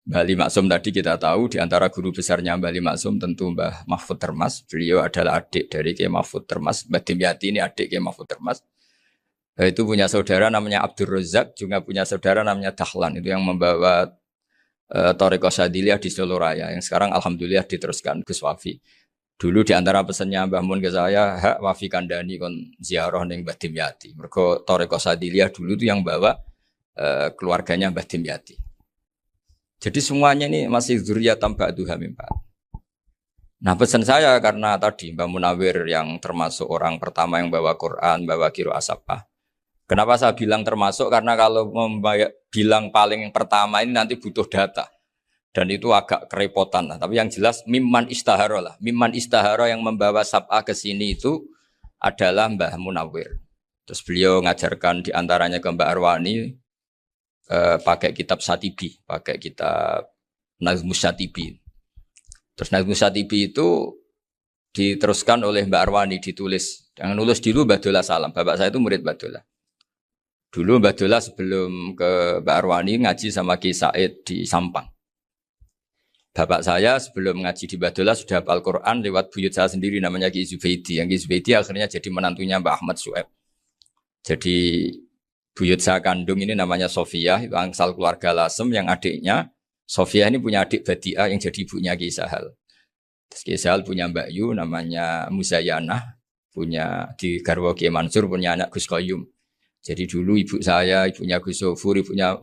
Mbah Ali Maksum tadi kita tahu di antara guru besarnya Mbah Ali Maksum tentu Mbah Mahfud Termas. Beliau adalah adik dari Kiai Mahfud Termas. Mbah Dimyati ini adik Kiai Mahfud Termas. Itu punya saudara namanya Abdul Razak, juga punya saudara namanya Dahlan. Itu yang membawa Thariqah Syadziliyah di Solo Raya. Yang sekarang alhamdulillah diteruskan Gus Wafi. Dulu di antara pesannya Mbah Mun ke saya, hak Wafi kandani kon ziarah ning Mbah Dimyati. Mergo Thariqah Syadziliyah dulu itu yang bawa keluarganya Mbah Dimyati. Jadi semuanya ini masih dzurriyyatan ba'duha min ba'd. Nah pesan saya karena tadi Mbah Munawir yang termasuk orang pertama yang bawa Quran, bawa Qiraah Sab'ah. Kenapa saya bilang termasuk? Karena kalau bilang paling pertama ini nanti butuh data. Dan itu agak kerepotan lah. Tapi yang jelas mimman istahara lah. Mimman istahara yang membawa Sab'ah ke sini itu adalah Mbah Munawir. Terus beliau ngajarkan diantaranya ke Mbak Arwani pakai kitab Satibi, pakai kitab Nazmus Satibi. Terus Nazmus Satibi itu diteruskan oleh Mbak Arwani, ditulis. Yang nulis dulu Mbak Dola Salam. Bapak saya itu murid Mbak Dola. Dulu Mbak Dola sebelum ke Mbak Arwani ngaji sama Ki Said di Sampang. Bapak saya sebelum ngaji di Mbak Dola sudah hafal Quran lewat buyut saya sendiri namanya Ki Zubaidi. Yang Ki Zubaidi akhirnya jadi menantunya Mbak Ahmad Syuaib. Jadi buyut saya kandung ini namanya Sofia, itu angsal keluarga Lasem yang adiknya. Sofia ini punya adik Badiah yang jadi ibunya Ki Sahal. Terus Ki Sahal punya Mbak Yu namanya Muzayanah, punya di Garwa Ki Mansur punya anak Gus Qayyum. Jadi dulu ibu saya, ibunya Gus Sofur, ibunya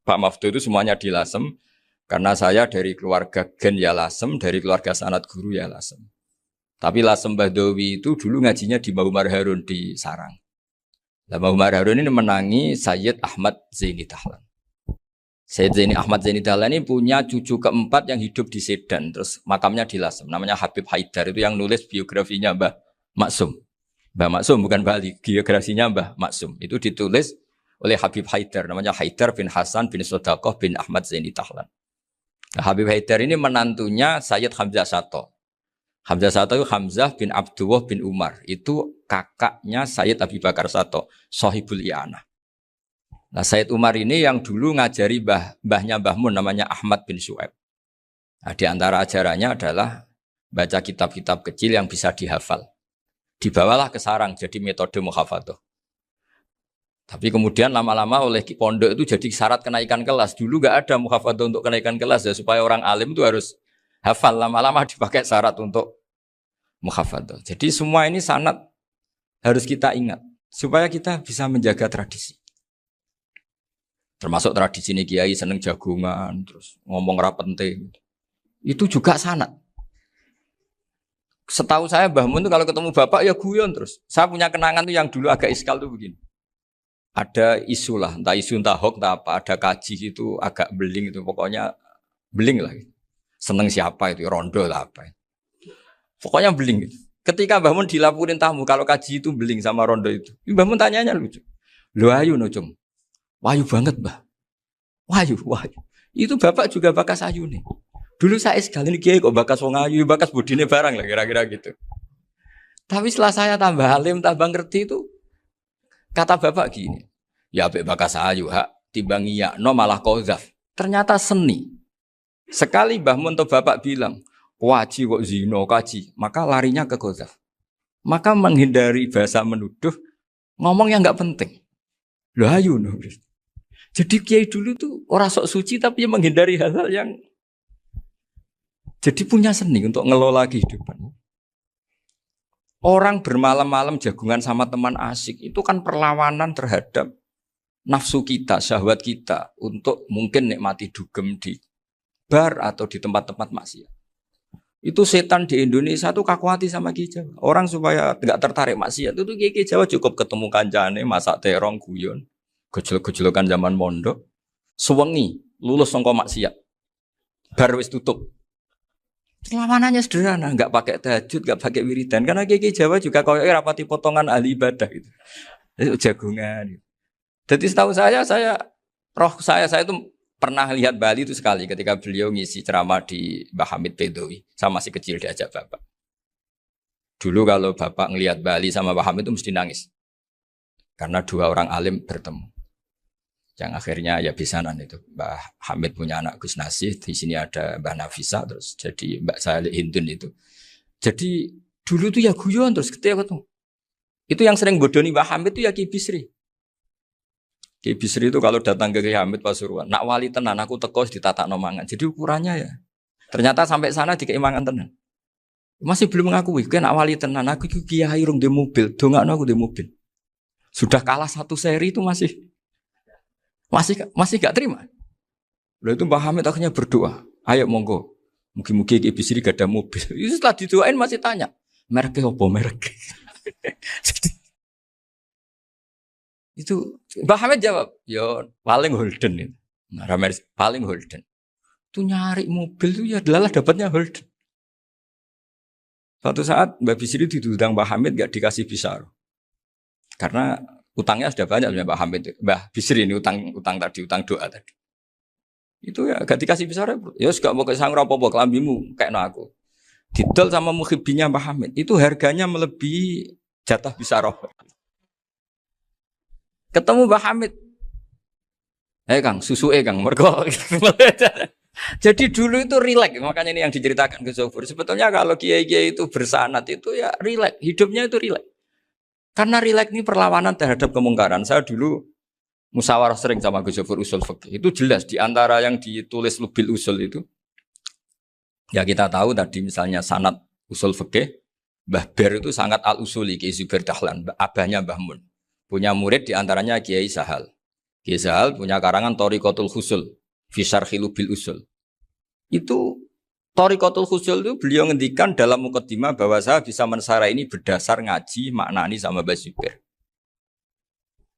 Pak Maftu itu semuanya di Lasem. Karena saya dari keluarga Gen ya Lasem, dari keluarga Sanad Guru ya Lasem. Tapi Lasem Bahdawi itu dulu ngajinya di Mbah Umar Harun di Sarang. Mbah Umar Harun ini menangi Sayyid Ahmad Zaini Dahlan. Sayyid Zaini Ahmad Zaini Dahlan ini punya cucu keempat yang hidup di Sedan. Terus makamnya di Lasem. Namanya Habib Haidar. Itu yang nulis biografinya Mbah Maksum. Mbah Maksum bukan Bali. Biografinya Mbah Maksum. Itu ditulis oleh Habib Haidar. Namanya Haidar bin Hasan bin Sodaqoh bin Ahmad Zaini Dahlan. Nah, Habib Haidar ini menantunya Sayyid Hamzah Sato. Hamzah Sato itu Hamzah bin Abdullah bin Umar. Itu kakaknya Sayyid Abi Bakar Sato, Sohibul I'anah. Nah Sayyid Umar ini yang dulu ngajari mbahnya Mbah Mun namanya Ahmad bin Syuaib. Nah, di antara ajarannya adalah baca kitab-kitab kecil yang bisa dihafal. Dibawalah ke sarang jadi metode muhafadzah. Tapi kemudian lama-lama oleh pondok itu jadi syarat kenaikan kelas. Dulu gak ada muhafadzah untuk kenaikan kelas ya, supaya orang alim itu harus hafal. Lama-lama dipakai syarat untuk muhafadzah. Jadi semua ini sanad harus kita ingat supaya kita bisa menjaga tradisi. Termasuk tradisi ini kiai seneng jagungan, terus ngomong ra penting. Itu juga sanad. Setahu saya Mbah Mun itu kalau ketemu bapak ya guyon terus. Saya punya kenangan tuh yang dulu agak iskal tuh begini. Ada isu lah, entah isu entah hoax entah apa, ada kaji itu agak beling itu, pokoknya beling lah. Seneng siapa itu, rondo lah apa. Pokoknya beling gitu. Ketika Mbah Mun dilaporin tamu, kalau kaji itu beling sama rondo itu. Mbah Mun tanyanya lucu. Lu ayu no cung. Wahyu banget Mbah. Wahyu. Itu bapak juga bakas ayu nih. Dulu saya sekali ini kiai kok bakas wong ayu, bakas budine barang lah kira-kira gitu. Tapi setelah saya tambah alim, tambah ngerti itu, kata bapak gini, ya apik bakas ayu hak timbang iya no malah qadzaf. Ternyata seni. Sekali Mbah Mun atau bapak bilang, waji kok zino kaji, maka larinya ke qadzaf. Maka menghindari bahasa menuduh, ngomong yang enggak penting. Loh ayu no. Jadi kiai dulu tuh orang sok suci tapi menghindari hal-hal yang jadi punya seni untuk ngelola kehidupan. Orang bermalam-malam jagungan sama teman asik itu kan perlawanan terhadap nafsu kita, syahwat kita untuk mungkin nikmati dugem di bar atau di tempat-tempat maksiat. Itu setan di Indonesia tuh kakuati sama Ki Jawa. Orang supaya tidak tertarik maksiat itu Ki Jawa cukup ketemu kancane masak terong guyon, gejol-gejolokan zaman mondok, suwengi lulus sangka maksiat. Bar wis tutup. Perlawanannya sederhana, nggak pakai tahajud, nggak pakai wiridan. Karena kiai Jawa juga koyoknya rapati potongan ahli ibadah gitu. Itu jagungan. Gitu. Jadi setahu saya itu pernah lihat Bali itu sekali ketika beliau ngisi ceramah di Mbah Hamid Bedowi. Saya masih kecil diajak bapak. Dulu kalau bapak ngelihat Bali sama Mbah Hamid itu mesti nangis. Karena dua orang alim bertemu. Yang akhirnya ya bisanan itu. Mbah Hamid punya anak Gus Nasih, di sini ada Mbah Nafisa, terus jadi Mbak Salih Hindun itu. Jadi dulu tuh ya guyon terus ketika ketemu. Itu yang sering bodoni Mbah Hamid itu ya Ki Bisri. Ki Bisri itu kalau datang ke Ki Hamid Pasuruan, nak wali tenan aku teko ditata nomangan. Jadi ukurannya ya. Ternyata sampai sana di keimangan tenan. Masih belum mengakui, kan nak wali tenan aku itu kiai rung di mobil, dongakno aku di mobil. Sudah kalah satu seri itu masih gak terima. Lalu itu Mbah Hamid akhirnya berdoa, ayo monggo, mungkin Ki Bisri gak ada mobil. Itu setelah didoain masih tanya, mereknya apa merek? Itu Mbah Hamid jawab, yo paling Holden itu. Nah, paling Holden. Itu nyari mobil itu ya adalah dapatnya Holden. Suatu saat Mbah Bisri diundang Mbah Hamid gak dikasih Bisaro. Karena utangnya sudah banyak Mbah Hamid. Mbah Bisri ini utang tadi, utang doa tadi. Itu ya gak dikasih Bisaro. Ya gak mau kesang apa-apa kelambimu kayak aku. Didol sama muhibbinya Mbah Hamid. Itu harganya melebihi jatah Bisaro. Ketemu Mbah Hamid. Kang, susu Kang, mergo. Jadi dulu itu rileks, makanya ini yang diceritakan ke Zofur. Sebetulnya kalau kiai-kiai itu bersanat itu ya rileks, hidupnya itu rileks. Karena rileks ini perlawanan terhadap kemungkaran. Saya dulu musyawarah sering sama Gus Zofur usul fikih. Itu jelas di antara yang ditulis Lubil Usul itu. Ya kita tahu tadi misalnya sanad usul fikih, Mbah Ber itu sangat al-usuli, Kiai Zubair Dahlan, abahnya Mbah Mun. Punya murid di antaranya Kiai Sahal. Kiai Sahal punya karangan Thariqatul Husul, fi syarhi Lubil Usul. Itu Thariqatul Husul itu beliau ngendikan dalam mukaddimah bahwa saya bisa mensarai ini berdasar ngaji maknani sama Mbah Zubair.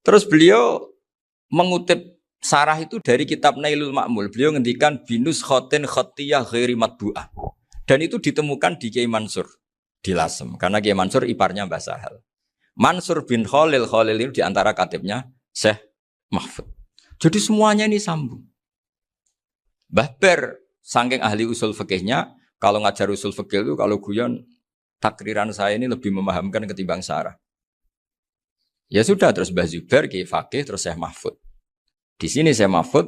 Terus beliau mengutip sarah itu dari kitab Nailul Ma'mul. Beliau ngendikan binus khotin khotiyah ghairi matbu'ah. Dan itu ditemukan di Kiai Mansur di Lasem. Karena Kiai Mansur iparnya Mbah Sahal. Mansur bin Khalil itu diantara katibnya Syekh Mahfud. Jadi semuanya ini sambung. Mbah Ber, saking ahli usul fikihnya, kalau ngajar usul fikih itu kalau guyon, takriran saya ini lebih memahamkan ketimbang sarah. Ya sudah, terus Mbah Zubair, Kiai Fakih, terus Syekh Mahfud. Di sini Syekh Mahfud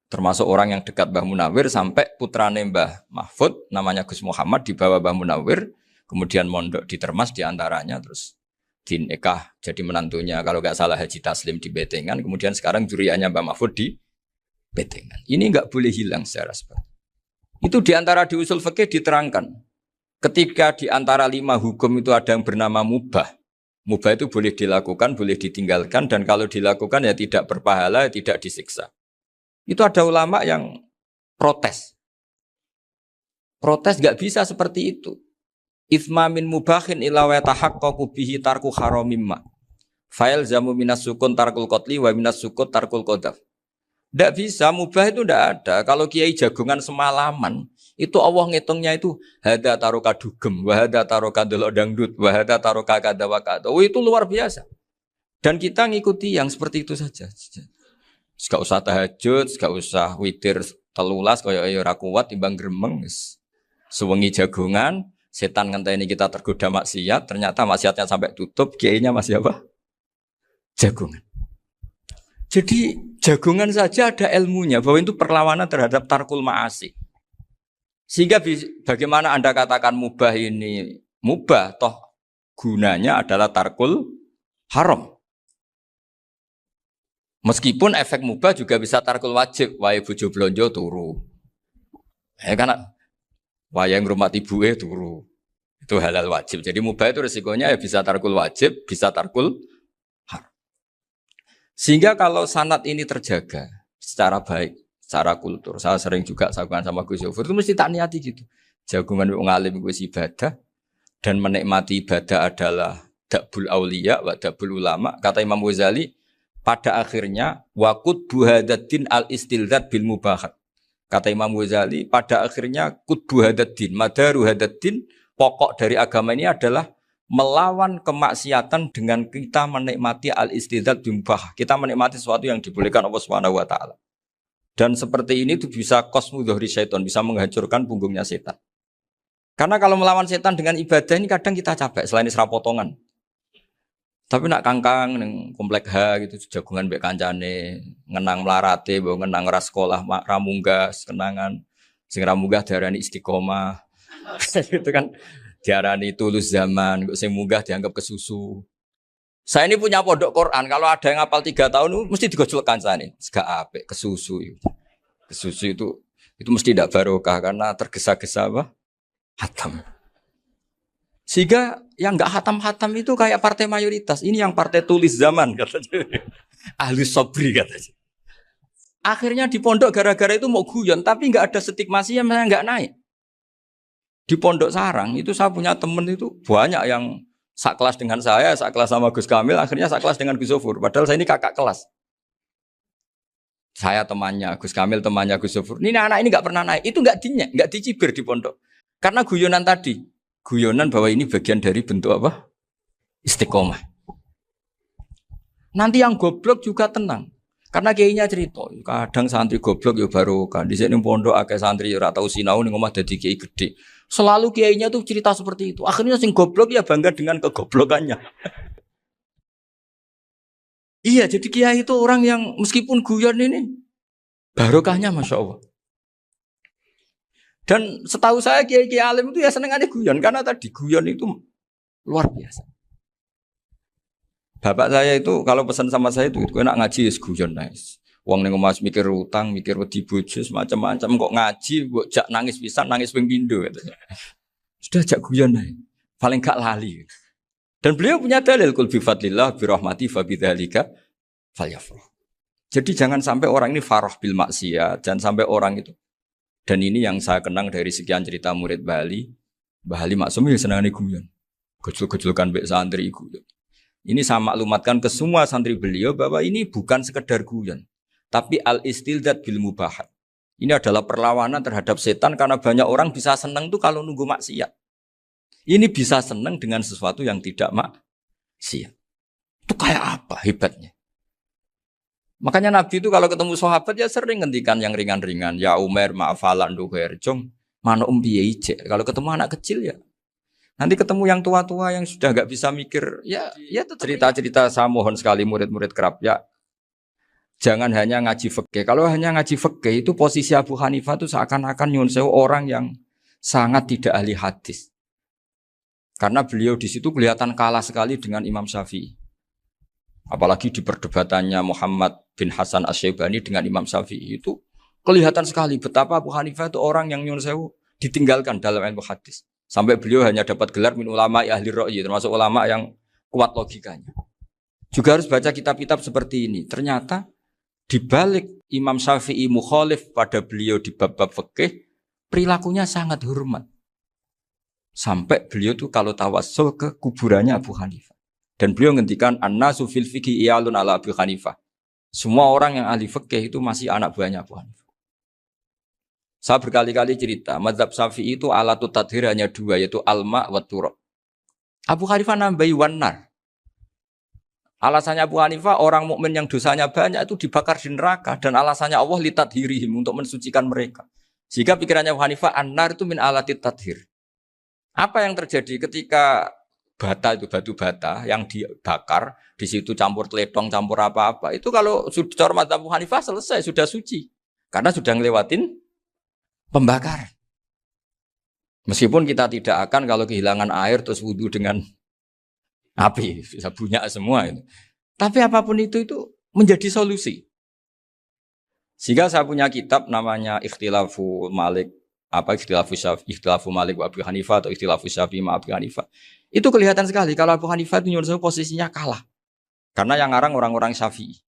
termasuk orang yang dekat Mbah Munawir sampai putrane Mbah Mahfud, namanya Gus Muhammad, dibawa Mbah Munawir, kemudian mondok di Termas diantaranya, terus dinikah jadi menantunya, kalau nggak salah Haji Taslim di Betengan, kemudian sekarang juriannya Mbah Mahfud di Betengan. Ini nggak boleh hilang secara seperti itu. Diantara di usul fikih diterangkan, ketika diantara 5 hukum itu ada yang bernama mubah. Mubah itu boleh dilakukan, boleh ditinggalkan, dan kalau dilakukan ya tidak berpahala, tidak disiksa. Itu ada ulama yang protes. Protes nggak bisa seperti itu. Ithma min mubahin ila wa tahaqqaqu bihi tarku haramimma. Fa'il zamu minas sukun tarkul qatli wa minas sukut tarkul qadaf. Tidak bisa, mubah itu tidak ada. Kalau kiai jagungan semalaman, itu Allah ngitungnya itu hada taroka dugem, wahada taroka delok dangdut, wahada taroka kada wakada. Oh, itu luar biasa. Dan kita ngikuti yang seperti itu saja. Gak usah tahajud, gak usah witir telulas, kaya ora kuat timbang gremeng. Sewengi jagungan, setan ngenteni kita tergoda maksiat, ternyata maksiatnya sampai tutup, kiainya masih apa? Jagungan. Jadi jagungan saja ada ilmunya bahwa itu perlawanan terhadap tarkul ma'asi. Sehingga bagaimana Anda katakan mubah ini mubah, toh gunanya adalah tarkul haram. Meskipun efek mubah juga bisa tarkul wajib, wae bojo blonjo turu. Karena wae ngrumat ibuke turu. Itu halal wajib. Jadi mubah itu resikonya ya bisa tarkul wajib, bisa tarkul haram. Sehingga kalau sanad ini terjaga secara baik, secara kultur, saya sering juga sakukan sama Gus Zofur, itu mesti tak niati gitu. Jagungan wong alim kuwi ibadah dan menikmati ibadah adalah dabul auliya wa dabul ulama. Kata Imam Ghazali, pada akhirnya waqud buhadatin al-istilzat bil mubahat. Kata Imam Ghazali, pada akhirnya qutbu hadaddin, madaru hadaddin, pokok dari agama ini adalah melawan kemaksiatan dengan kita menikmati al-istidzad bimubah. Kita menikmati sesuatu yang dibolehkan Allah Subhanahu wa taala. Dan seperti ini itu bisa qasmu dhuhri syaitan, bisa menghancurkan punggungnya setan. Karena kalau melawan setan dengan ibadah ini kadang kita capek selain isra potongan. Tapi nak kangkang neng komplek H gitu jagungan mbek kancane, ngenang melarate, mbok ngenang ras sekolah ramunggah, kenangan sing ramunggah diarani istiqomah. Gitu kan diarani tulus zaman, kok sing munggah dianggap kesusu. Saya ini punya pondok Quran, kalau ada yang hafal 3 tahun mesti digojol kancane. Gak apik kesusu itu. Kesusu itu mesti tidak barokah karena tergesa-gesa apa? Hatam. Sehingga yang nggak hatam-hatam itu kayak partai mayoritas. Ini yang partai tulis zaman katanya. Ahli sobri katanya. Akhirnya di pondok gara-gara itu mau guyon, tapi nggak ada stigmasi yang nggak naik. Di pondok sarang itu saya punya temen itu banyak yang sekelas dengan saya, sekelas sama Gus Kamil, akhirnya sekelas dengan Gus Zofur. Padahal saya ini kakak kelas. Saya temannya, Gus Kamil temannya Gus Zofur. Ini anak ini nggak pernah naik. Itu nggak dicibir di pondok. Karena guyonan tadi. Guyonan bahwa ini bagian dari bentuk apa? Istiqomah. Nanti yang goblok juga tenang. Karena kiainya cerita, kadang santri goblok ya barokah. Di sini pondok akeh santri ora tau sinau ning omah dadi kiai gede. Selalu kiainya tuh cerita seperti itu. Akhirnya sing goblok ya bangga dengan kegoblokannya. Iya, jadi kiai itu orang yang meskipun guyon ini barokahnya Masya Allah. Dan setahu saya kiai-kiai alim itu ya senengannya guyon karena tadi guyon itu luar biasa. Bapak saya itu kalau pesan sama saya itu enak ngaji is guyon nice. Wong ning omah mikir utang, mikir wedi bojo macam-macam kok ngaji mbok jak nangis pisan, nangis ping pindho katanya. Sudah jak guyon ae. Paling gak lali. Dan beliau punya dalil kul bi fadlillah bi rahmati fa bidzalika falyafrah. Jadi jangan sampai orang ini farah bil maksiat, jangan sampai orang itu. Dan ini yang saya kenang dari sekian cerita murid Bali. Mbah Ali Maksum ya senangane guyon. Gejol-gejolkan mbek santri guyon. Ini saya maklumatkan ke semua santri beliau bahwa ini bukan sekedar guyon, tapi al-istildzad bil mubahat. Ini adalah perlawanan terhadap setan karena banyak orang bisa senang tuh kalau nunggu maksiat. Ini bisa senang dengan sesuatu yang tidak maksiat. Itu kayak apa hebatnya? Makanya Nabi itu kalau ketemu sahabat ya sering ngendikan yang ringan-ringan. Ya Umar ma'afalan duher jong mana piye ije. Kalau ketemu anak kecil ya. Nanti ketemu yang tua-tua yang sudah nggak bisa mikir ya cerita-cerita saya mohon sekali murid-murid kerap ya. Jangan hanya ngaji fikih. Kalau hanya ngaji fikih itu posisi Abu Hanifah itu seakan-akan nyuwun sewu orang yang sangat tidak ahli hadis. Karena beliau di situ kelihatan kalah sekali dengan Imam Syafi'i. Apalagi di perdebatannya Muhammad bin Hasan Asy-Syaibani dengan Imam Syafi'i itu kelihatan sekali betapa Abu Hanifah itu orang yang nyuwun sewu ditinggalkan dalam ilmu hadis. Sampai beliau hanya dapat gelar min ulama ahli ra'yi, termasuk ulama yang kuat logikanya. Juga harus baca kitab-kitab seperti ini. Ternyata di balik Imam Syafi'i mukhalif pada beliau di bab-bab fikih, perilakunya sangat hormat. Sampai beliau tuh kalau tawassul ke kuburannya Abu Hanifah. Dan beliau ngendikan an-nasu fil fiqhi iyalun ala Abu Hanifah. Semua orang yang ahli fikih itu masih anak buahnya Abu Hanifah. Saya berkali-kali cerita, mazhab Syafi'i itu alatut tadhir hanya 2, yaitu alma wa turab. Abu Hanifah nambahi wanar. Alasannya Abu Hanifah orang mukmin yang dosanya banyak itu dibakar di neraka dan alasannya Allah litadhirihim untuk mensucikan mereka. Sehingga pikirannya Abu Hanifah an-nar itu min alatit tadhir. Apa yang terjadi ketika bata itu batu bata yang dibakar di situ campur teledong campur apa-apa itu kalau sudah mazhab Abu Hanifah selesai sudah suci karena sudah ngelewatin pembakaran. Meskipun kita tidak akan kalau kehilangan air terus wudu dengan api bisa bunyak semua itu. Tapi apapun itu menjadi solusi. Sehingga saya punya kitab namanya Ikhtilafu Malik Ikhtilafu Malik wa Abu Hanifah atau Ikhtilafu Syafi'i ma Abu Hanifah. Itu kelihatan sekali kalau Abu Hanifah itu nyuruh posisinya kalah. Karena yang ngarang orang-orang Syafi'i.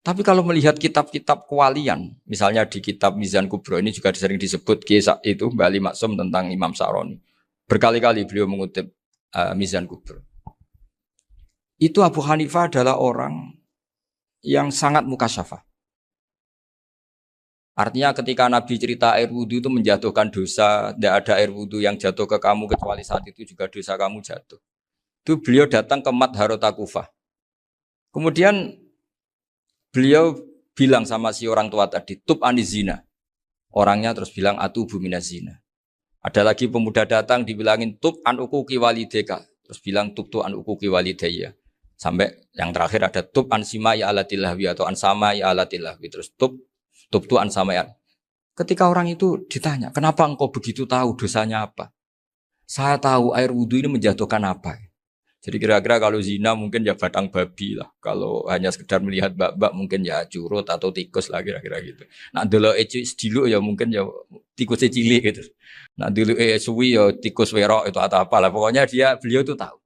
Tapi kalau melihat kitab-kitab kewalian, misalnya di kitab Mizan Kubro ini juga sering disebut kisah itu Mbah Ali Maksum tentang Imam Sa'roni. Berkali-kali beliau mengutip Mizan Kubro. Itu Abu Hanifah adalah orang yang sangat mukasyafah. Artinya ketika Nabi cerita air wudhu itu menjatuhkan dosa, tidak ada air wudhu yang jatuh ke kamu kecuali saat itu juga dosa kamu jatuh. Itu beliau datang ke Madharota Kufah. Kemudian beliau bilang sama si orang tua tadi, tub anizina. Orangnya terus bilang atubu minazina. Ada lagi pemuda datang dibilangin tub an ukuki walideka. Terus bilang tub tu an ukuki walidaya. Sampai yang terakhir ada tub an simai alatilahwi atau an samai alatilahwi. Terus tub tu an samai. Ketika orang itu ditanya, kenapa engkau begitu tahu dosanya apa? Saya tahu air wudhu ini menjatuhkan apa. Jadi kira-kira kalau zina mungkin ya batang babi lah. Kalau hanya sekedar melihat bak-bak mungkin ya curut atau tikus lah kira-kira gitu. Nah dulu sediluk ya mungkin ya tikus cilik gitu. Nah dulu suwi ya tikus werok itu atau apalah. Pokoknya beliau itu tahu.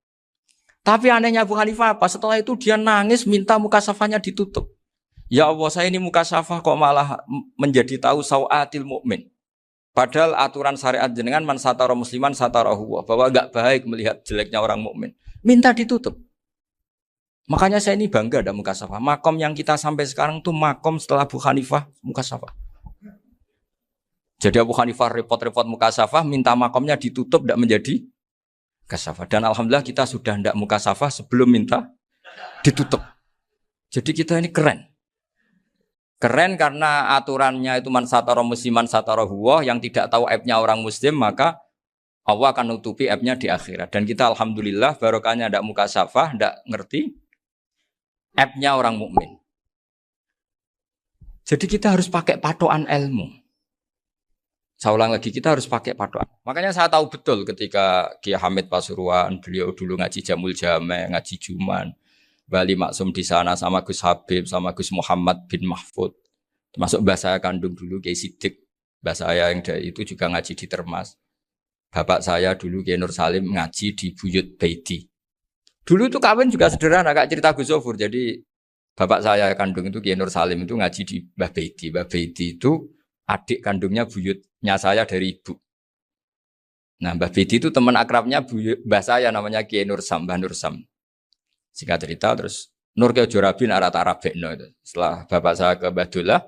Tapi anehnya Abu Hanifah apa? Setelah itu dia nangis minta mukasafahnya ditutup. Ya Allah saya ini mukasafah kok malah menjadi tahu sawatil mukmin. Padahal aturan syariat jenengan man satara musliman satarahu bahwa enggak baik melihat jeleknya orang mukmin. Minta ditutup. Makanya saya ini bangga ada mukasafah. Makom yang kita sampai sekarang tuh makom setelah Abu Hanifah mukasafah. Jadi Abu Hanifah repot-repot mukasafah, minta makomnya ditutup tidak menjadi mukasafah. Dan alhamdulillah kita sudah tidak mukasafah sebelum minta ditutup. Jadi kita ini keren. Keren karena aturannya itu man satara musliman satara huwa, yang tidak tahu aibnya orang muslim maka Allah akan nutupi aibnya di akhirat. Dan kita alhamdulillah barokahnya tidak mukasafah, tidak ngerti aibnya orang mukmin. Jadi kita harus pakai patokan ilmu. Saya ulang lagi, kita harus pakai patokan. Makanya saya tahu betul ketika Kiai Hamid Pasuruan, beliau dulu ngaji Jamul Jame, ngaji Juman, Bali Maksum di sana sama Gus Habib, sama Gus Muhammad bin Mahfud. Termasuk mbah saya kandung dulu Kiai Sidik, mbah saya yang dari itu juga ngaji di Termas. Bapak saya dulu Kiai Nur Salim ngaji di Buyut Baiti. Dulu itu kawin juga sederhana, kak cerita Gus Zofur. Jadi bapak saya kandung itu Kiai Nur Salim itu ngaji di Mbah Baiti. Mbah Baiti itu adik kandungnya buyutnya saya dari ibu. Nah Mbah Baiti itu teman akrabnya mbah saya namanya Kiai Nur Sam, Mbah Nur Sam. Singkat cerita terus Nur Kiai Jorabin Arabekno itu. Setelah bapak saya ke Badullah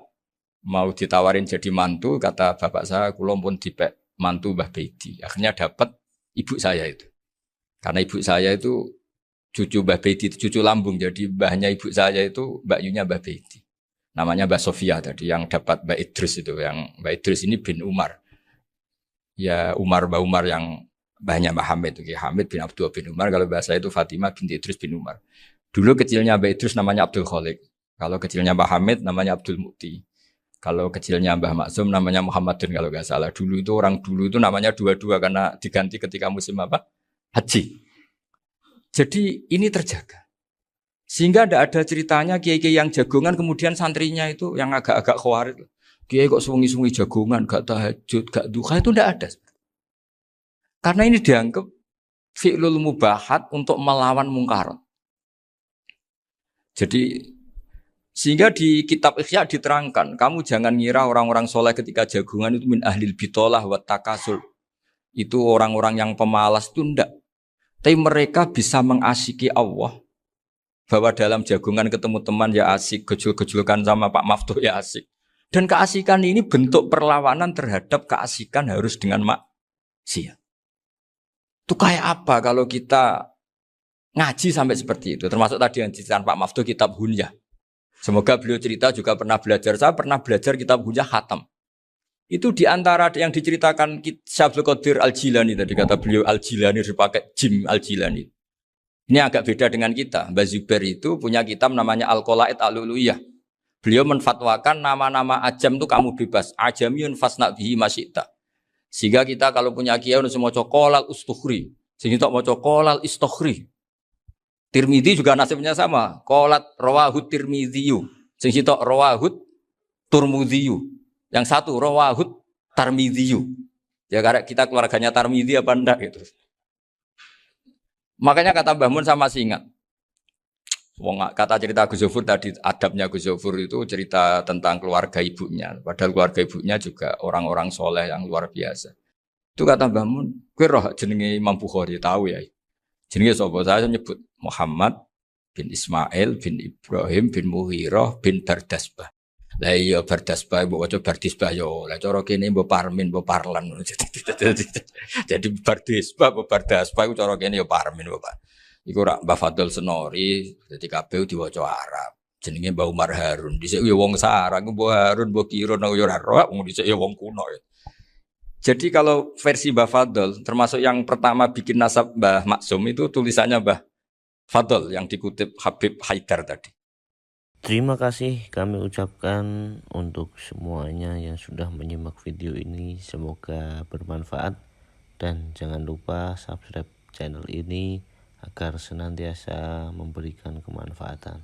mau ditawarin jadi mantu, kata bapak saya kula pun dipek mantu Mbah Baiti. Akhirnya dapat ibu saya itu. Karena ibu saya itu cucu Mbah Baiti, cucu lambung. Jadi mbahnya ibu saya itu Mbak Yunya Mbah Baiti. Namanya Mbak Sofia tadi yang dapat Mbak Idris itu. Yang Mbak Idris ini bin Umar. Ya Mbak Umar yang mbahnya Mbak Hamid. Hamid bin Abdul bin Umar. Kalau bahasa itu Fatimah binti Idris bin Umar. Dulu kecilnya Mbak Idris namanya Abdul Khalik. Kalau kecilnya Mbak Hamid namanya Abdul Mukti. Kalau kecilnya Mbah Maksum namanya Muhammadun kalau nggak salah. Dulu itu orang dulu itu namanya dua-dua karena diganti ketika musim apa? Haji. Jadi ini terjaga. Sehingga tidak ada ceritanya kiai-kiai yang jagongan kemudian santrinya itu yang agak-agak khawatir. Kiai kok sungi-sungi jagongan, gak tahajud, gak duha, itu tidak ada. Karena ini dianggap fi'lul mubahat untuk melawan mungkarat. Jadi sehingga di kitab Ihya diterangkan, kamu jangan ngira orang-orang soleh ketika jagungan itu min ahlil bitolah wa takasul. Itu orang-orang yang pemalas itu enggak. Tapi mereka bisa mengasiki Allah. Bahwa dalam jagungan ketemu teman ya asik, gejul-gejulkan sama Pak Maftuh ya asik. Dan keasikan ini bentuk perlawanan terhadap keasikan harus dengan maksiat. Itu kayak apa kalau kita ngaji sampai seperti itu. Termasuk tadi yang diceritakan Pak Maftuh kitab Hunyah. Semoga beliau cerita juga pernah belajar. Saya pernah belajar kitab Hunyah khatam. Itu diantara yang diceritakan Syekh Abdul Qadir Al-Jilani tadi kata beliau Al-Jilani dipakai Jim Al-Jilani. Ini agak beda dengan kita. Mbah Zubair itu punya kitab namanya Al-Qalaid Al-Uluyah. Beliau menfatwakan nama-nama ajam itu kamu bebas. Ajamiyun fasna bihi masyita. Sehingga kita kalau punya kiai harus mau qolal ustukhri. Sehingga mau qolal istukhri. Tirmidzi juga nasibnya sama. Qolat rawahut Tirmidziyu. Sing sitok rawahut Turmudziyu. Yang satu rawahut Tarmidziyu. Ya karena kita keluarganya Tarmidzi apa enggak gitu. Makanya kata Mbah Mun sama masih ingat. Kata cerita Gus Zofur tadi, adabnya Gus Zofur itu cerita tentang keluarga ibunya. Padahal keluarga ibunya juga orang-orang soleh yang luar biasa. Itu kata Mbah Mun, kowe roh jenenge Imam Bukhari tahu ya. Jenenge sapa? Saya nyebut Muhammad bin Ismail bin Ibrahim bin Mughirah bin Bardasbah. Lah iya bardasbah mbok waca bardisbah yo. Lah cara kene mbok parmin mbok parlan. Jadi bardisbah mbok bardasbah iku cara kene yo parmin mbok. Iku rak Mbah Fadl Senori dadi kabeh diwaca Arab. Jenenge Mbah Umar Harun. Dhisik yo wong sarang Mbah Harun mbok kira nang yo ora roh wong dhisik yo wong kuno ya. Jadi kalau versi Mbah Fadl termasuk yang pertama bikin nasab Mbah Maksum itu tulisannya Mbah Fadl yang dikutip Habib Haidar tadi. Terima kasih kami ucapkan untuk semuanya yang sudah menyimak video ini. Semoga bermanfaat dan jangan lupa subscribe channel ini agar senantiasa memberikan kemanfaatan.